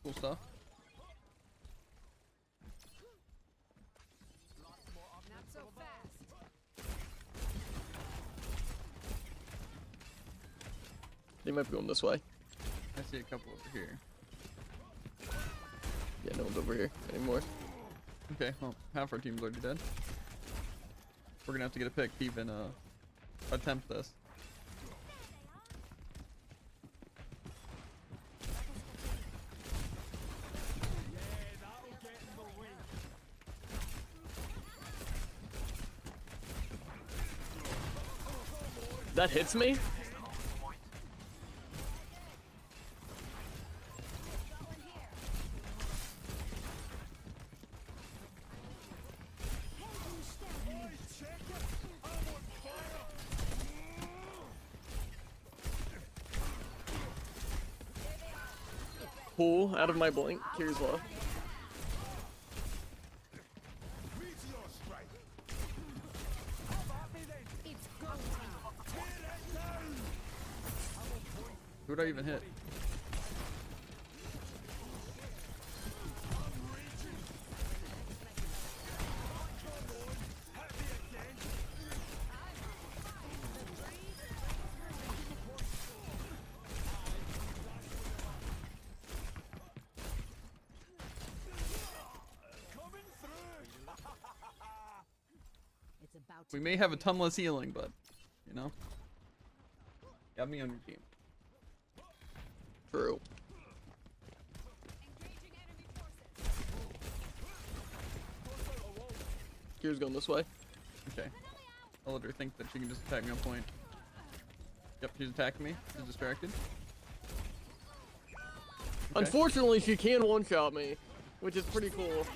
Cool stuff. Not so fast. They might be going this way. I see a couple over here. Yeah, no one's over here anymore. Okay, well, half our team's already dead. We're gonna have to get a pick to even attempt this. That hits me? Pull out of my blink. Here's low. Who would I even hit? It's about We may have a ton less healing, but, you know. Got me on your team. True. Kira's going this way. Okay. I'll let her think that she can just attack me on point. Yep, she's attacking me. She's distracted. Okay. Unfortunately, she can one-shot me, which is pretty cool.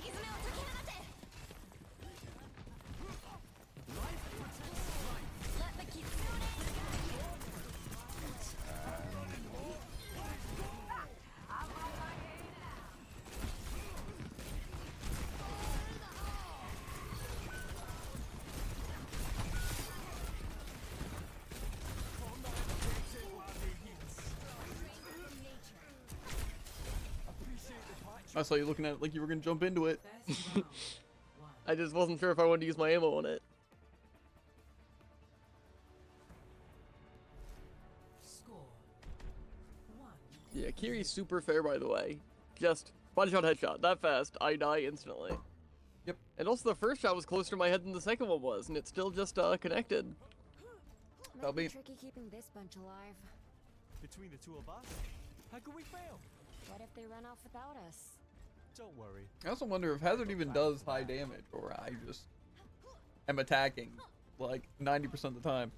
I saw you looking at it like you were gonna jump into it. I just wasn't sure if I wanted to use my ammo on it. Score 1. Yeah, Kiri's super fair, by the way. Just body shot, headshot. That fast, I die instantly. Yep. And also, the first shot was closer to my head than the second one was, and it's still just connected. That'll be tricky keeping this bunch alive. Between the two of us, how could we fail? What if they run off without us? Don't worry. I also wonder if Hazard even does high damage, or I just am attacking like 90% of the time.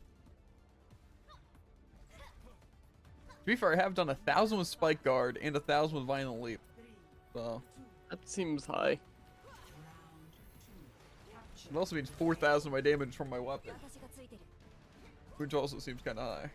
To be fair, I have done 1,000 with Spike Guard and 1,000 with Violent Leap. So That seems high. it also means 4,000 of my damage from my weapon, which also seems kind of high.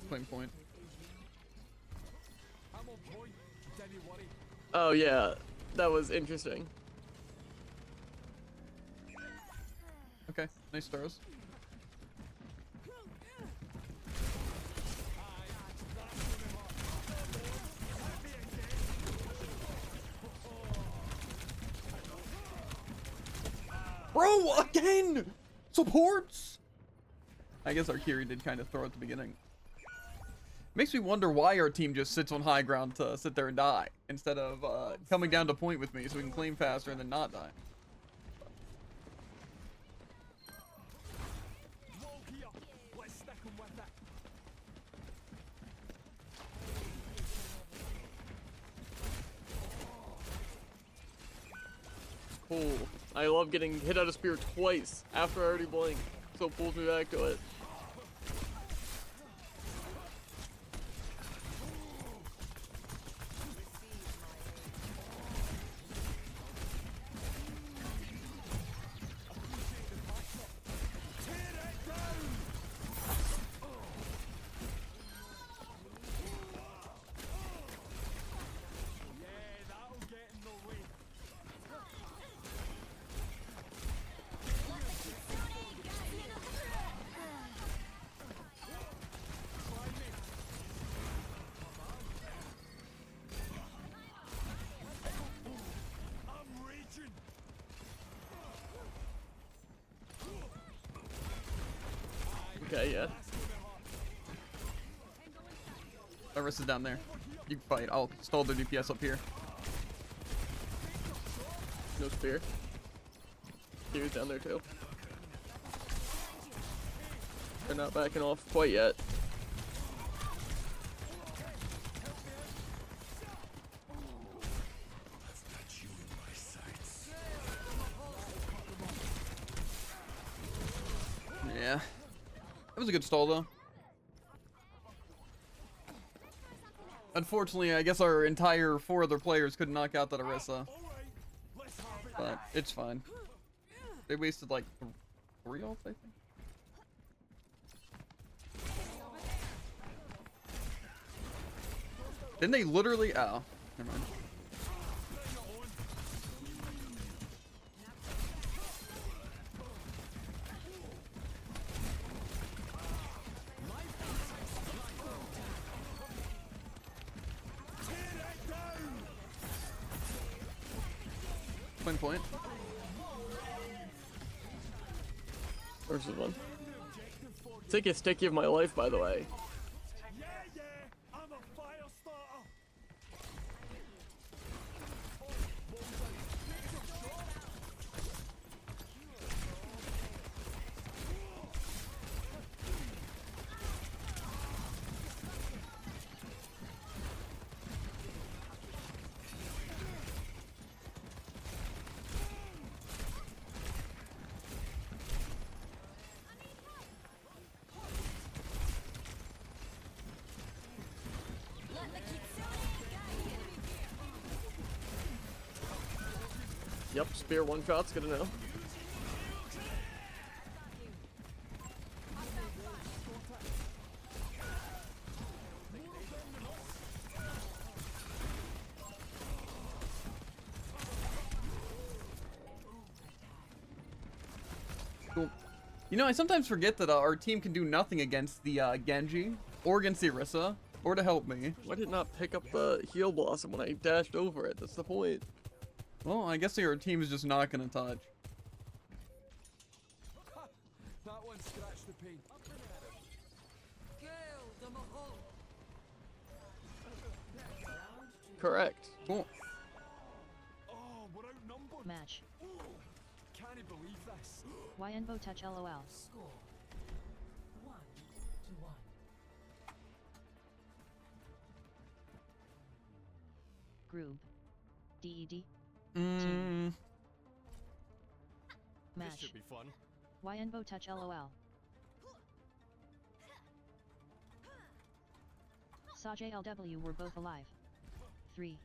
Playing point. I'm on point. Don't you worry. Oh yeah, that was interesting. Okay, nice stars. Bro, again! Supports? I guess our Kiri did kind of throw at the beginning. Makes me wonder why our team just sits on high ground to sit there and die, instead of coming down to point with me so we can claim faster and then not die. Wall here. Let's stick 'em with it. Cool. I love getting hit out of spear twice after I already blinked, so it pulls me back to it. Yeah, that'll get in the way. I'm raging. Okay, yeah. Iris is down there. You can fight. I'll stall their DPS up here. No spear. Spear's down there too. They're not backing off quite yet. Yeah. That was a good stall though. Unfortunately, I guess our entire 4 other players couldn't knock out that Orisa, All right, let's have it. but it's fine. They wasted like 3 ults, I think. Didn't they literally? Oh, never mind. Point. Versus one. Sickest sticky of my life, by the way. Yeah, yeah, I'm a fire starter. Yep, spear one shot's good to know. Cool. You know, I sometimes forget that our team can do nothing against the Genji, or against the Orisa, or to help me. Why did it not pick up the heal blossom when I dashed over it? That's the point. Well, I guess our team is just not gonna touch. That one scratched the paint. Correct. Cool. Oh, we're outnumbered. Match. Can't believe this. YNVO touch LOL. Score 1-1. Group. DED. Mm, This Match. should be fun. YNVO touch LOL. Sajay LW were both alive. 3.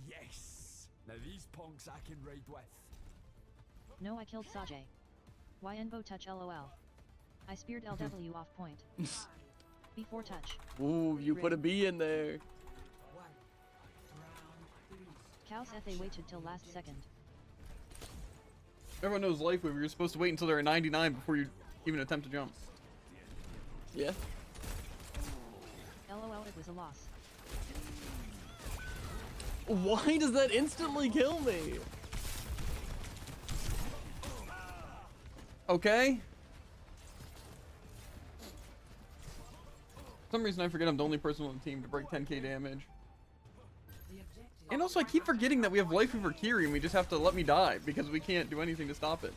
Yes. Now these punks I can ride with. No, I killed Sajay. YNVO touch LOL. I speared LW off point. Before touch. Ooh, you put a B in there. Cows they waited till last second. everyone knows life wave. You're supposed to wait until they're at 99 before you even attempt to jump. Yeah. LOL, it was a loss. Why does that instantly kill me? Okay. For some reason I forget I'm the only person on the team to break 10k damage. And also I keep forgetting that we have life over Kiri and we just have to let me die because we can't do anything to stop it.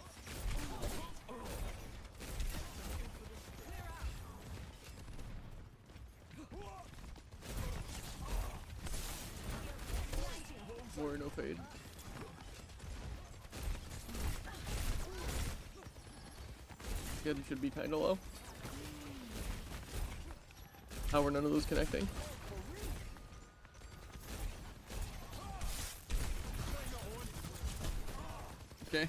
More no fade. Good, should be kinda low. How were none of those connecting? Okay.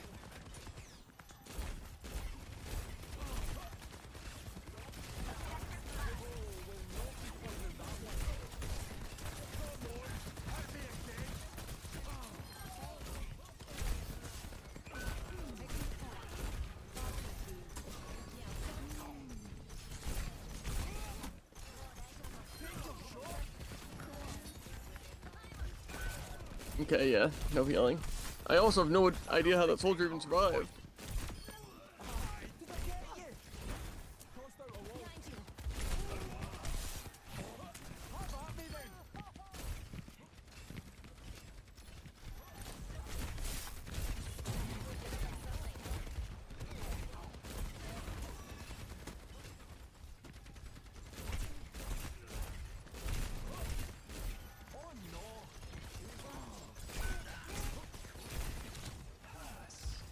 Okay, yeah, no healing. I also have no idea how that soldier even survived.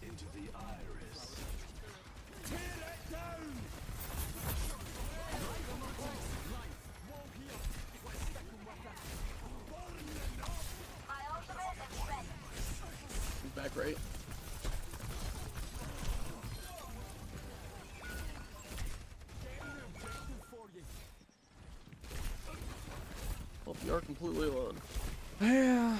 Into the iris. Tear it down! He's back right. Well, you are completely alone. Yeah.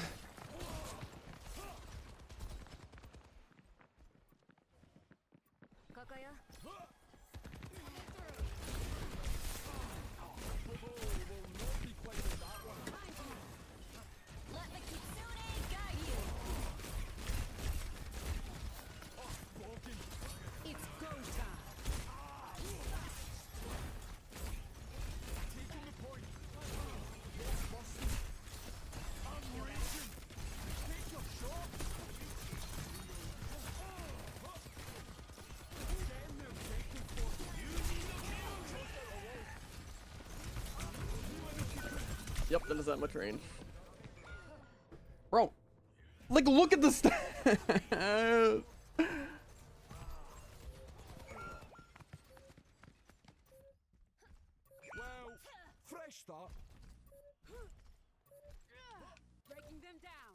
Yep, that is that much range. Bro, like look at the stats. Well, fresh start. Breaking them down.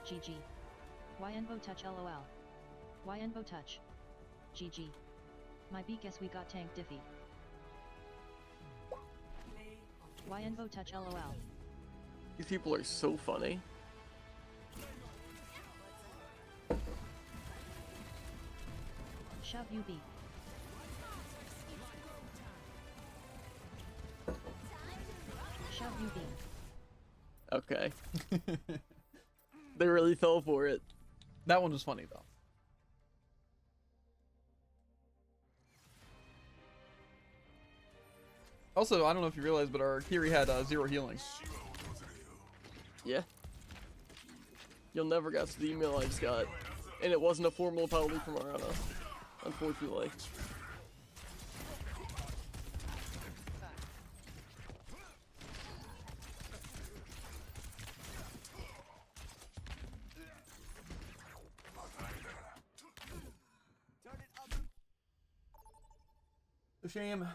GG. Why Envo touch LOL? Why Envo touch? GG. My B guess we got tank Diffie. Why Envo touch LOL? These people are so funny. Shove UB. Shove UB. Okay. They really fell for it. That one was funny though. Also, I don't know if you realize, but our Kiri had 0 healing. Yeah. You'll never guess the email I just got. And it wasn't a formal apology from Arana. Unfortunately. It's a shame.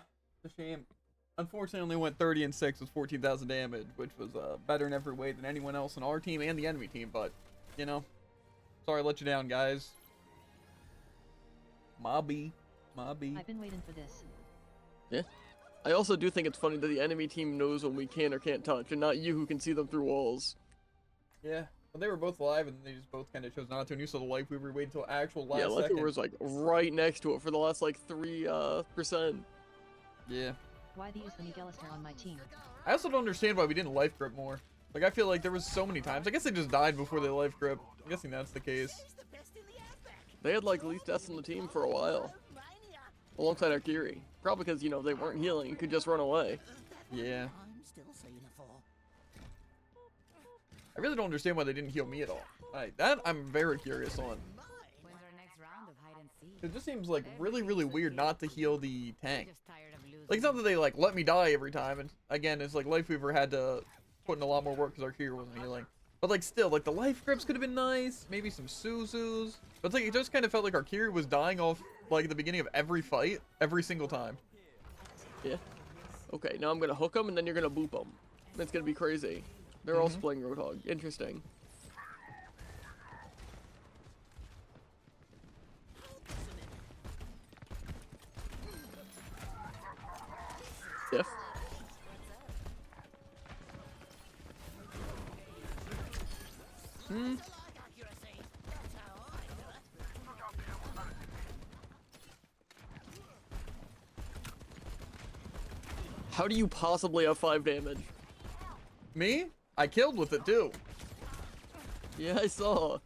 It's a shame. Unfortunately, only went 30 and 6 with 14,000 damage, which was better in every way than anyone else on our team and the enemy team. But, you know, sorry I let you down, guys. Mobby. I've been waiting for this. Yeah. I also do think it's funny that the enemy team knows when we can or can't touch, and not you who can see them through walls. Yeah. Well, they were both alive, and they just both kind of chose not to. And you saw the life we were waiting until actual last yeah, like second. it was like right next to it for the last like 3%. Yeah. Why the is the Miguelister on my team? I also don't understand why we didn't life grip more. Like, I feel like there was so many times. I guess they just died before they life grip. I'm guessing that's the case. They had like least deaths on the team for a while. Alongside Akiri. Probably because, you know, they weren't healing. You could just run away. Yeah. I really don't understand why they didn't heal me at all. That I'm very curious on. When's our next round of hide and seek? It just seems like really, really weird not to heal the tank. Just tired of losing. Like, it's not that they, like, let me die every time. And, again, it's like Lifeweaver had to put in a lot more work because our Akiri wasn't healing. But, like, still, like, the life grips could have been nice. Maybe some Suzus. But, it's like, it just kind of felt like our Akiri was dying off, like, at the beginning of every fight. Every single time. Yeah. Okay, now I'm gonna hook them and then you're gonna boop them. It's gonna be crazy. They're also playing Roadhog. Interesting. Stiff. How do you possibly have 5 damage? Me? I killed with it, too. Yeah, I saw.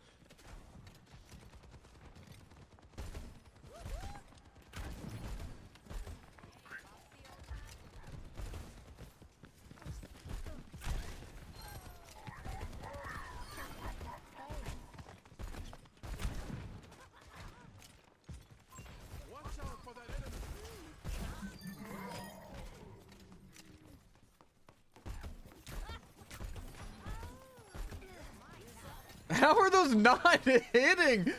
Watch out for that enemy. How are those not hitting?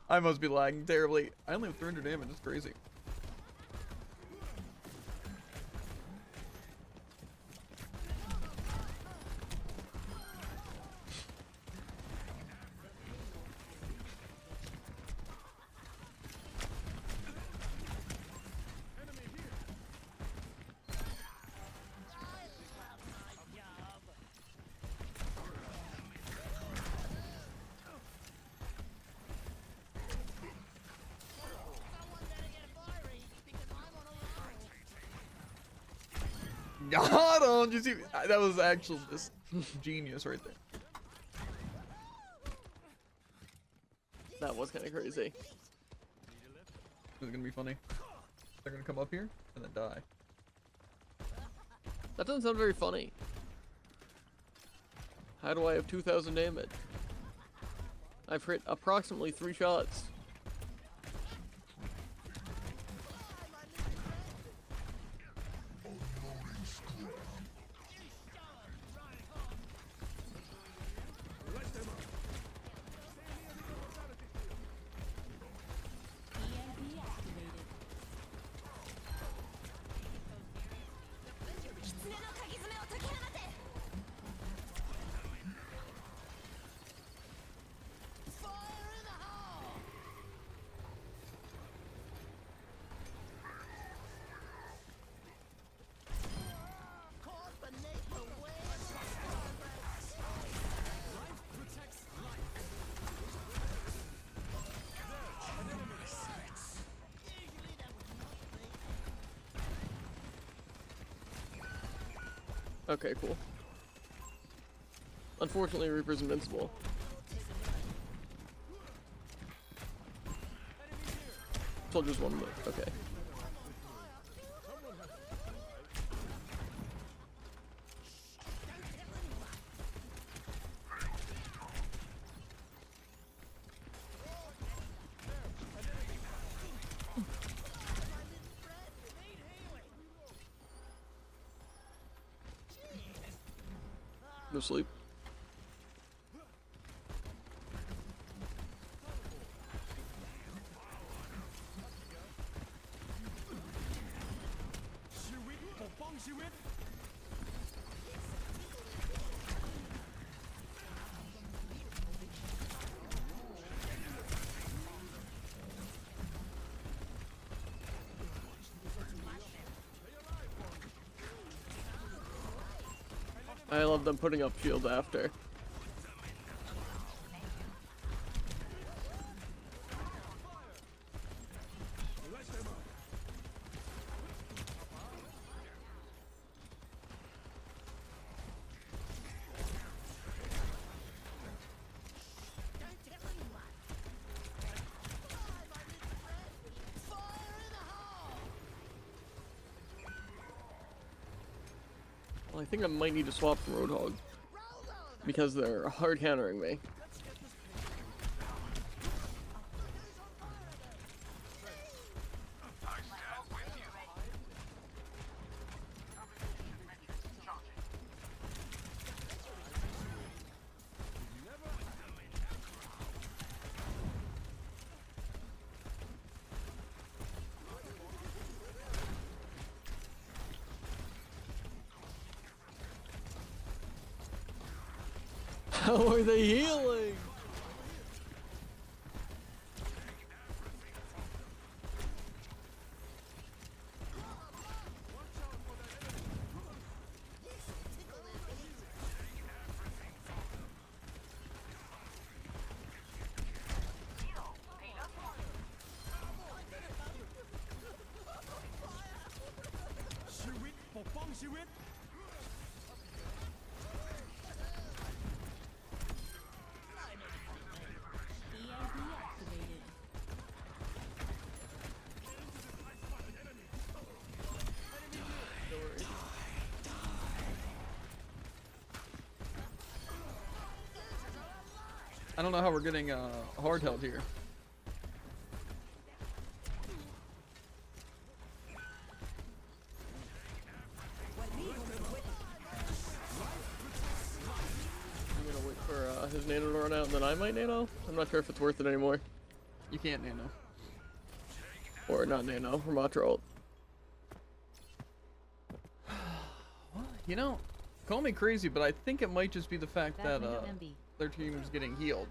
I must be lagging terribly. I only have 300 damage. That's crazy. Got him! Did you see? That was actual just genius right there. That was kind of crazy. This is gonna be funny. They're gonna come up here and then die. That doesn't sound very funny. How do I have 2,000 damage? I've hit approximately 3 shots. Okay, cool. Unfortunately, Reaper's invincible. Soldier's one move. Okay. No sleep. I love them putting up shields after. I think I might need to swap from Roadhog. Because they're hard countering me. How are they healing? I don't know how we're getting hard held here. I'm gonna wait for his nano to run out and then I might nano. I'm not sure if it's worth it anymore. You can't nano. Or not nano, Ramatra ult. You know, call me crazy, but I think it might just be the fact Back that window MB. their team's getting healed.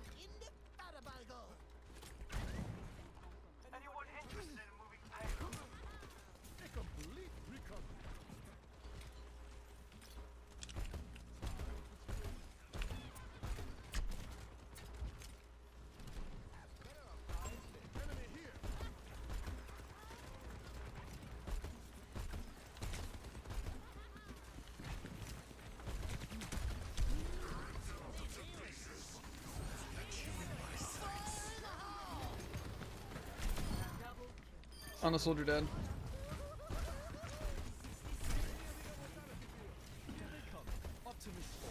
Anyone interested in moving payload? A complete recovery. Enemy here. On a soldier dead. Optimus Fall.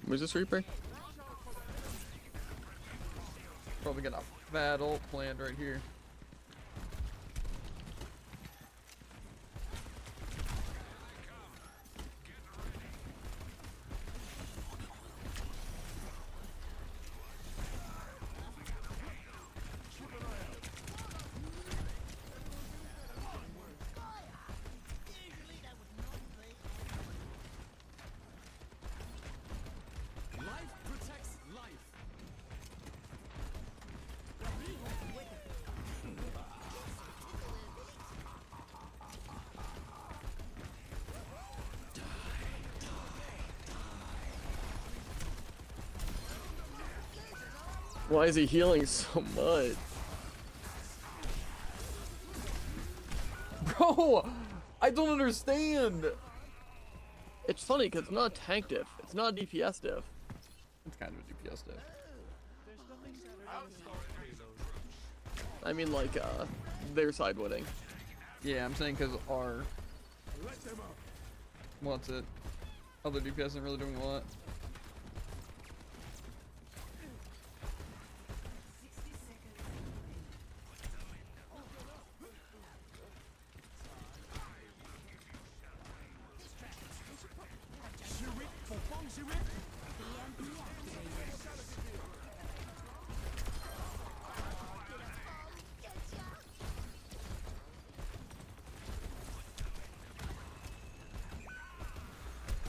Where's this Reaper? Probably got a bad ult planned right here. Life protects life. Why is he healing so much? Bro, I don't understand. It's funny because it's not tank diff. It's not DPS diff. It's kind of a DPS diff. I mean like their side winning. Yeah, I'm saying because our Let them out. what's it? Other DPS isn't really doing a lot.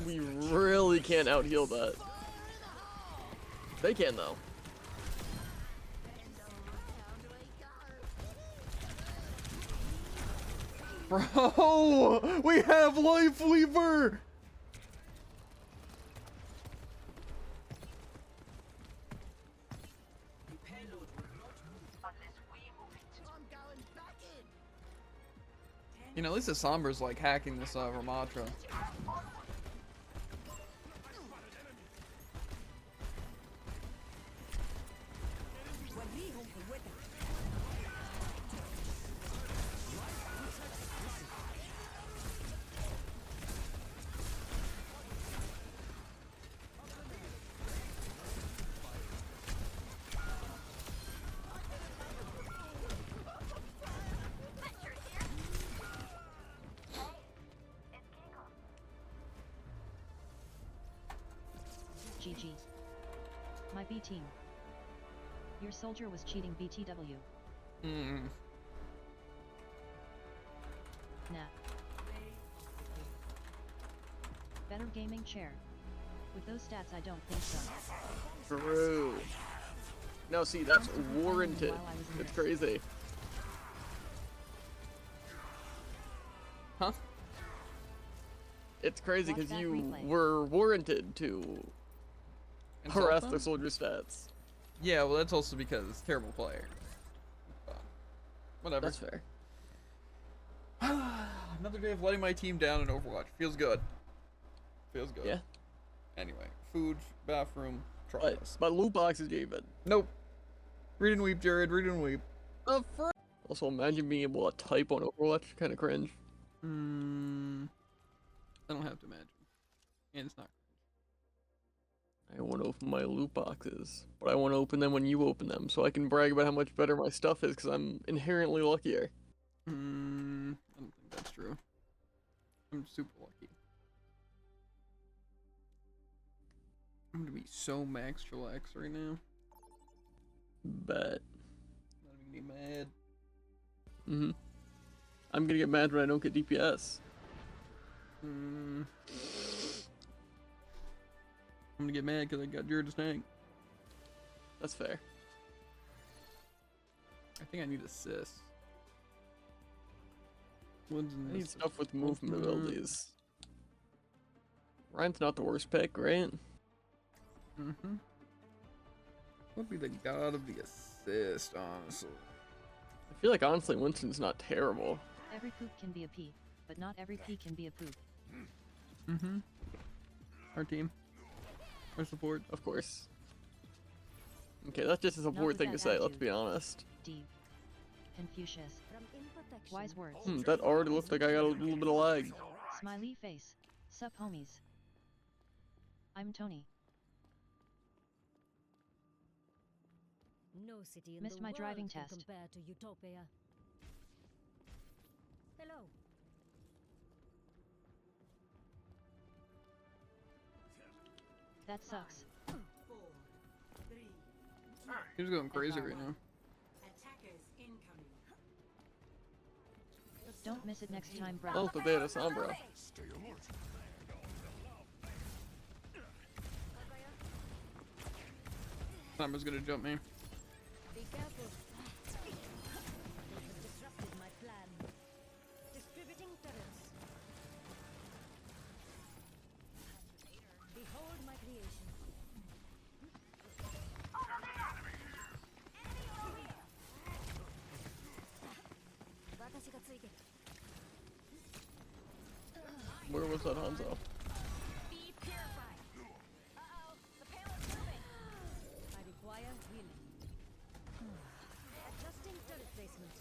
We really can't out heal that. They can though. Bro, we have Life Weaver. You know, at least the Sombra's like hacking this Ramatra. GG. My B team. Your soldier was cheating BTW. Nah. Better gaming chair. With those stats, I don't think so. True. No, see, that's warranted. It's crazy. Huh? It's crazy because Watch that you replay. were warranted to Insult harass them? the soldier stats. Yeah, well, that's also because it's a terrible player. Whatever. That's fair. Another day of letting my team down in Overwatch. Feels good. Feels good. Yeah. Anyway, food, bathroom, But trials. my loot box is even. Nope. Read and weep, Jared. Read and weep. Also, imagine being able to type on Overwatch. Kind of cringe. I don't have to imagine. And it's not. I want to open my loot boxes, but I want to open them when you open them, so I can brag about how much better my stuff is, because I'm inherently luckier. I don't think that's true. I'm super lucky. I'm gonna be so max chillax right now. Bet. Not even gonna be mad. I'm gonna get mad when I don't get DPS. I'm gonna get mad because I got Jared to tank. That's fair. I think I need assist. What's in I need this? stuff with movement abilities. Ryan's not the worst pick, right? Would be the god of the assist, honestly. I feel like honestly Winston's not terrible. Every poop can be a pee, but not every pee can be a poop. Our team. Our support. Of course. Okay, that's just a support with thing to that say, let's attitude. be honest. D. Confucius. Wise words. That already looks like I got a little bit of lag. Smiley face. Sup homies. I'm Tony. No city in Missed the my world driving can test. compare to Utopia. Hello. That sucks. 4, 3, 2, He's going crazy right now. attackers incoming. Don't miss it next time, bro. Oh, but they had a Sombra. Sombra's gonna jump me. Be careful. They have disrupted my plan. Distributing turrets. Behold my creation. Where was that Hanzo? Be purified. Uh-oh, the payload's moving. I require healing. Adjusting turret placement.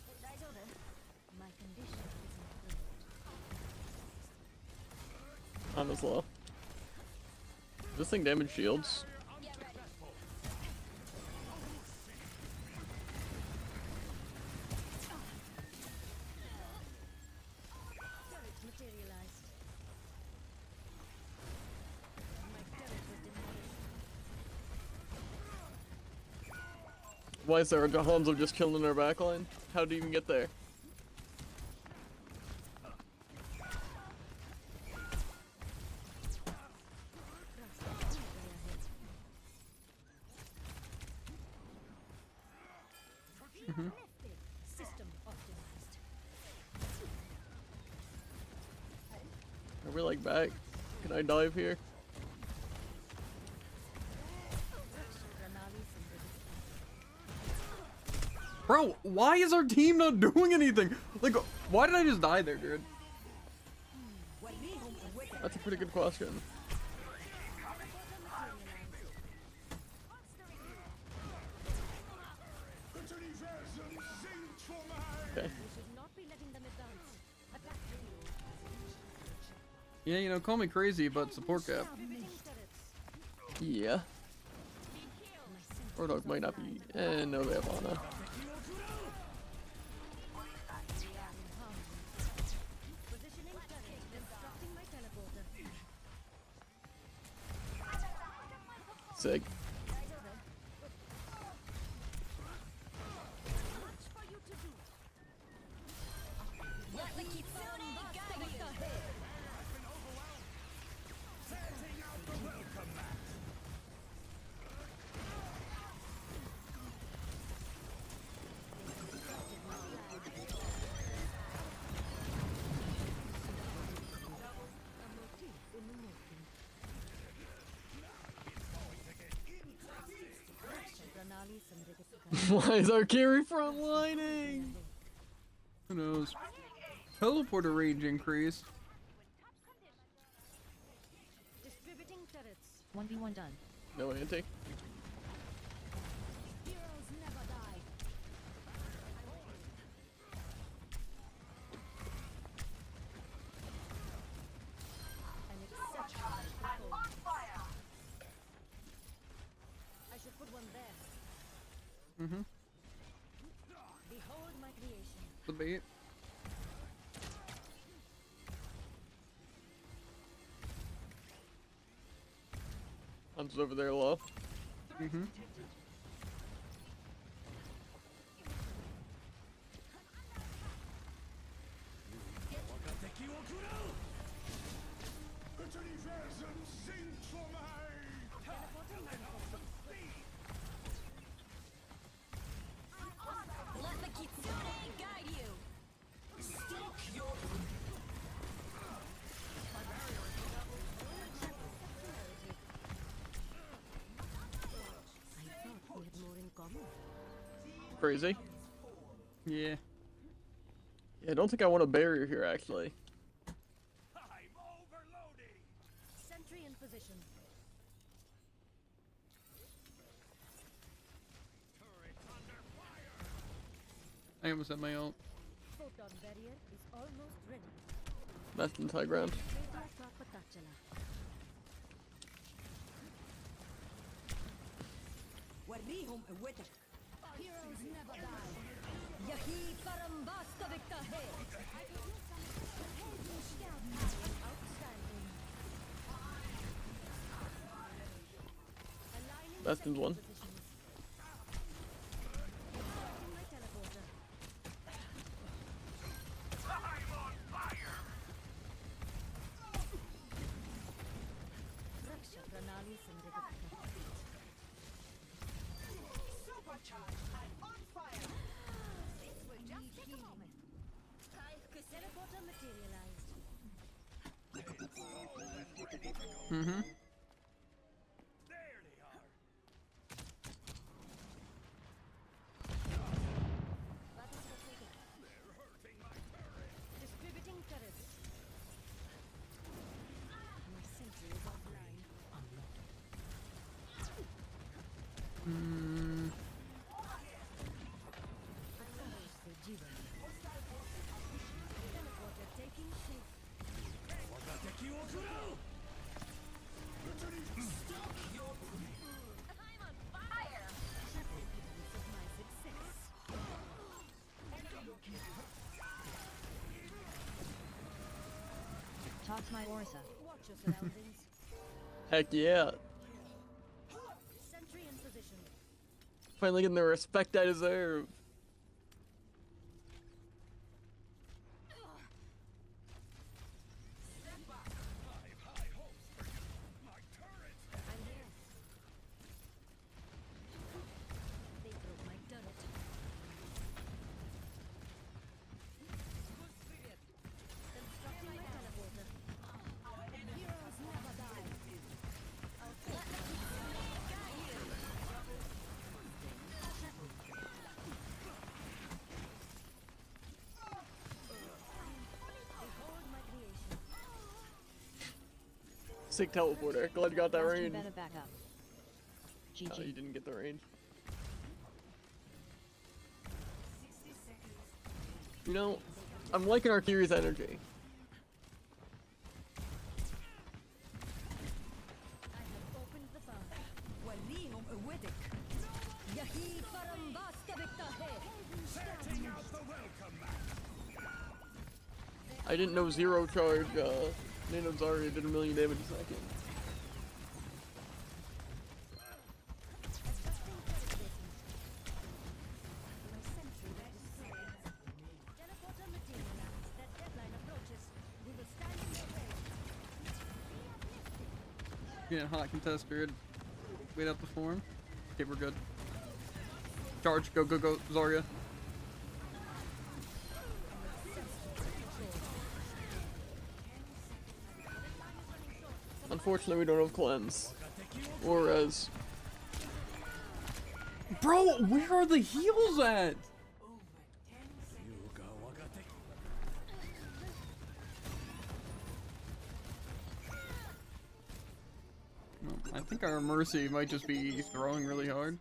My condition is improved. Hanzo's low. Does this thing damage shields? Turret materialized. My turret was demolished. Why is there a Hanzo just chilling in our backline? How did he even get there? System optimized. me like back. Can I dive here? Bro, why is our team not doing anything? Like, why did I just die there, dude? That's a pretty good question. Okay. Yeah, you know, call me crazy, but support gap. Yeah. Dog might not be. No, they have Ana. Sick. Why is our carry frontlining? Who knows? Teleporter range increased. Distributing turrets. 1v1 done. No anti. Heroes never die. An exceptional performance. I should put one there. Mm-hmm. Behold my creation. The bait. Hunt's over there low. Mm-hmm. Let the kitsune guide you. I thought we had more in common. Crazy. Yeah. Yeah, I don't think I want a barrier here actually. I'm overloading. Sentry in position. Turret under fire. I almost had my ult. Photon barrier is almost ready. That's in high ground. Heroes never die. Yahi parambasta viktahe. Outstanding. Aligning That's in one. positions. Inserting my teleporter. Raksha pranali samriddha. Teleporter materialized. Mm-hmm. There they are. They're hurting my turret. Distributing turrets. My sentry is offline. Mm. Teleporter taking shape. I'm on fire! Evidence of my success. Talk to my Orisa. Watch your surroundings. Heck yeah. Sentry in position. Finally getting the respect I deserve. I'm here. They broke my turret. Constructing my teleporter. Sick teleporter. Glad you got that Bastion range. better back up. GG. Oh, you didn't get the range. You know, I'm liking Arcuri's energy. I have opened the bar. Walihum awedik. Yahi parambasta viktahe. I didn't know zero charge, Nano Zarya did 1,000,000 damage a second. Teleporter material. That deadline approaches. We will stand in your way. Getting hot contest period. Wait out the form. Okay, we're good. Charge. Go, go, go, Zarya. Unfortunately, we don't have cleanse. Or res. Bro, where are the heals at? I think our Mercy might just be throwing really hard.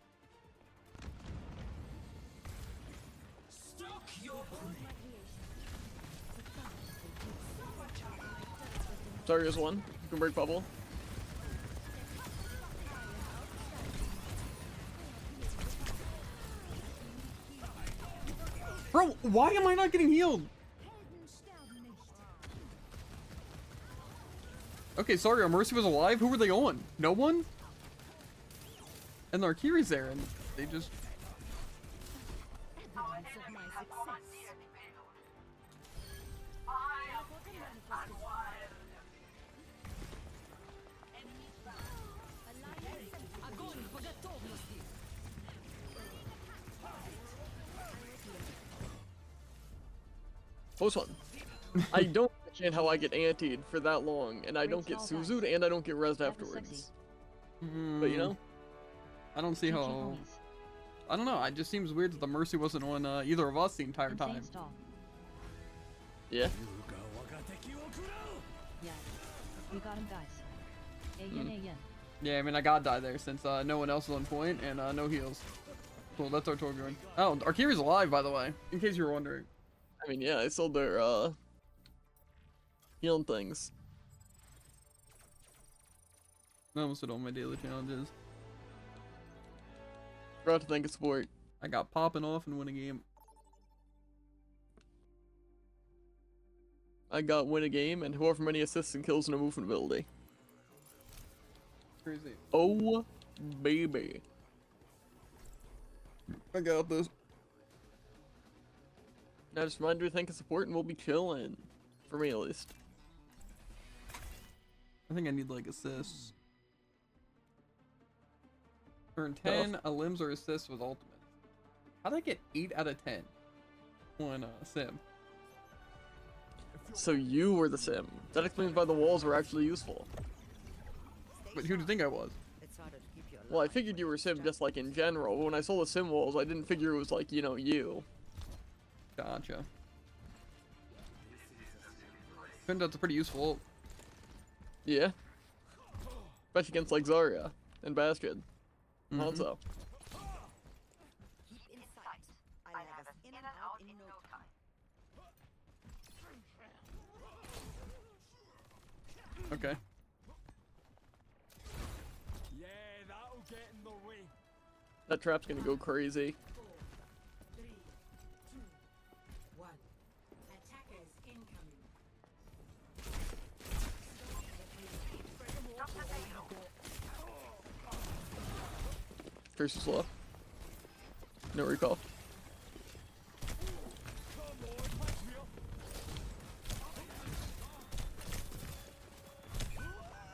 Zarya's one. You can break bubble. Bro, why am I not getting healed? Okay, sorry, our Mercy was alive. Who were they on? No one? And the Arcuri's there, and they just... Evidence of my success. Teleporter manifested. Alliance. Огонь по готовности. Close one. I don't understand how I get antied for that long, and I don't get Suzu'd, and I don't get resed afterwards. But you know? I don't see GG how... homies. I don't know, it just seems weird that the Mercy wasn't on either of us the entire Insane time. stall. Yeah. Yeah. We got him, guys. A yin, a yin. Yeah, I mean, I gotta die there since no one else is on point and no heals. Cool, that's our Torbjorn. Oh, Arcuri's alive, by the way, in case you were wondering. I mean, yeah, I sold their, healing things. I almost did all my daily challenges. Forgot to thank a sport. I got popping off and win a game. I got win a game and however many assists and kills in a movement ability. Crazy. Oh, baby. I got this. Now just reminder to thank a support and we'll be chilling. For me, at least. I think I need like assists. Earn 10 limbs or assists with ultimate. How'd I get 8 out of 10 on Sim? So you were the sim. That explains why the walls were actually useful. But who do you think I was? It's harder to keep you alive. Well, I figured you were sim just like in general, but when I saw the sim walls, I didn't figure it was like, you know, you. Gotcha. Turned out it's pretty useful. Yeah. Especially against like Zarya and Bastion. Also. Keep in sight. I'll have us in and out in no time. Okay. Yeah, that'll get in the way. That trap's gonna go crazy. 3, 2, 1. Attackers incoming. Curse is low. No recall.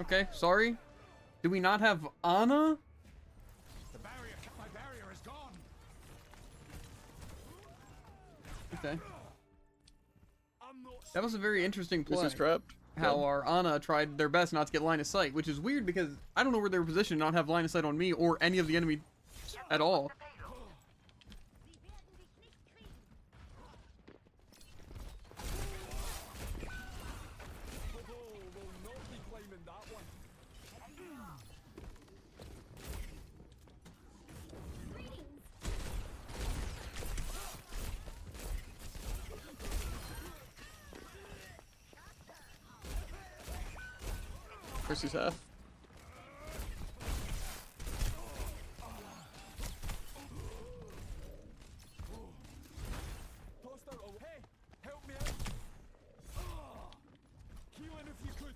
Okay, sorry. Do we not have Ana? The barrier, my barrier is gone. Okay. I'm not. That was a very interesting play. This is trapped. How our Ana tried their best not to get line of sight, which is weird because I don't know where they were positioned to not have line of sight on me or any of the enemy at all. Oh, will not be claiming that one. Versus half. Tossed out a hey, help me out. Healing if you could.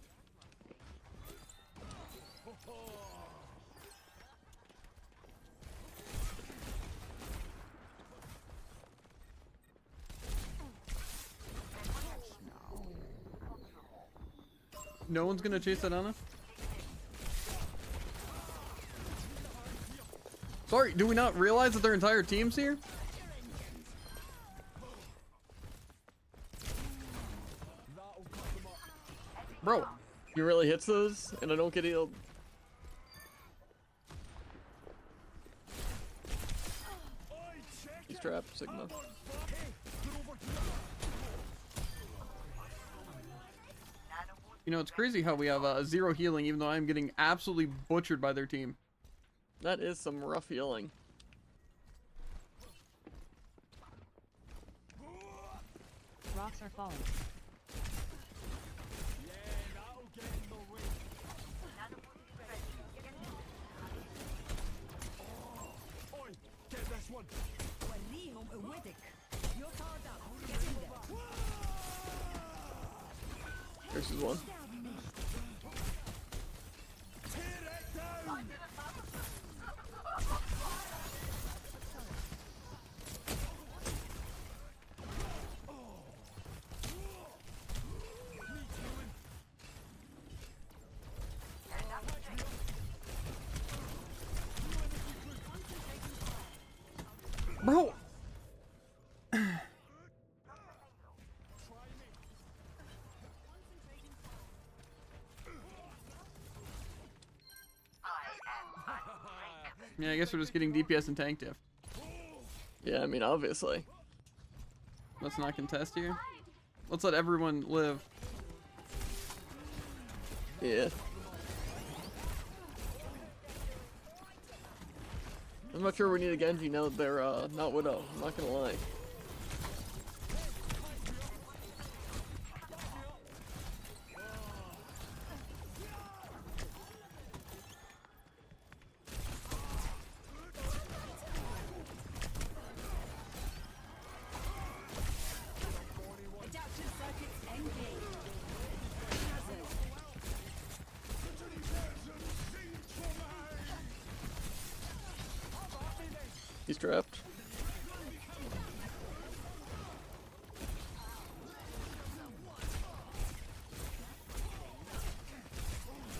No one's gonna chase that Ana? Sorry, do we not realize that their entire team's here? Bro, He really hits those, and I don't get healed. He's trapped, Sigma. you know, it's crazy how we have zero healing even though I'm getting absolutely butchered by their team. That is some rough healing. Rocks are falling. وريهم قوتك. You're powered up. Get in there. Versus one. Bro! Yeah, I guess we're just getting DPS and tank diff. Yeah, I mean, obviously. Let's not contest here. Let's let everyone live. Yeah. I'm not sure we need a Genji now that they're not Widow. I'm not gonna lie. Adaptive circuits engaged. He's trapped.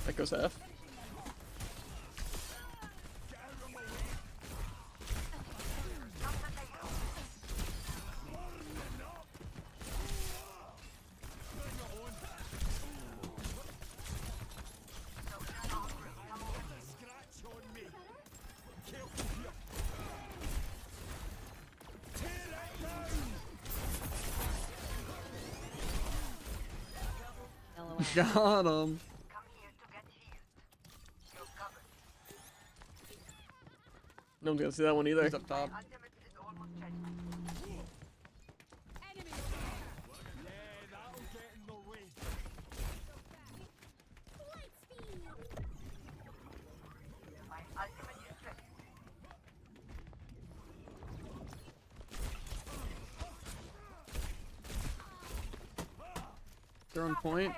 That goes half. LOL. Got him. No one's gonna see that one either. He's up top. They're on point.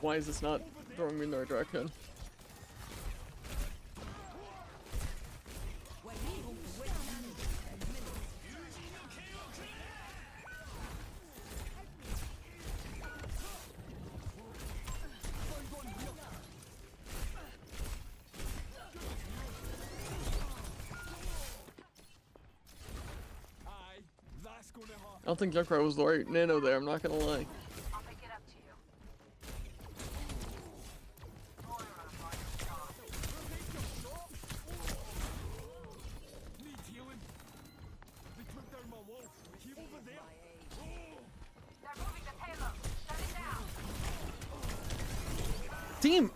Why is this not throwing me in the right direction? وريهم قوتك. I don't think Junkrat was the right nano there, I'm not gonna lie. Team!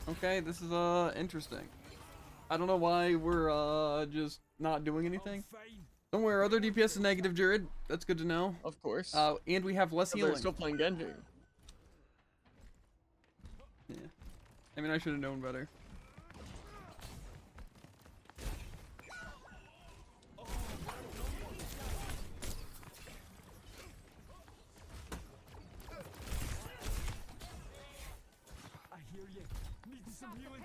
Okay, this is interesting. I don't know why we're just not doing anything. I'm fine. Don't worry, our other DPS is negative, Jared. That's good to know. Of course. And we have less But healing. they're still playing Genji. Yeah. I mean, I should have known better. I hear you. Need some healing.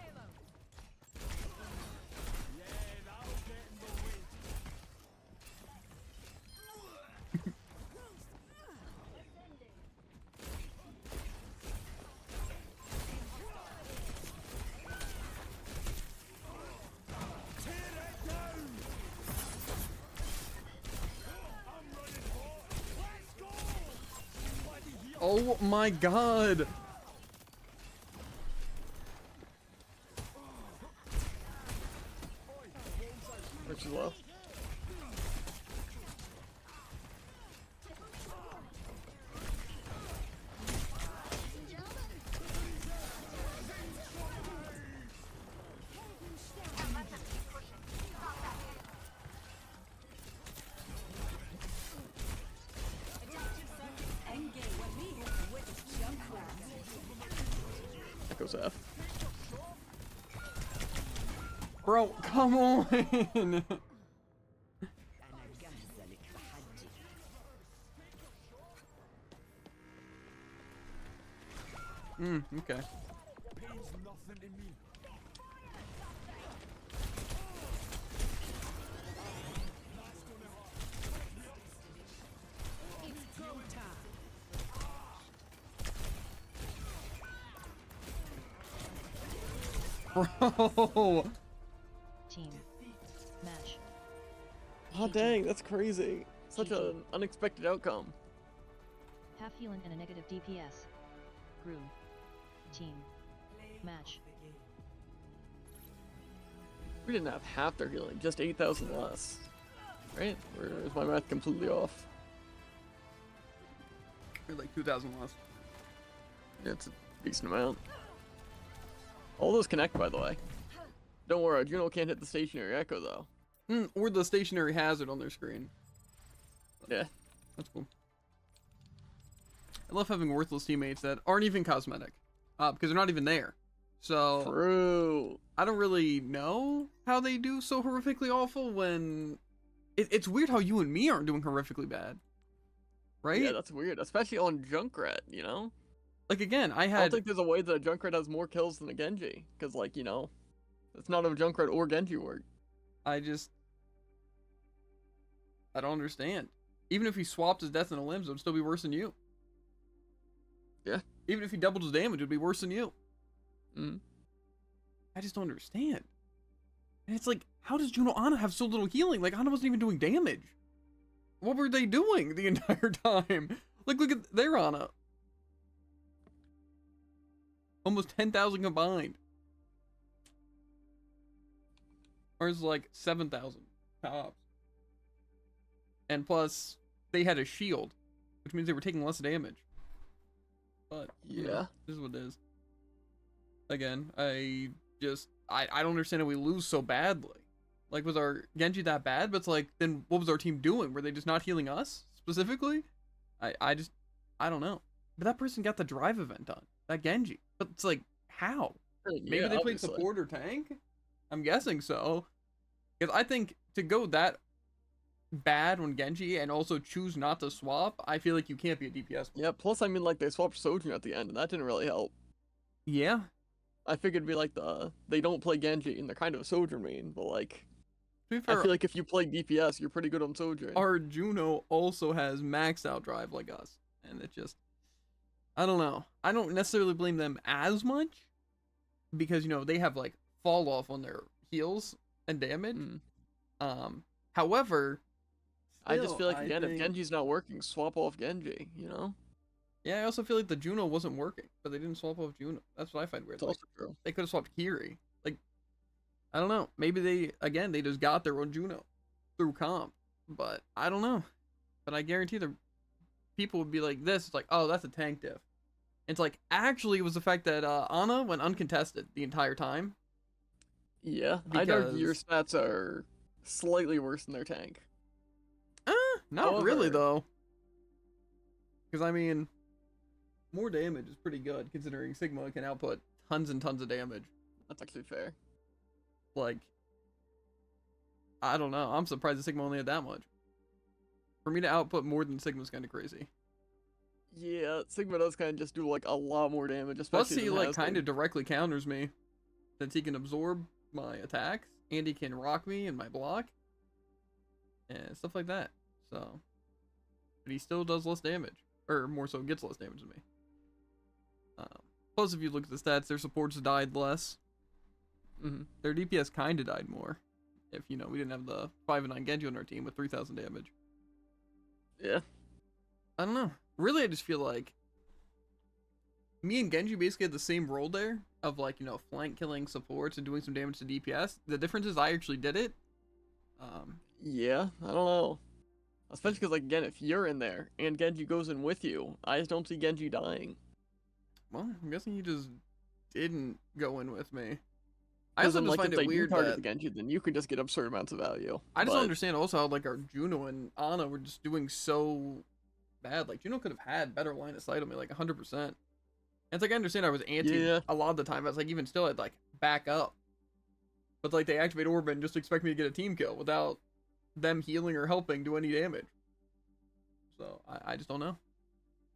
Yeah, that'll get in the way. Tear it down. I'm running hot. Let's go. Bloody heal. Oh my god! Which is low. That goes F. Bro, come on! أنا جاهزة للتحدي. Okay. Pain's nothing to me. It's go time. Bro! Team. Match. Oh dang, that's crazy. Such an unexpected outcome. Half healing and a negative DPS. Groom. Team. Match. We didn't have half their healing, just 8,000 less. Right? Or is my math completely off? You're like 2,000 less. Yeah, it's a decent amount. All those connect, by the way. Don't worry, Juno can't hit the stationary echo, though. Or the stationary hazard on their screen. Yeah. That's cool. I love having worthless teammates that aren't even cosmetic. Because they're not even there. So, True. I don't really know how they do so horrifically awful when... It's weird how you and me aren't doing horrifically bad. Right? Yeah, that's weird. Especially on Junkrat, you know? Like, again, I I don't had... think there's a way that a Junkrat has more kills than a Genji. Because, like, you know, it's not a Junkrat or Genji work. I don't understand. Even if he swapped his death into limbs, it would still be worse than you. Yeah. Even if he doubled his damage, it would be worse than you. Mm. I just don't understand. And it's like, how does Juno Ana have so little healing? Like, Ana wasn't even doing damage. What were they doing the entire time? Like, look at their Ana. Almost 10,000 combined. Ours is like 7,000 tops. And plus, they had a shield, which means they were taking less damage. But, you know, Yeah. this is what it is. Again, I don't understand how we lose so badly. Like, was our Genji that bad? But it's like, then what was our team doing? Were they just not healing us, specifically? I don't know. But that person got the drive event done. That Genji. But it's like, how? Maybe Yeah, they played obviously. support or tank? I'm guessing so. Because I think to go that bad on Genji and also choose not to swap, I feel like you can't be a DPS player. Yeah, plus, I mean, like, they swapped Sojourn at the end, and that didn't really help. Yeah. I figured it'd be like they don't play Genji, and they're kind of a Sojourn main, but, like, To be I fair, feel like if you play DPS, you're pretty good on Sojourn. our Juno also has maxed out drive like us. And it just, I don't know. I don't necessarily blame them as much. Because, you know, they have, like, fall off on their heals and damage. However, I just still, feel like, I again, if think- Genji's not working, swap off Genji, you know? Yeah, I also feel like the Juno wasn't working, but they didn't swap off Juno. That's what I find weird. It's Like, also true. they could have swapped Kiri. Like, I don't know. Maybe they just got their own Juno through comp. But I don't know. But I guarantee the people would be like this. It's like, oh, that's a tank diff. It's like, actually, it was the fact that Ana went uncontested the entire time. Yeah, I'd argue your Because stats are slightly worse than their tank. not really However- though. Because I mean, more damage is pretty good considering Sigma can output tons and tons of damage. That's actually fair. Like, I don't know. I'm surprised the Sigma only had that much. For me to output more than Sigma's kind of crazy. Yeah, Sigma does kind of just do like a lot more damage, Plus, especially he than like Hasling. kind of directly counters me, since he can absorb my attacks and he can rock me in my block and stuff like that. So, but he still does less damage, or more so gets less damage than me. Plus, if you look at the stats, their supports died less. Their DPS kind of died more. If we didn't have the 5 and 9 Genji on our team with 3,000 damage. Yeah. I don't know. Really, I just feel like me and Genji basically had the same role there of like, flank killing supports and doing some damage to DPS. The difference is I actually did it. Yeah, I don't know. Especially because, like, again, if you're in there and Genji goes in with you, I just don't see Genji dying. Well, I'm guessing you just didn't go in with me. I Because also then, just like, find if it they do weird target that the Genji, then you could just get absurd amounts of value. I just But- don't understand also how like our Juno and Ana were just doing so bad. Like Juno could have had better line of sight on me, like 100%. And it's like I understand I was anti Yeah. a lot of the time. I was like even still I'd like back up. But like they activate Orb and just expect me to get a team kill without them healing or helping do any damage. So I just don't know.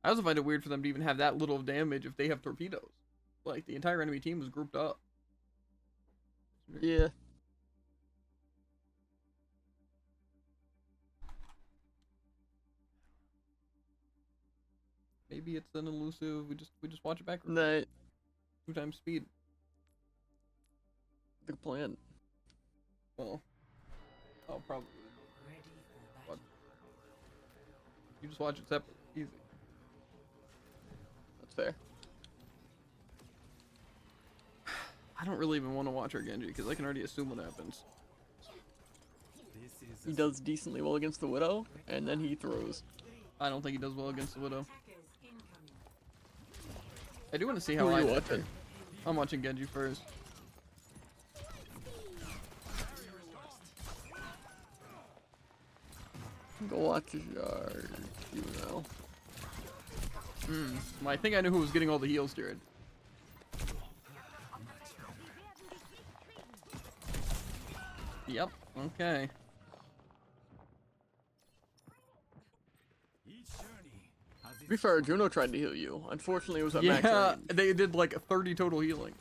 I also find it weird for them to even have that little of damage if they have torpedoes. Like the entire enemy team was grouped up. Yeah. Maybe it's an elusive. We just watch it back. Nah, 2 times speed. good plan. Well, oh probably. What? You just watch it separate. Easy. That's fair. I don't really even want to watch our Genji because I can already assume what happens. He does decently well against the Widow, and then he throws. I don't think he does well against the Widow. I do want to see Who how are I you did. watching? I'm watching Genji first. Go watch your Juno. I think I knew who was getting all the heals, Jared. Yep. Okay. To be fair, Juno tried to heal you. Unfortunately, it was at max Yeah, range. they did like 30 total healing.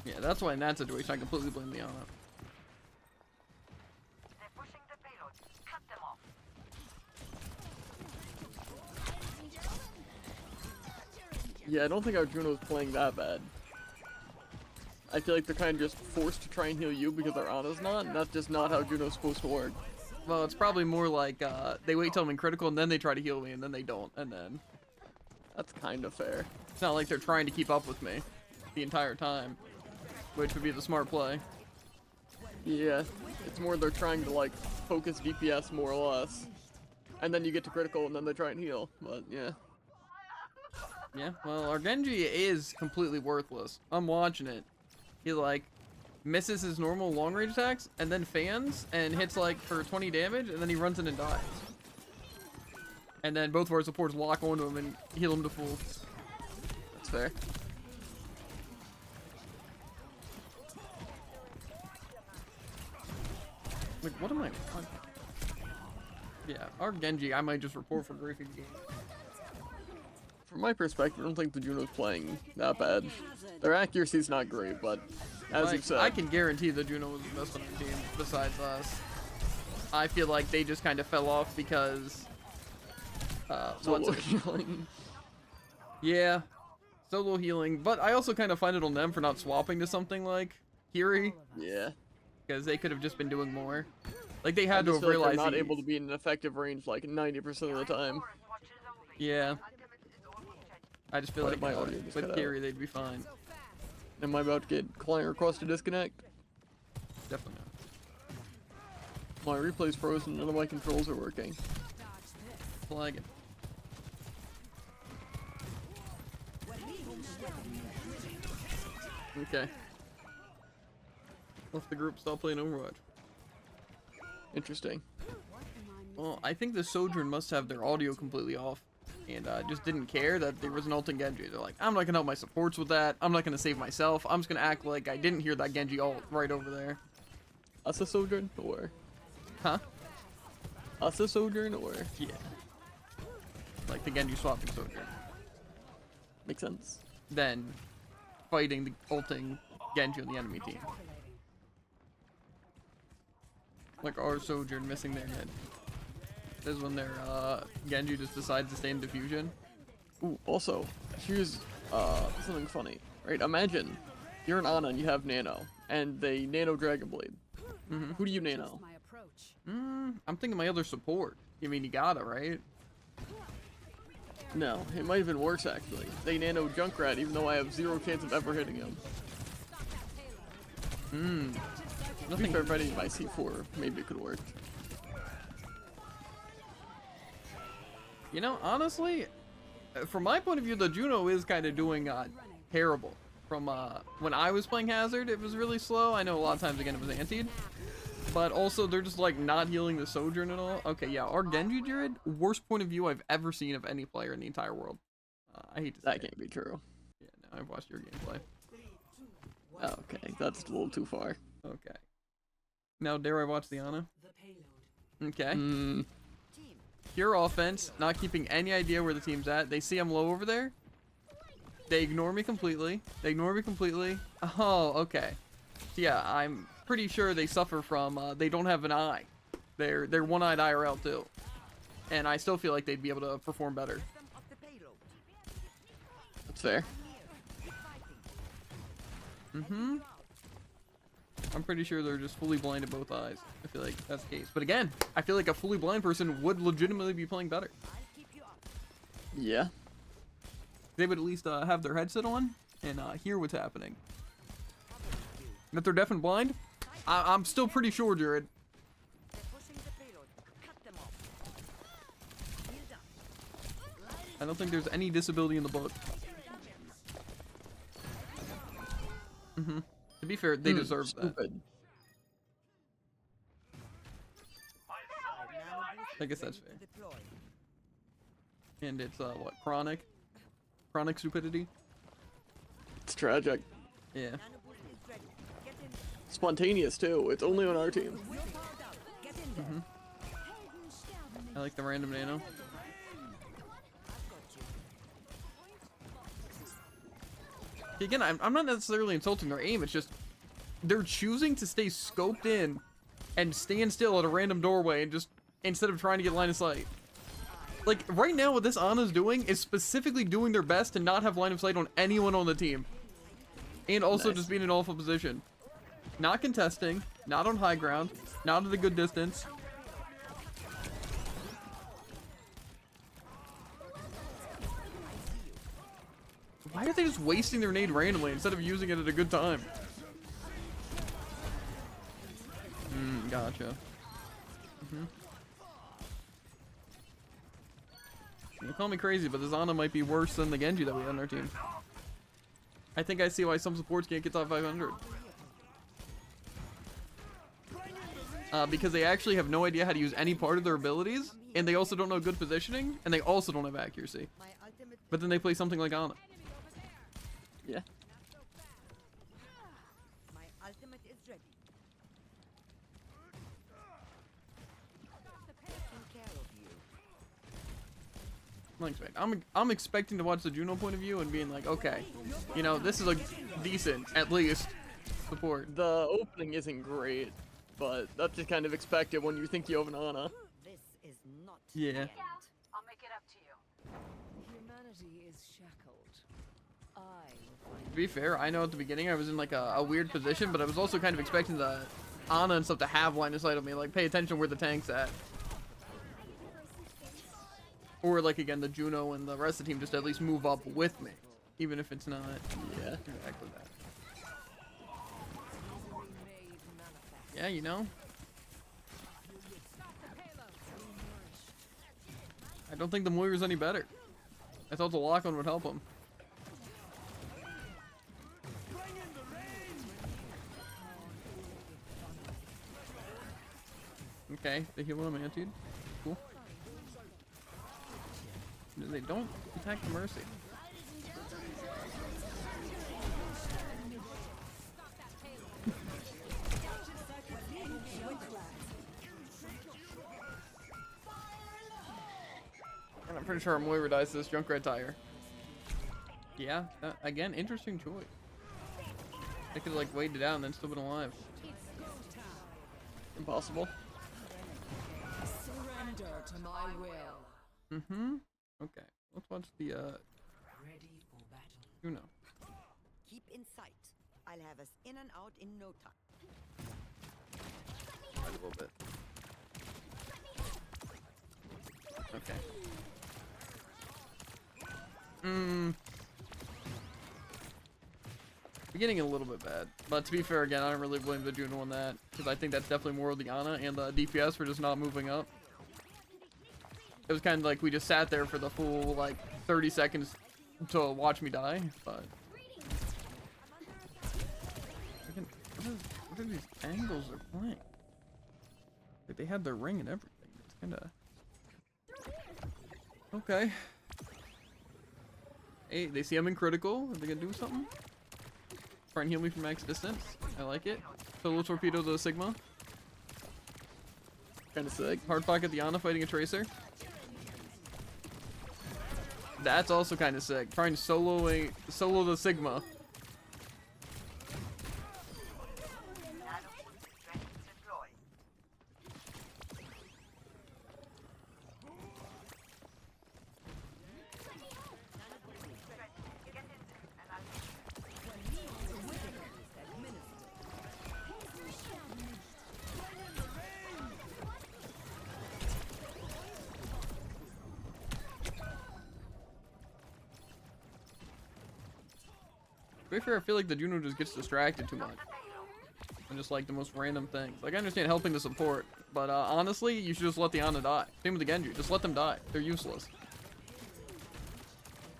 Yeah, that's why in that situation I completely blame the Ana. They're pushing the payload. Cut them off. Yeah, I don't think our Juno's playing that bad. I feel like they're kind of just forced to try and heal you because our Ana's not, and that's just not how Juno's supposed to work. Well, it's probably more like they wait till I'm in critical and then they try to heal me and then they don't, and then That's kind of fair. it's not like they're trying to keep up with me the entire time, which would be the smart play. Yeah, it's more they're trying to, like, focus DPS more or less. And then you get to critical and then they try and heal, but yeah. Yeah, well, our Genji is completely worthless. I'm watching it. He like misses his normal long range attacks and then fans and hits like for 20 damage and then he runs in and dies. And then both of our supports lock onto him and heal him to full. That's fair. Like, what am I? Yeah, our Genji, I might just report for griefing the game. From my perspective, I don't think the Juno's playing that bad. Their accuracy's not great, but as Like, you said, I can guarantee the Juno was the best on our team besides us. I feel like they just kind of fell off because solo what's it? healing. Yeah, solo healing, but I also kind of find it on them for not swapping to something like Kiri, Yeah. because they could have just been doing more. Like they I had to just have feel like realized. they're not the- able to be in an effective range like 90% of the time. Yeah, I just feel Why like did my audio just with cut out? Kiri they'd be fine. Am I about to get client request to disconnect? Definitely My replay's frozen, none of my controls are working. not. Flag it. Okay. Left the group, stop playing Overwatch. Interesting. Well, I think the Sojourn must have their audio completely off. And just didn't care that there was an ult in Genji. They're like, I'm not gonna help my supports with that. I'm not gonna save myself. I'm just gonna act like I didn't hear that Genji ult right over there. Us a Sojourn or? Huh? Us a Sojourn or? Yeah. Like the Genji swapping Sojourn. Makes sense. Then fighting the ulting Genji on the enemy team. Like our Sojourn missing their head. This is when their Genji just decides to stay in diffusion. Ooh, also, here's something funny, right? Imagine you're an Ana and you have Nano, and they Nano Dragon Blade. Who do you Nano? I'm thinking my other support. I mean, you gotta, right? No, it might even worse actually. They Nano Junkrat even though I have 0 chance of ever hitting him. To be fair, if I didn't my C4, maybe it could work. You know, honestly, from my point of view, the Juno is kind of doing terrible. From when I was playing Hazard, it was really slow. I know a lot of times, again, it was antied. But also, they're just, like, not healing the Sojourn at all. Okay, yeah, our Genji Jared, worst point of view I've ever seen of any player in the entire world. I hate to say that it. can't be true. Yeah, no, I've watched your gameplay. Okay, that's a little too far. Okay. Now, dare I watch the Ana? Okay. Pure offense, not keeping any idea where the team's at. They see I'm low over there. They ignore me completely. Oh, okay. So yeah, I'm pretty sure they suffer from, they don't have an eye. They're one-eyed IRL too. And I still feel like they'd be able to perform better. That's fair. I'm pretty sure they're just fully blind to both eyes. I feel like that's the case. But again, I feel like a fully blind person would legitimately be playing better. Yeah. They would at least have their headset on and hear what's happening. And if they're deaf and blind, I'm still pretty sure, Jared. I don't think there's any disability in the book. To be fair, they deserve that. I guess that's fair. And it's what, chronic stupidity? It's tragic. Yeah. Spontaneous too. It's only on our team. I like the random nano. Again, I'm not necessarily insulting their aim, it's just they're choosing to stay scoped in and stand still at a random doorway and just, instead of trying to get line of sight. Like, right now what this Ana's doing is specifically doing their best to not have line of sight on anyone on the team. And also just being in an awful position. Not contesting, not on high ground, not at a good distance. Why are they just wasting their nade randomly instead of using it at a good time? Gotcha. You call me crazy, but this Ana might be worse than the Genji that we have on our team. I think I see why some supports can't get top 500. Because they actually have no idea how to use any part of their abilities, and they also don't know good positioning, and they also don't have accuracy. But then they play something like Ana. Yeah. My ultimate is ready. Taking care of you. I'm expecting to watch the Juno point of view and being like, okay, you know, this is a decent, at least, support. The opening isn't great, but that's just kind of expected when you think you have an Ana. This is not Yeah. the end. I'll make it up to you. Humanity is shackled. To be fair, I know at the beginning I was in like a weird position, but I was also kind of expecting the Ana and stuff to have line of sight on me, like pay attention where the tank's at. Or like again, the Juno and the rest of the team just at least move up with me, even if it's not. Yeah, exactly that. Yeah, you know. I don't think the Moira's any better. I thought the lock-on would help him. Okay, they heal when I'm antied. Cool. They don't attack the Mercy. And I'm pretty sure Moira dies to this Junkrat tire. Yeah, again, interesting choice. They could like waited it out and then still been alive. Impossible. Surrender to my will. Mm-hmm. Okay. Let's watch the Ready for battle. you know. Keep in sight. I'll have us in and out in no time. A little bit. Okay. Beginning a little bit bad, but to be fair, again, I don't really blame the Juno on that because I think that's definitely more of the Ana and the DPS for just not moving up. It was kind of like we just sat there for the full like 30 seconds to watch me die, but what are these angles they're playing? Like they had their ring and everything. It's kind of okay. Hey, they see I'm in critical. Are they gonna do something? Try and heal me from max distance. I like it. Solo torpedo the Sigma. Kind of sick. Hard pocket the Ana fighting a Tracer. That's also kind of sick. Trying to solo the Sigma. To be fair, I feel like the Juno just gets distracted too much. And just like the most random things. Like I understand helping the support, but honestly, you should just let the Ana die. Same with the Genji, just let them die. They're useless.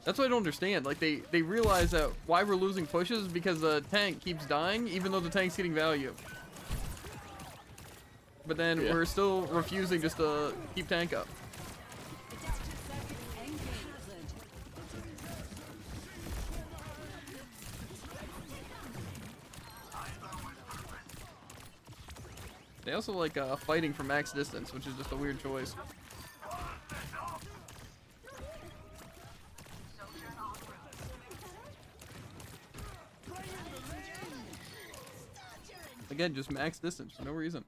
That's what I don't understand. Like they realize that why we're losing pushes because the tank keeps dying, even though the tank's getting value. But then we're still refusing just to keep tank up. They also like fighting for max distance, which is just a weird choice. Again, just max distance for no reason.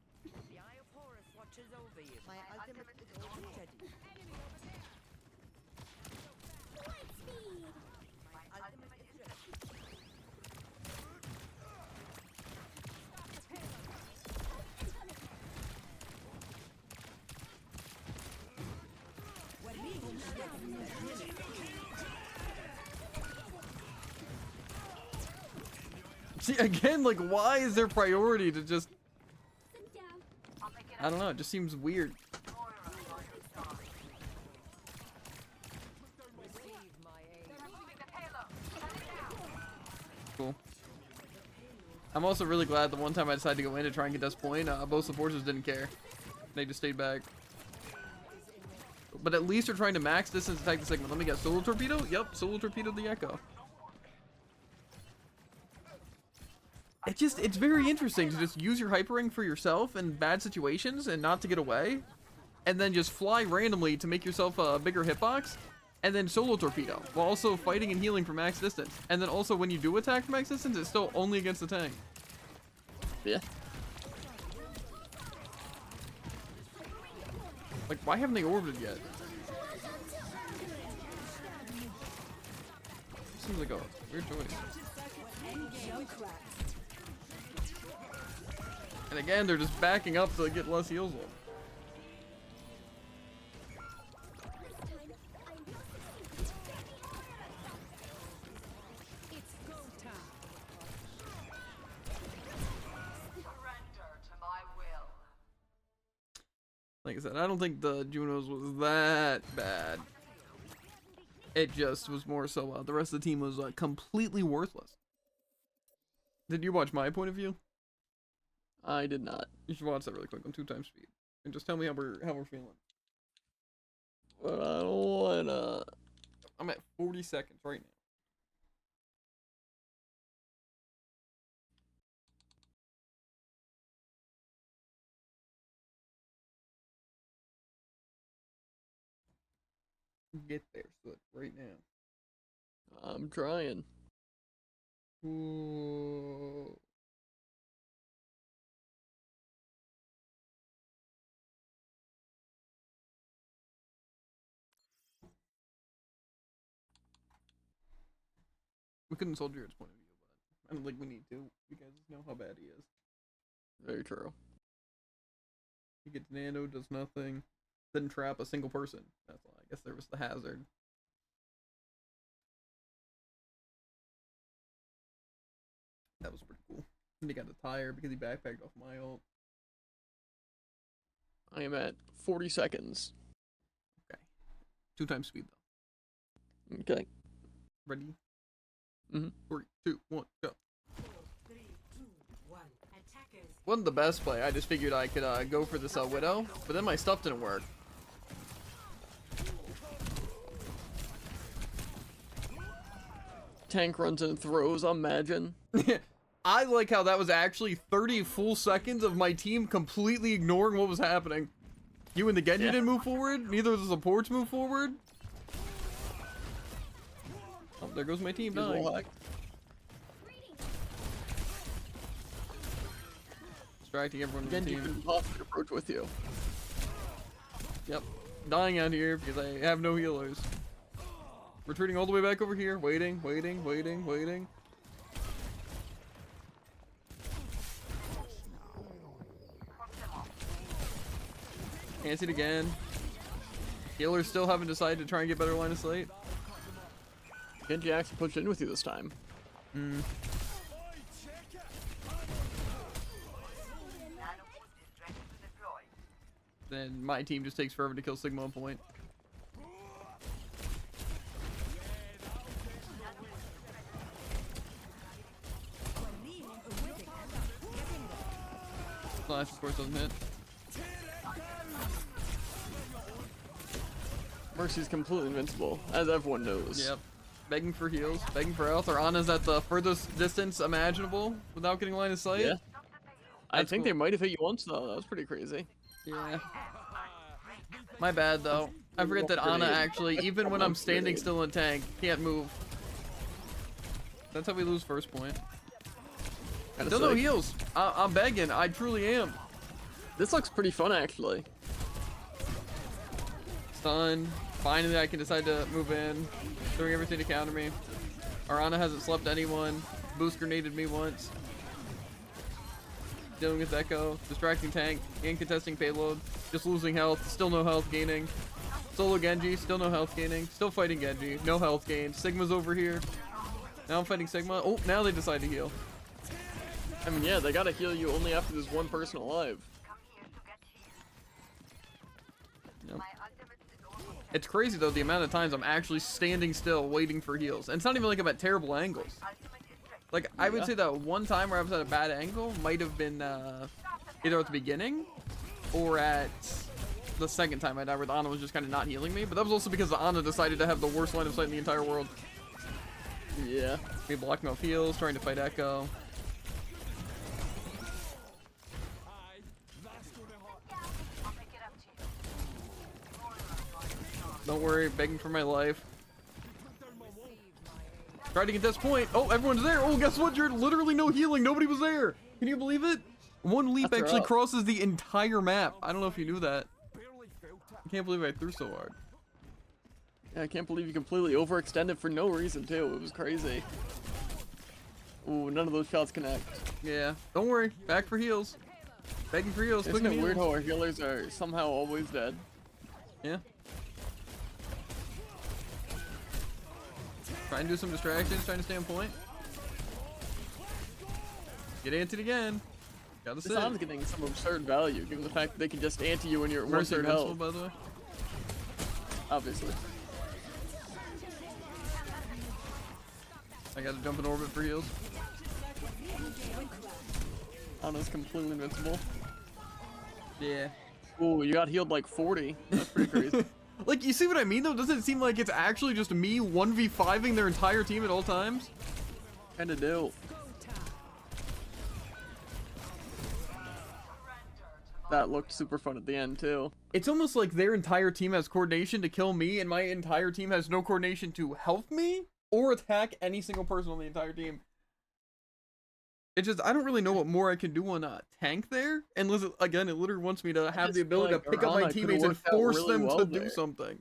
The Eye of Horus watches over you. My ultimate is already ready. My ultimate is ready. See, again, like, why is their priority to just... I don't know, it just seems weird. Cool. I'm also really glad the one time I decided to go in to try and get this point, both supports just didn't care. They just stayed back. But at least they're trying to max distance attack the Sigma. Let me guess, solo torpedo? Yep, solo torpedo the Echo. It's very interesting to just use your hyper ring for yourself in bad situations and not to get away. And then just fly randomly to make yourself a bigger hitbox. And then solo torpedo, while also fighting and healing for max distance. And then also when you do attack for max distance, it's still only against the tank. Yeah. Like, why haven't they orbited yet? Seems like a weird choice. And again, they're just backing up to get less heals up. Like I said, I don't think the Junos was that bad. It just was more so the rest of the team was completely worthless. Did you watch my point of view? I did not. You should watch that really quick on 2x speed. And just tell me how we're feeling. But I don't wanna. I'm at 40 seconds right now. Get there, Soot, right now. I'm trying. Ooh. We couldn't soldier its point of view, but I don't think we need to. You guys know how bad he is. Very true. He gets nano, does nothing. Didn't trap a single person. That's all. I guess there was the hazard. That was pretty cool. And he got a tire because he backpacked off my ult. I am at 40 seconds. Okay. 2 times speed though. Okay. Ready? Mm-hmm. 3, 2, 1, go. 4, 3, 2, 1. Attackers. Wasn't the best play. I just figured I could go for this Widow, but then my stuff didn't work. Tank runs and throws, imagine. I like how that was actually 30 full seconds of my team completely ignoring what was happening. You and the Genji didn't move forward. Neither of the supports moved forward. Oh, there goes my team dying. Distracting everyone on the Genji team. can possibly approach with you. Yep. Dying out here because I have no healers. Retreating all the way back over here. Waiting, waiting, waiting, waiting. Can't see it again. Healers still haven't decided to try and get better line of sight. Genji actually pushed in with you this time. Hmm. Then my team just takes forever to kill Sigma on point. Flash, of course, doesn't hit. Mercy's completely invincible, as everyone knows. Yep. Begging for heals, begging for health. Our Ana's at the furthest distance imaginable without getting line of sight. Yeah. I That's think cool. they might have hit you once though. That was pretty crazy. Yeah. My bad though. I forget that Ana actually, even when I'm standing still in tank, can't move. That's how we lose first point. Still no heals. I'm begging. I truly am. This looks pretty fun actually. Stun. Finally, I can decide to move in. Doing everything to counter me. Our Ana hasn't slept anyone. Boost grenaded me once. Dealing with Echo. Distracting tank. And contesting payload. Just losing health. Still no health gaining. Solo Genji. Still no health gaining. Still fighting Genji. No health gain. Sigma's over here. Now I'm fighting Sigma. Oh, now they decide to heal. I mean, yeah, they gotta heal you only after there's one person alive. Yep. It's crazy though the amount of times I'm actually standing still waiting for heals. And it's not even like I'm at terrible angles. Like I would say that one time where I was at a bad angle might have been either at the beginning or at the second time I died where the Ana was just kind of not healing me. But that was also because the Ana decided to have the worst line of sight in the entire world. Yeah. Me blocking off heals, trying to fight Echo. Don't worry, begging for my life. Try to get this point. Oh, everyone's there. Oh, guess what? You're literally no healing. Nobody was there. Can you believe it? One leap That's actually rough. crosses the entire map. I don't know if you knew that. I can't believe I threw so hard. Yeah, I can't believe you completely overextended for no reason too. It was crazy. Ooh, none of those shots connect. Yeah. Don't worry. Back for heals. Begging for heals. Isn't clicking it weird heals. how our healers are somehow always dead? Yeah. Trying to do some distractions, trying to stay on point. Get antied again. Got the This Ana's getting some absurd value, given the fact that they can just anti you when you're at Mercy 1/3 invincible, health. by the way. Obviously. I gotta jump in orbit for heals. Ana's completely invincible. Yeah. Ooh, you got healed like 40. That's pretty crazy. Like, you see what I mean, though? Doesn't it seem like it's actually just me 1v5ing their entire team at all times? Kinda do. That looked super fun at the end, too. It's almost like their entire team has coordination to kill me, and my entire team has no coordination to help me or attack any single person on the entire team. It's just, I don't really know what more I can do on a tank there. And listen, again, it literally wants me to have the ability to pick up my teammates and force them to do something.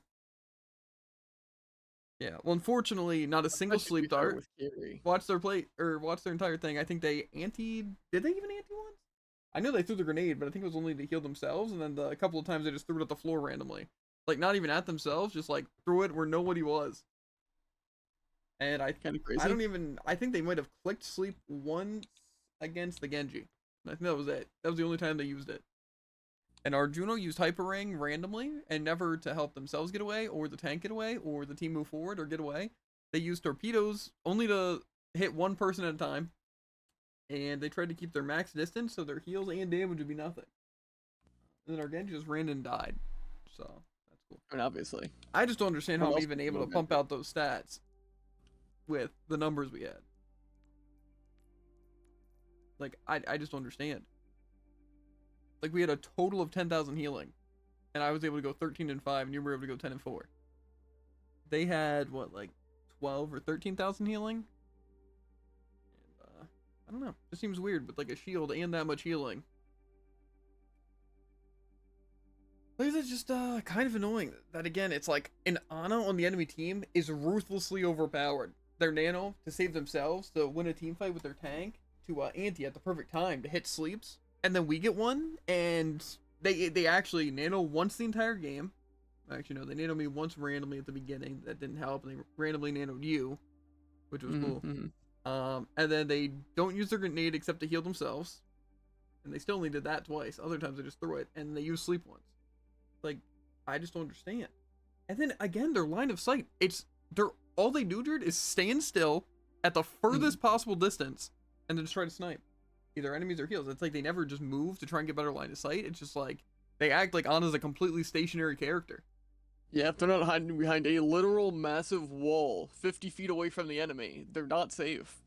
Yeah, well, unfortunately, not a single sleep dart. Watch their play, or watch their entire thing. I think they antied. Did they even anti once? I know they threw the grenade, but I think it was only to heal themselves. And then a couple of times they just threw it at the floor randomly, like not even at themselves, just like threw it where nobody was. And I think they might have clicked sleep once against the Genji. I think that was it. That was the only time they used it. And our Juno used Hyper Ring randomly and never to help themselves get away, or the tank get away, or the team move forward or get away. They used torpedoes only to hit one person at a time. And they tried to keep their max distance so their heals and damage would be nothing. And then our Genji just ran and died. So, that's cool. I mean, obviously. I just don't understand how I'm even able to pump out those stats with the numbers we had. Like, I just don't understand. Like, we had a total of 10,000 healing, and I was able to go 13 and 5, and you were able to go 10 and 4. They had, what, like 12 or 13,000 healing? And, I don't know. It seems weird with, like, a shield and that much healing. Like, it's just, kind of annoying that, again, it's like, an Ana on the enemy team is ruthlessly overpowered. Their Nano, to save themselves, to win a team fight with their tank, to anti at the perfect time to hit sleeps, and then we get one, and they actually Nano once the entire game. Actually, no, they Nano me once randomly at the beginning. That didn't help, and they randomly Nanoed you, which was cool. And then they don't use their grenade except to heal themselves, and they still only did that twice. Other times they just threw it, and they use sleep once. Like, I just don't understand. And then again, their line of sight, all they do, Jared, is stand still at the furthest possible distance and then just try to snipe either enemies or heals. It's like they never just move to try and get better line of sight. It's just like they act like Ana's a completely stationary character. Yeah, if they're not hiding behind a literal massive wall 50 feet away from the enemy, they're not safe.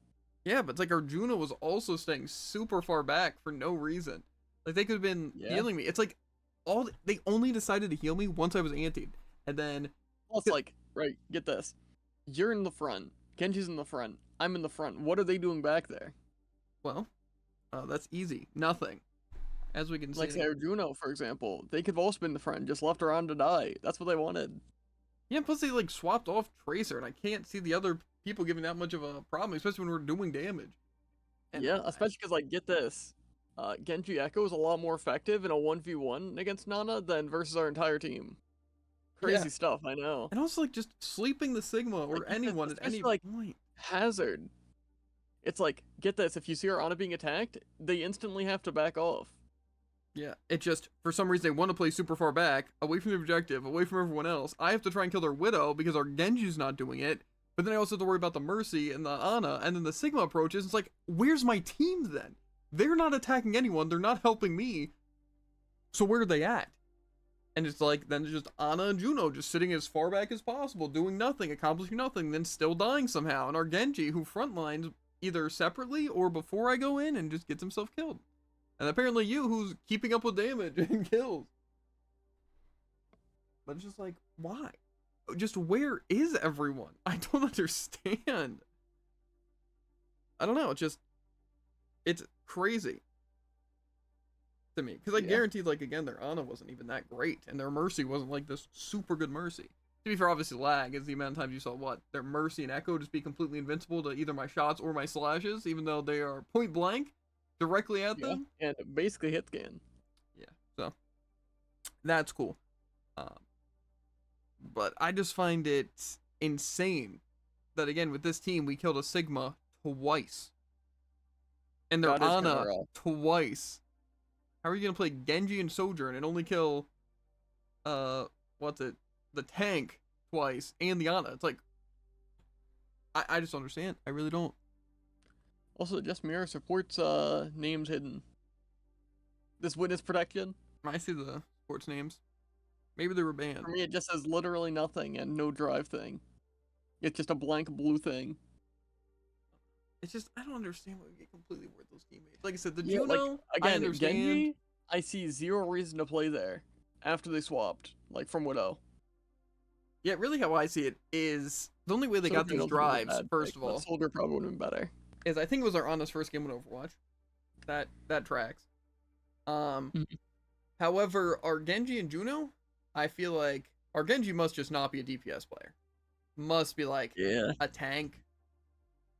Yeah, but it's like Arjuna was also staying super far back for no reason. Like, they could have been healing me. It's like they only decided to heal me once I was antied. And then well, it's like, right, get this. You're in the front. Genji's in the front. I'm in the front. What are they doing back there? Well, that's easy. Nothing. As we can see. Like, say, Juno, for example. They could have also been in the front, just left around to die. That's what they wanted. Yeah, plus they, like, swapped off Tracer, and I can't see the other people giving that much of a problem, especially when we're doing damage. And yeah, especially because, like, get this. Genji Echo is a lot more effective in a 1v1 against Nana than versus our entire team. Crazy stuff, I know. And also, like, just sleeping the Sigma or like, anyone at any point. Hazard. It's like, get this, if you see our Ana being attacked, they instantly have to back off. Yeah, it just, for some reason, they want to play super far back, away from the objective, away from everyone else. I have to try and kill their Widow because our Genji's not doing it, but then I also have to worry about the Mercy and the Ana, and then the Sigma approaches. It's like, where's my team then? They're not attacking anyone, they're not helping me, so where are they at? And it's like, then it's just Ana and Juno just sitting as far back as possible, doing nothing, accomplishing nothing, then still dying somehow. And our Genji, who frontlines either separately or before I go in and just gets himself killed. And apparently you, who's keeping up with damage and kills. But it's just like, why? Just where is everyone? I don't understand. I don't know, it's crazy to me. Because I guaranteed, like, again, their Ana wasn't even that great. And their Mercy wasn't like this super good Mercy. To be fair, obviously lag is the amount of times you saw their Mercy and Echo just be completely invincible to either my shots or my slashes, even though they are point blank directly at them. And basically hit scan. Yeah, so that's cool. But I just find it insane that, again, with this team, we killed a Sigma twice. And their Ana twice. How are you going to play Genji and Sojourn and only kill, the tank twice and the Ana? It's like, I just don't understand. I really don't. Also, Just Mirror supports names hidden. This witness protection. I see the supports names. Maybe they were banned. For me, it just says literally nothing and no drive thing. It's just a blank blue thing. It's just, I don't understand why we get completely worthless teammates. Like I said, the Yeah, Juno, like, I again, understand. Genji, I see zero reason to play there after they swapped, like from Widow. Yeah, really how I see it is, the only way they got Soldier these don't think it was a drives, bad first pick, of but all, Soldier probably would have been better. is I think it was our Ana's first game with Overwatch. That tracks. However, our Genji and Juno, I feel like our Genji must just not be a DPS player. Must be like a tank.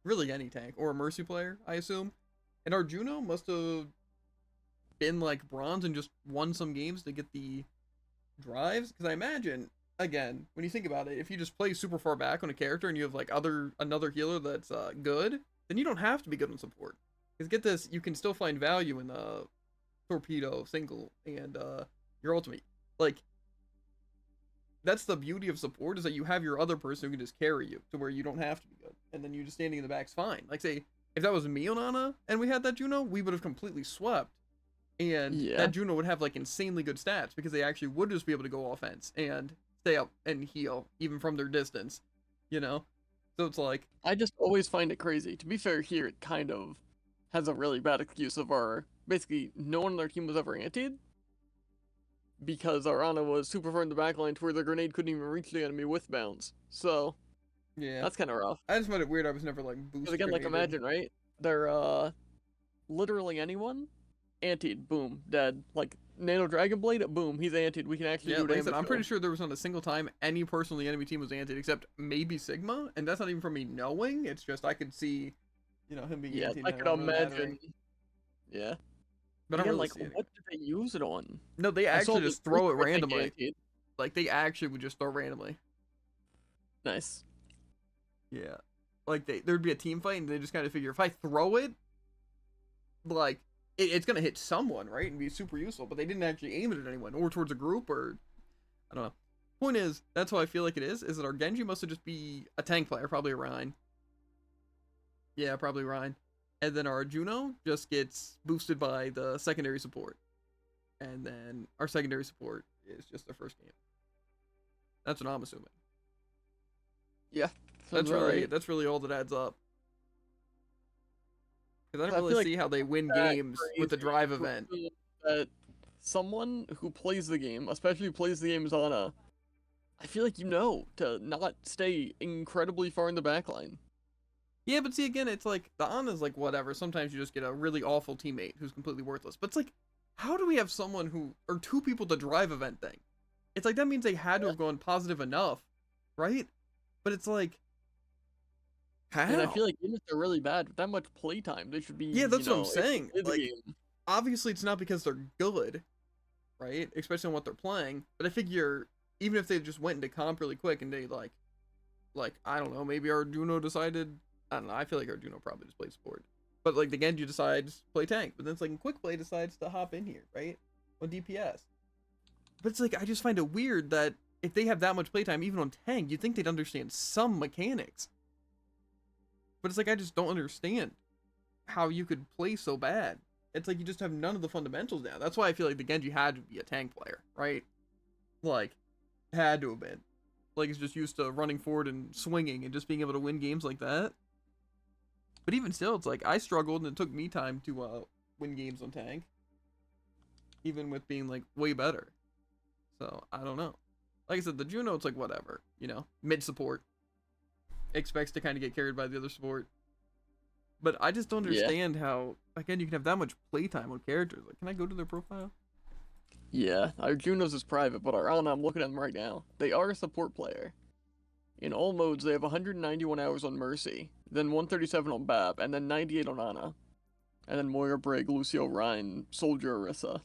Really any tank. Or a Mercy player, I assume. And our Juno must have been like bronze and just won some games to get the drives. Because I imagine, again, when you think about it, if you just play super far back on a character and you have like another healer that's good, then you don't have to be good on support. Because get this, you can still find value in the torpedo, single, and your ultimate. Like, that's the beauty of support, is that you have your other person who can just carry you to where you don't have to be good. And then you just standing in the back's fine. Like, say, if that was me on Ana and we had that Juno, we would have completely swept. And that Juno would have like insanely good stats because they actually would just be able to go offense and stay up and heal even from their distance, you know? So it's like, I just always find it crazy. To be fair, here it kind of has a really bad excuse of our, basically, no one on their team was ever antied. Because our Ana was super far in the backline to where the grenade couldn't even reach the enemy with bounce. So, yeah, that's kind of rough. I just find it weird. I was never like boosted. Because again, like imagine, right? They're literally anyone antied, boom, dead. Like Nano Dragon Blade, boom, he's antied. We can actually do like I damage. said, I'm to pretty him. sure there was not a single time any person on the enemy team was antied except maybe Sigma, and that's not even from me knowing. It's just I could see, you know, him being antied. I could not really imagine. mattering. Yeah. But I don't again, really like, see it. what did they use it on? No, they I saw actually the just throw it Reaper, I think, randomly. antied. Like they actually would just throw randomly. Nice. Yeah. Like there'd be a team fight and they just kind of figure if I throw it, like it's gonna hit someone, right, and be super useful. But they didn't actually aim it at anyone or towards a group or I don't know. Point is, that's how I feel like it is that our Genji must have just be a tank player, probably a Rhine. Yeah, probably Rhine. And then our Juno just gets boosted by the secondary support. And then our secondary support is just their first game. That's what I'm assuming. Yeah. That's really that's really all that adds up. Because I don't I feel really like see how they win that games with the crazy drive event. that someone who plays the game, especially who plays the game as Ana, I feel like to not stay incredibly far in the backline. Yeah, but see, again, it's like, the Ana's like, whatever. Sometimes you just get a really awful teammate who's completely worthless. But it's like, how do we have someone who, or two people to drive event thing? It's like, that means they had to have gone positive enough, right? But it's like, how? And I feel like even if they're really bad, with that much playtime, they should be. Yeah, that's what I'm able to saying. play the Like, game. obviously it's not because they're good, right? Especially on what they're playing. But I figure, even if they just went into comp really quick and they like, I don't know, maybe our Juno decided, I don't know, I feel like our Juno probably just plays support. But like the Genji decides to play tank, but then it's like in quick play decides to hop in here, right? On DPS. But it's like, I just find it weird that if they have that much playtime, even on tank, you'd think they'd understand some mechanics. But it's like, I just don't understand how you could play so bad. It's like you just have none of the fundamentals now. That's why I feel like the Genji had to be a tank player, right? Like, had to have been. Like, it's just used to running forward and swinging and just being able to win games like that. But even still, it's like, I struggled and it took me time to win games on tank. Even with being, like, way better. So, I don't know. Like I said, the Juno, it's like, whatever. You know, mid-support. Expects to kind of get carried by the other support. But I just don't understand how, again, you can have that much playtime on characters. Like, can I go to their profile? Yeah, our Junos is private, but our Ana, I'm looking at them right now. They are a support player. In all modes, they have 191 hours on Mercy, then 137 on Bab, and then 98 on Ana. And then Moira, Brig, Lucio, Ryan, Soldier, Orisa.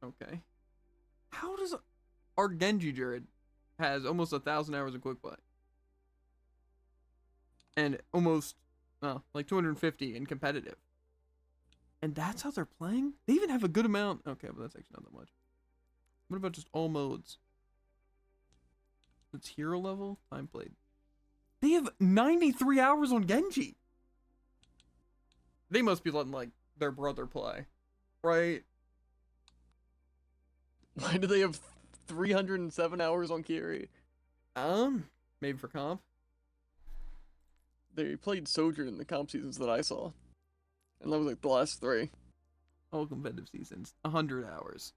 Okay. How does our Genji Jared has almost 1,000 hours of quick play? And almost, like 250 in competitive. And that's how they're playing? They even have a good amount. Okay, but that's actually not that much. What about just all modes? It's hero level, time played. They have 93 hours on Genji. They must be letting like their brother play, right? Why do they have 307 hours on Kiri? Maybe for comp. They played Sojourn in the comp seasons that I saw. And that was like the last 3. All competitive seasons, 100 hours.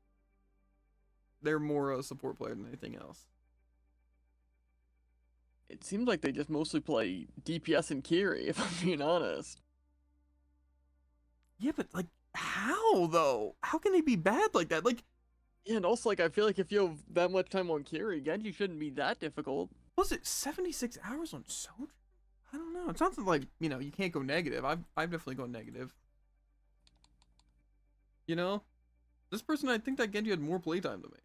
They're more a support player than anything else. It seems like they just mostly play DPS and Kiri, if I'm being honest. Yeah, but like, how though? How can they be bad like that? Like, Yeah, and also, like, I feel like if you have that much time on Kiri, Genji shouldn't be that difficult. was it 76 hours on Sojourn? I don't know. It sounds like, you know, you can't go negative. I've definitely gone negative. You know? This person, I think that Genji had more playtime than me.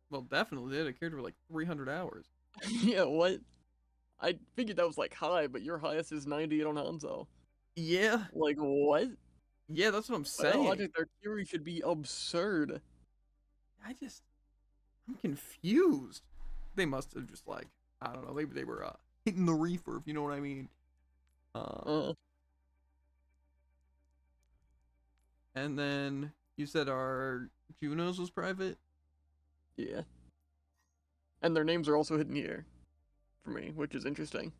Well, definitely. They had a character for like 300 hours. Yeah, what? I figured that was like high, but your highest is 98 on Hanzo. Yeah. Like, what? Yeah, that's what I'm By that saying. logic, their Kiri should be absurd. I'm confused. They must have just like, I don't know, maybe they were hitting the reefer, if you know what I mean. And then you said our Junos was private? Yeah. And their names are also hidden here for me, which is interesting.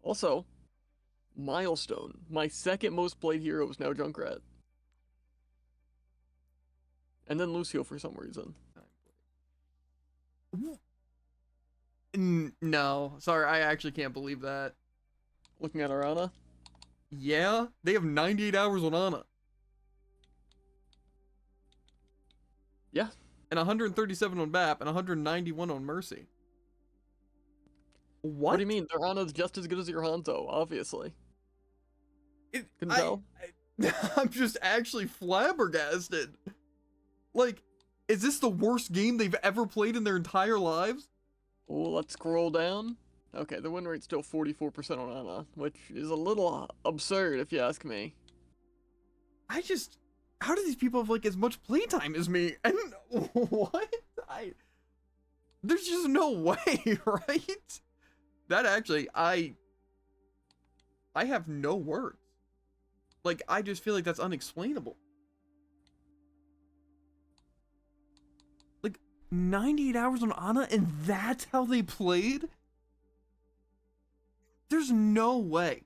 Also, Milestone, my second most played hero is now Junkrat. And then Lucio for some reason. No, sorry, I actually can't believe that. Looking at Arana? Yeah, they have 98 hours on Ana. Yeah. And 137 on BAP and 191 on Mercy. What do you mean? Their Ana's just as good as your Hanzo, obviously. Couldn't tell? I'm just actually flabbergasted. Like, is this the worst game they've ever played in their entire lives? Oh, let's scroll down. Okay, the win rate's still 44% on Ana, which is a little absurd if you ask me. How do these people have like as much playtime as me? And what? There's just no way, right? That actually, I have no words. Like, I just feel like that's unexplainable. Like, 98 hours on Ana and that's how they played? There's no way.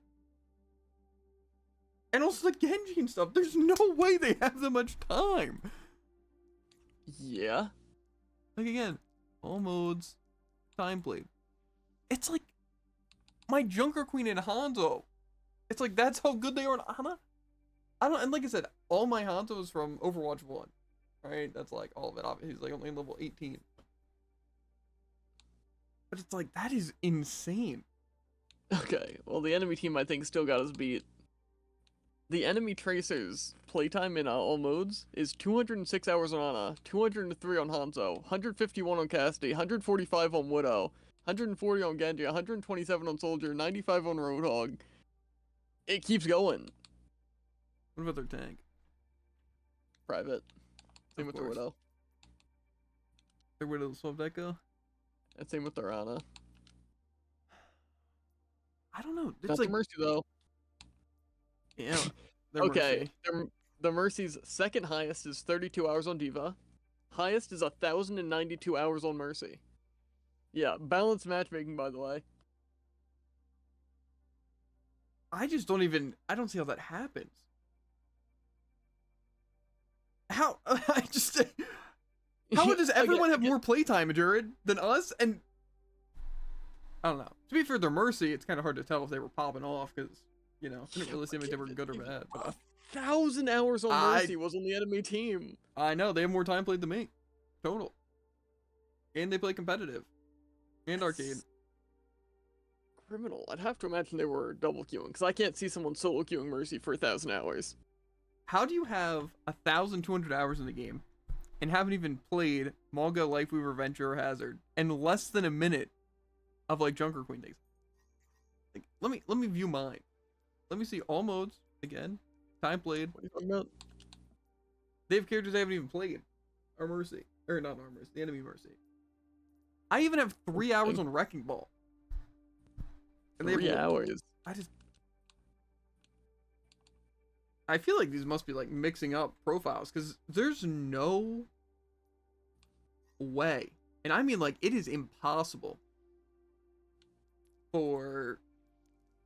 And also the Genji and stuff, there's no way they have that much time. Yeah. Like again, all modes, time played. It's like my Junker Queen and Hanzo. It's like that's how good they are on Ana. And like I said, all my Hanzo is from Overwatch 1. Right? That's like all of it. He's like only level 18. But it's like that is insane. Okay, well the enemy team I think still got us beat. The enemy Tracer's playtime in all modes is 206 hours on Ana, 203 on Hanzo, 151 on Cassidy, 145 on Widow, 140 on Genji, 127 on Soldier, 95 on Roadhog. It keeps going. What about their tank? Private. Same Of with their course. Widow. Their Widow Swap Deco? And same with their Ana. I don't know. It's Not like the Mercy though. yeah. Their Okay, Mercy. the Mercy's second highest is 32 hours on Diva. Highest is 1,092 hours on Mercy. Yeah, balanced matchmaking, by the way. I don't see how that happens. How how does everyone have more playtime, Jared, than us? And I don't know. To be fair, their Mercy, it's kind of hard to tell if they were popping off because you know, it didn't really seem like they were good or bad. But 1,000 hours on Mercy was on the enemy team. I know they have more time played than me, total. And they play competitive and arcade. Criminal. I'd have to imagine they were double queuing because I can't see someone solo queuing Mercy for 1,000 hours. How do you have 1,200 hours in the game and haven't even played Manga, Lifeweaver, Venture, or Hazard in less than a minute of like Junker Queen days? Like, let me view mine. Let me see all modes again. Time played. What are you talking about? They have characters I haven't even played. Our Mercy. Or not our Mercy, the enemy Mercy. I even have 3 hours on Wrecking Ball. And they have 3 hours. I feel like these must be like mixing up profiles because there's no way, and I mean like it is impossible for.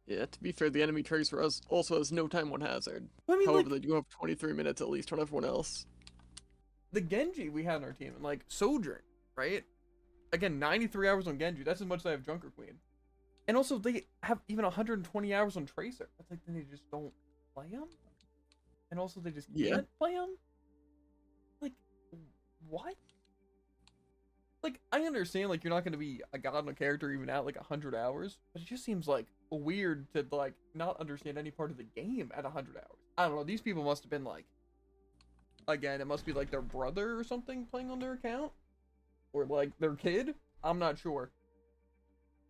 Yeah, to be fair, the enemy tracer also has no time on hazard. I mean, However, like, they do have 23 minutes at least on everyone else. the Genji we had on our team, and like Sojourn, right? Again, 93 hours on Genji. That's as much as I have Junker Queen. And also, they have even 120 hours on Tracer. That's like, then they just don't play them? And also, they just can't play them? Like, what? Like, I understand, like, you're not going to be a god on a character even at, like, 100 hours. But it just seems, like, weird to, like, not understand any part of the game at 100 hours. I don't know. These people must have been, like, again, it must be, like, their brother or something playing on their account. Or, like, their kid. I'm not sure.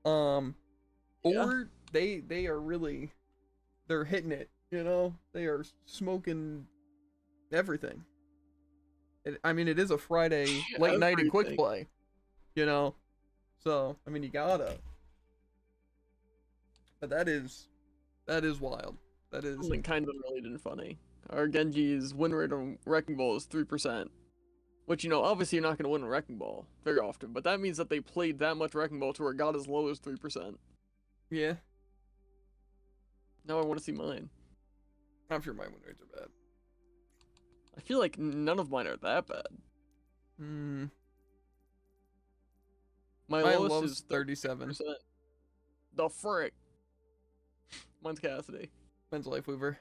Or they are really, they're hitting it, you know? They are smoking everything. I mean, it is a Friday late night and quick play, you know? So, I mean, you gotta. But that is wild. That is Something kind of unrelated and funny. Our Genji's win rate on Wrecking Ball is 3%. Which, you know, obviously you're not going to win a Wrecking Ball very often, but that means that they played that much Wrecking Ball to where it got as low as 3%. Yeah. Now I want to see mine. I'm sure my win rates are bad. I feel like none of mine are that bad. My lowest is 37%. The frick. Mine's Cassidy. Mine's Life Weaver.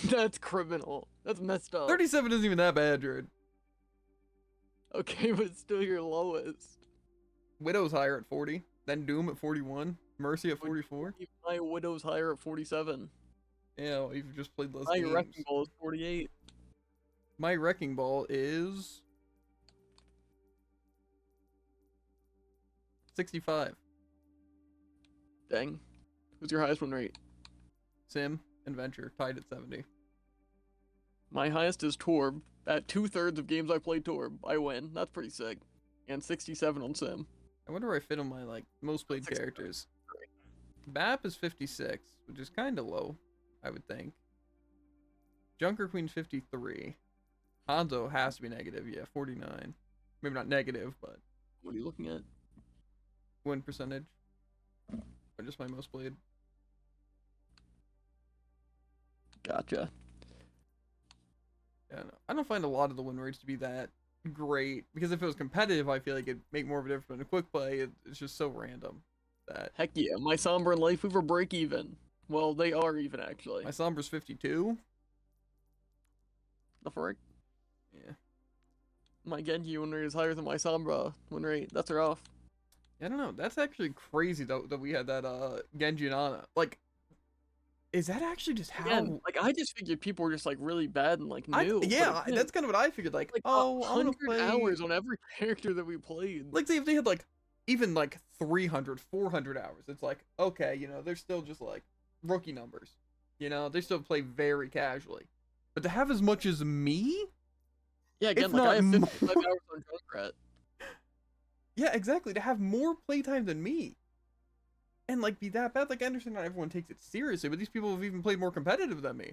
That's criminal. That's messed up. 37 isn't even that bad, Jared. Okay, but it's still your lowest. Widow's higher at 40. Then Doom at 41. Mercy at 44. My Widow's higher at 47. Yeah, well, you've just played less My games. Wrecking Ball is 48. My Wrecking Ball is 65. Dang. Who's your highest win rate? Sim and Venture tied at 70. My highest is Torb. At 2/3 of games I played Torb, I win. That's pretty sick. And 67 on Sim. I wonder where I fit on my like most played characters. BAP is 56, which is kind of low, I would think. Junker Queen's 53. Hanzo has to be negative, yeah, 49. Maybe not negative, but What are you looking at? win percentage. Or just my most played. Gotcha. Yeah, no, I don't find a lot of the win rates to be that great because if it was competitive, I feel like it'd make more of a difference. But in a quick play, it's just so random that. Heck yeah, my Sombra and Life Weaver break even. Well, they are even actually. My Sombra's 52. The frick? Yeah. My Genji win rate is higher than my Sombra win rate. That's rough. I don't know. That's actually crazy though that we had that Genji and Ana. Like, is that actually just how? Again, like I just figured people were just like really bad and like new. Yeah, that's kind of what I figured. Like oh, I want to 100 play hours on every character that we played. Like, say if they had like even like 300, 400 hours, it's like okay, you know, they're still just like rookie numbers. You know, they still play very casually. But to have as much as me? Yeah, again, if like I have not 55 hours on Junkrat. Yeah, exactly. To have more playtime than me. And like be that bad, like I understand not everyone takes it seriously, but these people have even played more competitive than me.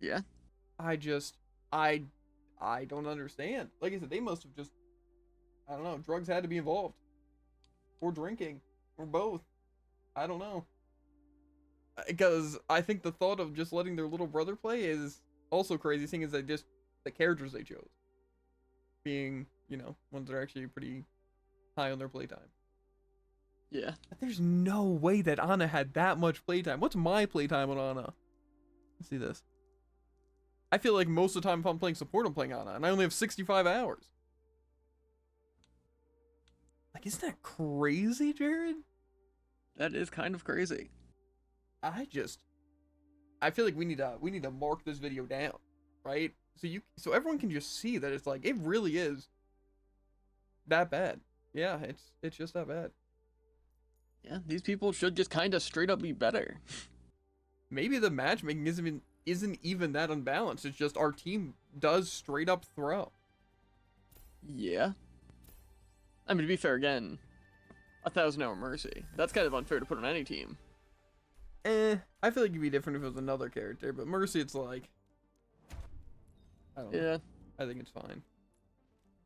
Yeah. I don't understand. Like I said, they must have just, I don't know, drugs had to be involved. Or drinking. Or both. I don't know. Because I think the thought of just letting their little brother play is also crazy, seeing as they just, the characters they chose. Being, you know, ones that are actually pretty high on their playtime. Yeah. There's no way that Ana had that much playtime. What's my playtime on Ana? Let's see this. I feel like most of the time if I'm playing support, I'm playing Ana, and I only have 65 hours. Like, isn't that crazy, Jared? That is kind of crazy. I feel like we need to mark this video down, right? So everyone can just see that it's like it really is that bad. Yeah, it's just that bad. Yeah, these people should just kind of straight up be better. Maybe the matchmaking isn't even that unbalanced. It's just our team does straight up throw. Yeah. I mean, to be fair, again, 1,000-hour Mercy. That's kind of unfair to put on any team. I feel like it'd be different if it was another character, but Mercy, it's like, I don't know. Yeah. I think it's fine.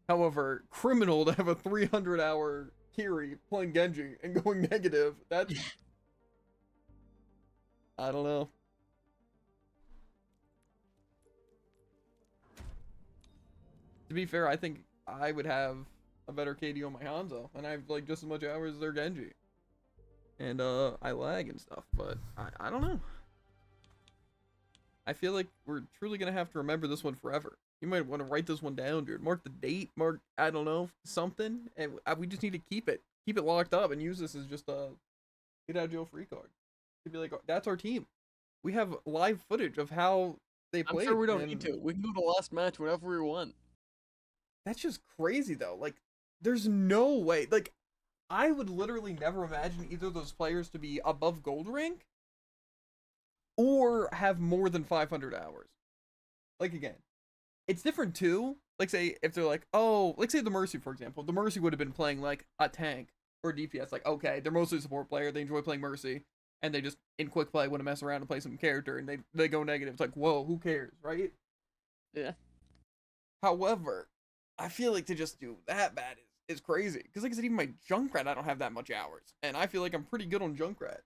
However, criminal to have a 300-hour Kiri playing Genji and going negative. That's, I don't know. To be fair, I think I would have a better KD on my Hanzo, and I have like just as much hours as their Genji. And I lag and stuff, but I don't know. I feel like we're truly gonna have to remember this one forever. You might want to write this one down, dude. Mark the date, mark, I don't know, something, and we just need to keep it locked up and use this as just a get out of jail free card. To be like, that's our team. We have live footage of how they played. I'm sure we don't need to. We can go to the last match whenever we want. That's just crazy, though. Like, there's no way. Like, I would literally never imagine either of those players to be above gold rank or have more than 500 hours. Like, again, it's different, too. Like, say, if they're like, oh, like, say the Mercy, for example. The Mercy would have been playing, like, a tank or DPS. Like, okay, they're mostly a support player. They enjoy playing Mercy. And they just, in quick play, want to mess around and play some character. And they go negative. It's like, whoa, who cares, right? Yeah. However, I feel like to just do that bad is crazy. Because like I said, even my Junkrat, I don't have that much hours. And I feel like I'm pretty good on Junkrat.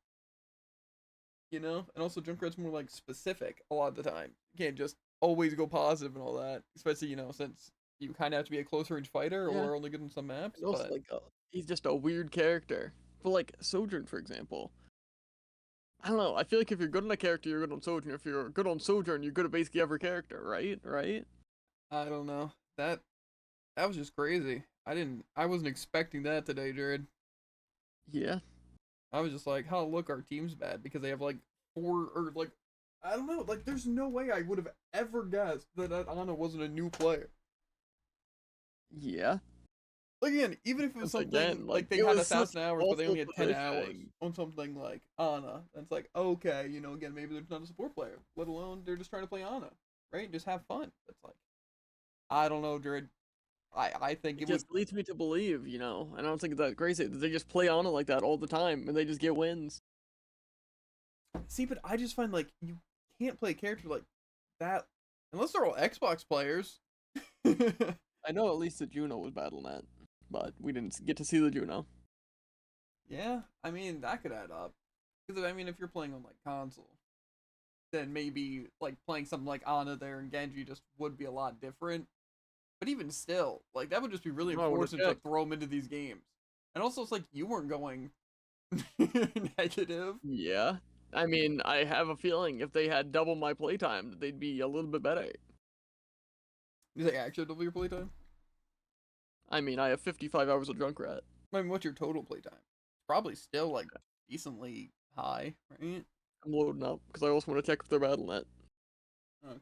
You know? And also Junkrat's more like specific a lot of the time. You can't just always go positive and all that. Especially, you know, since you kind of have to be a close range fighter or only good on some maps. And also, like, he's just a weird character. But like Sojourn, for example. I don't know. I feel like if you're good on a character, you're good on Sojourn. If you're good on Sojourn, you're good at basically every character, right? Right? I don't know. That was just crazy. I wasn't expecting that today, Jared. Yeah. I was just like, oh, look, our team's bad because they have like 4 or like, I don't know. Like, there's no way I would have ever guessed that Ana wasn't a new player. Yeah. Like, again, even if it was something again, like they had 1,000 hours, but they only had 10 hours on something like Ana, that's like, okay, you know, again, maybe they're not a support player, let alone they're just trying to play Ana, right? Just have fun. That's like, I don't know, Jared. I think it just leads me to believe, you know, and I don't think it's that crazy. They just play Ana like that all the time, and they just get wins. See, but I just find, like, you can't play a character like that unless they're all Xbox players. I know at least the Juno was Battle.net, but we didn't get to see the Juno. Yeah, I mean, that could add up. Because, I mean, if you're playing on, like, console, then maybe, like, playing something like Ana there and Genji just would be a lot different. But even still, like, that would just be really unfortunate to throw them into these games. And also, it's like, you weren't going negative. Yeah. I mean, I have a feeling if they had double my playtime, they'd be a little bit better. Do they actually double your playtime? I mean, I have 55 hours of Junkrat. I mean, what's your total playtime? Probably still, like, decently high, right? I'm loading up, because I also want to check if they're Battle.net. Okay.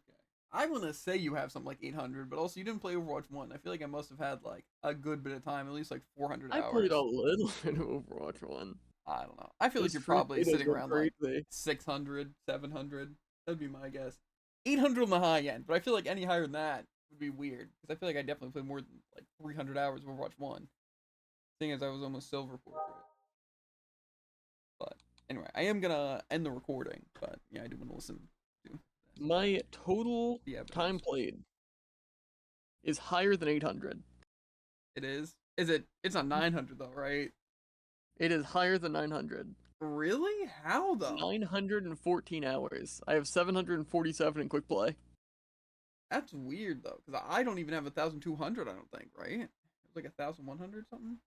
I want to say you have something like 800, but also you didn't play Overwatch 1. I feel like I must have had, like, a good bit of time, at least, like, 400 hours. I played a little bit of Overwatch 1. I don't know. I feel like you're probably sitting around, like, 600, 700. That'd be my guess. 800 on the high end, but I feel like any higher than that would be weird. Because I feel like I definitely played more than, like, 300 hours of Overwatch 1. Thing is, I was almost silver portrait. But, anyway, I am gonna end the recording, but, yeah, I do want to listen to my total time played is higher than 800. It is? It's not 900 though, right? It is higher than 900. Really? How though? 914 hours. I have 747 in quick play. That's weird though, because I don't even have 1,200, I don't think, right? It's like 1,100 something?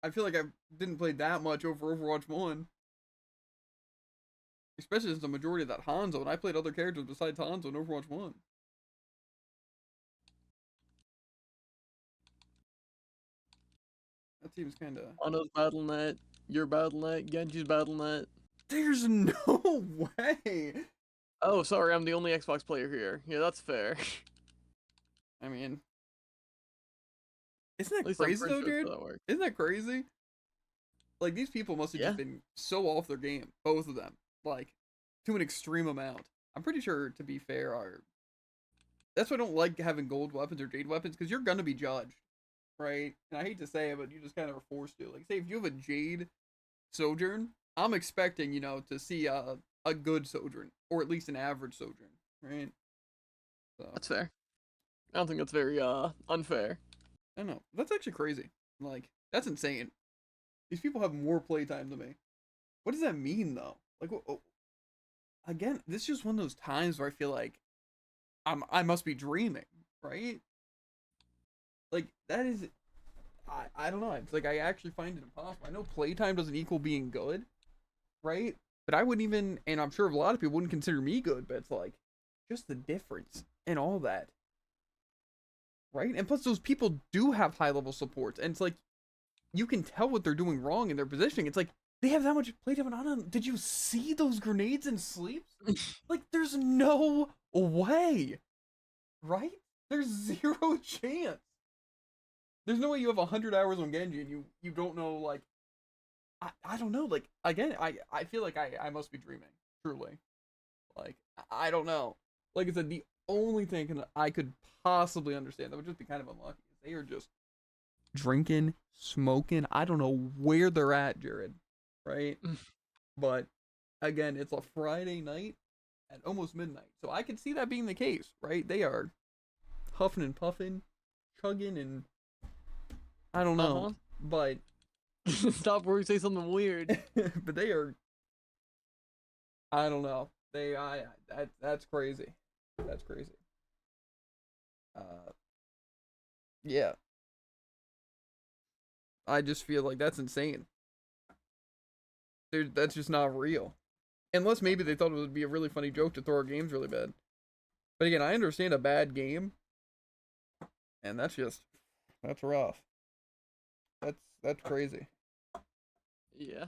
I feel like I didn't play that much over Overwatch 1. Especially since the majority of that Hanzo, and I played other characters besides Hanzo in Overwatch 1. That seems kinda... Ana's Battle.net, your Battle.net, Genji's Battle.net. There's no way! Oh, sorry, I'm the only Xbox player here. Yeah, that's fair. I mean... Isn't that crazy though, dude? Isn't that crazy? Like, these people must have just been so off their game, both of them. Like, to an extreme amount. I'm pretty sure, to be fair, that's why I don't like having gold weapons or jade weapons, because you're gonna be judged. right? And I hate to say it, but you just kind of are forced to. Like, say if you have a Jade Sojourn, I'm expecting, you know, to see a good Sojourn, or at least an average Sojourn, right? So That's fair. I don't think that's very unfair. I don't know. That's actually crazy. Like, that's insane. These people have more playtime than me. What does that mean, though? Like, again, this is just one of those times where I feel like I must be dreaming, right? Like, that is, I don't know. It's like I actually find it impossible. I know playtime doesn't equal being good, right? But I wouldn't even, and I'm sure a lot of people wouldn't consider me good, but it's like, just the difference and all that. Right? And plus those people do have high level supports, and it's like, you can tell what they're doing wrong in their positioning. It's like, they have that much playtime on them. Did you see those grenades and sleeps? Like, there's no way. Right? There's zero chance. There's no way you have 100 hours on Genji and you don't know, like, I don't know, like, again, I feel like I must be dreaming, truly. Like, I don't know. Like I said, the only thing I could possibly understand that would just be kind of unlucky is they are just drinking, smoking. I don't know where they're at, Jared, right? But again, it's a Friday night at almost midnight, so I can see that being the case, right? They are huffing and puffing, chugging, and I don't know, but Stop before you say something weird. but they are, I don't know, that's crazy. That's crazy. Yeah. I just feel like that's insane. That's just not real. Unless maybe they thought it would be a really funny joke to throw our games really bad. But again, I understand a bad game. And that's rough. That's crazy. Yeah.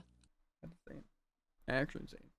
That's insane. Actually insane.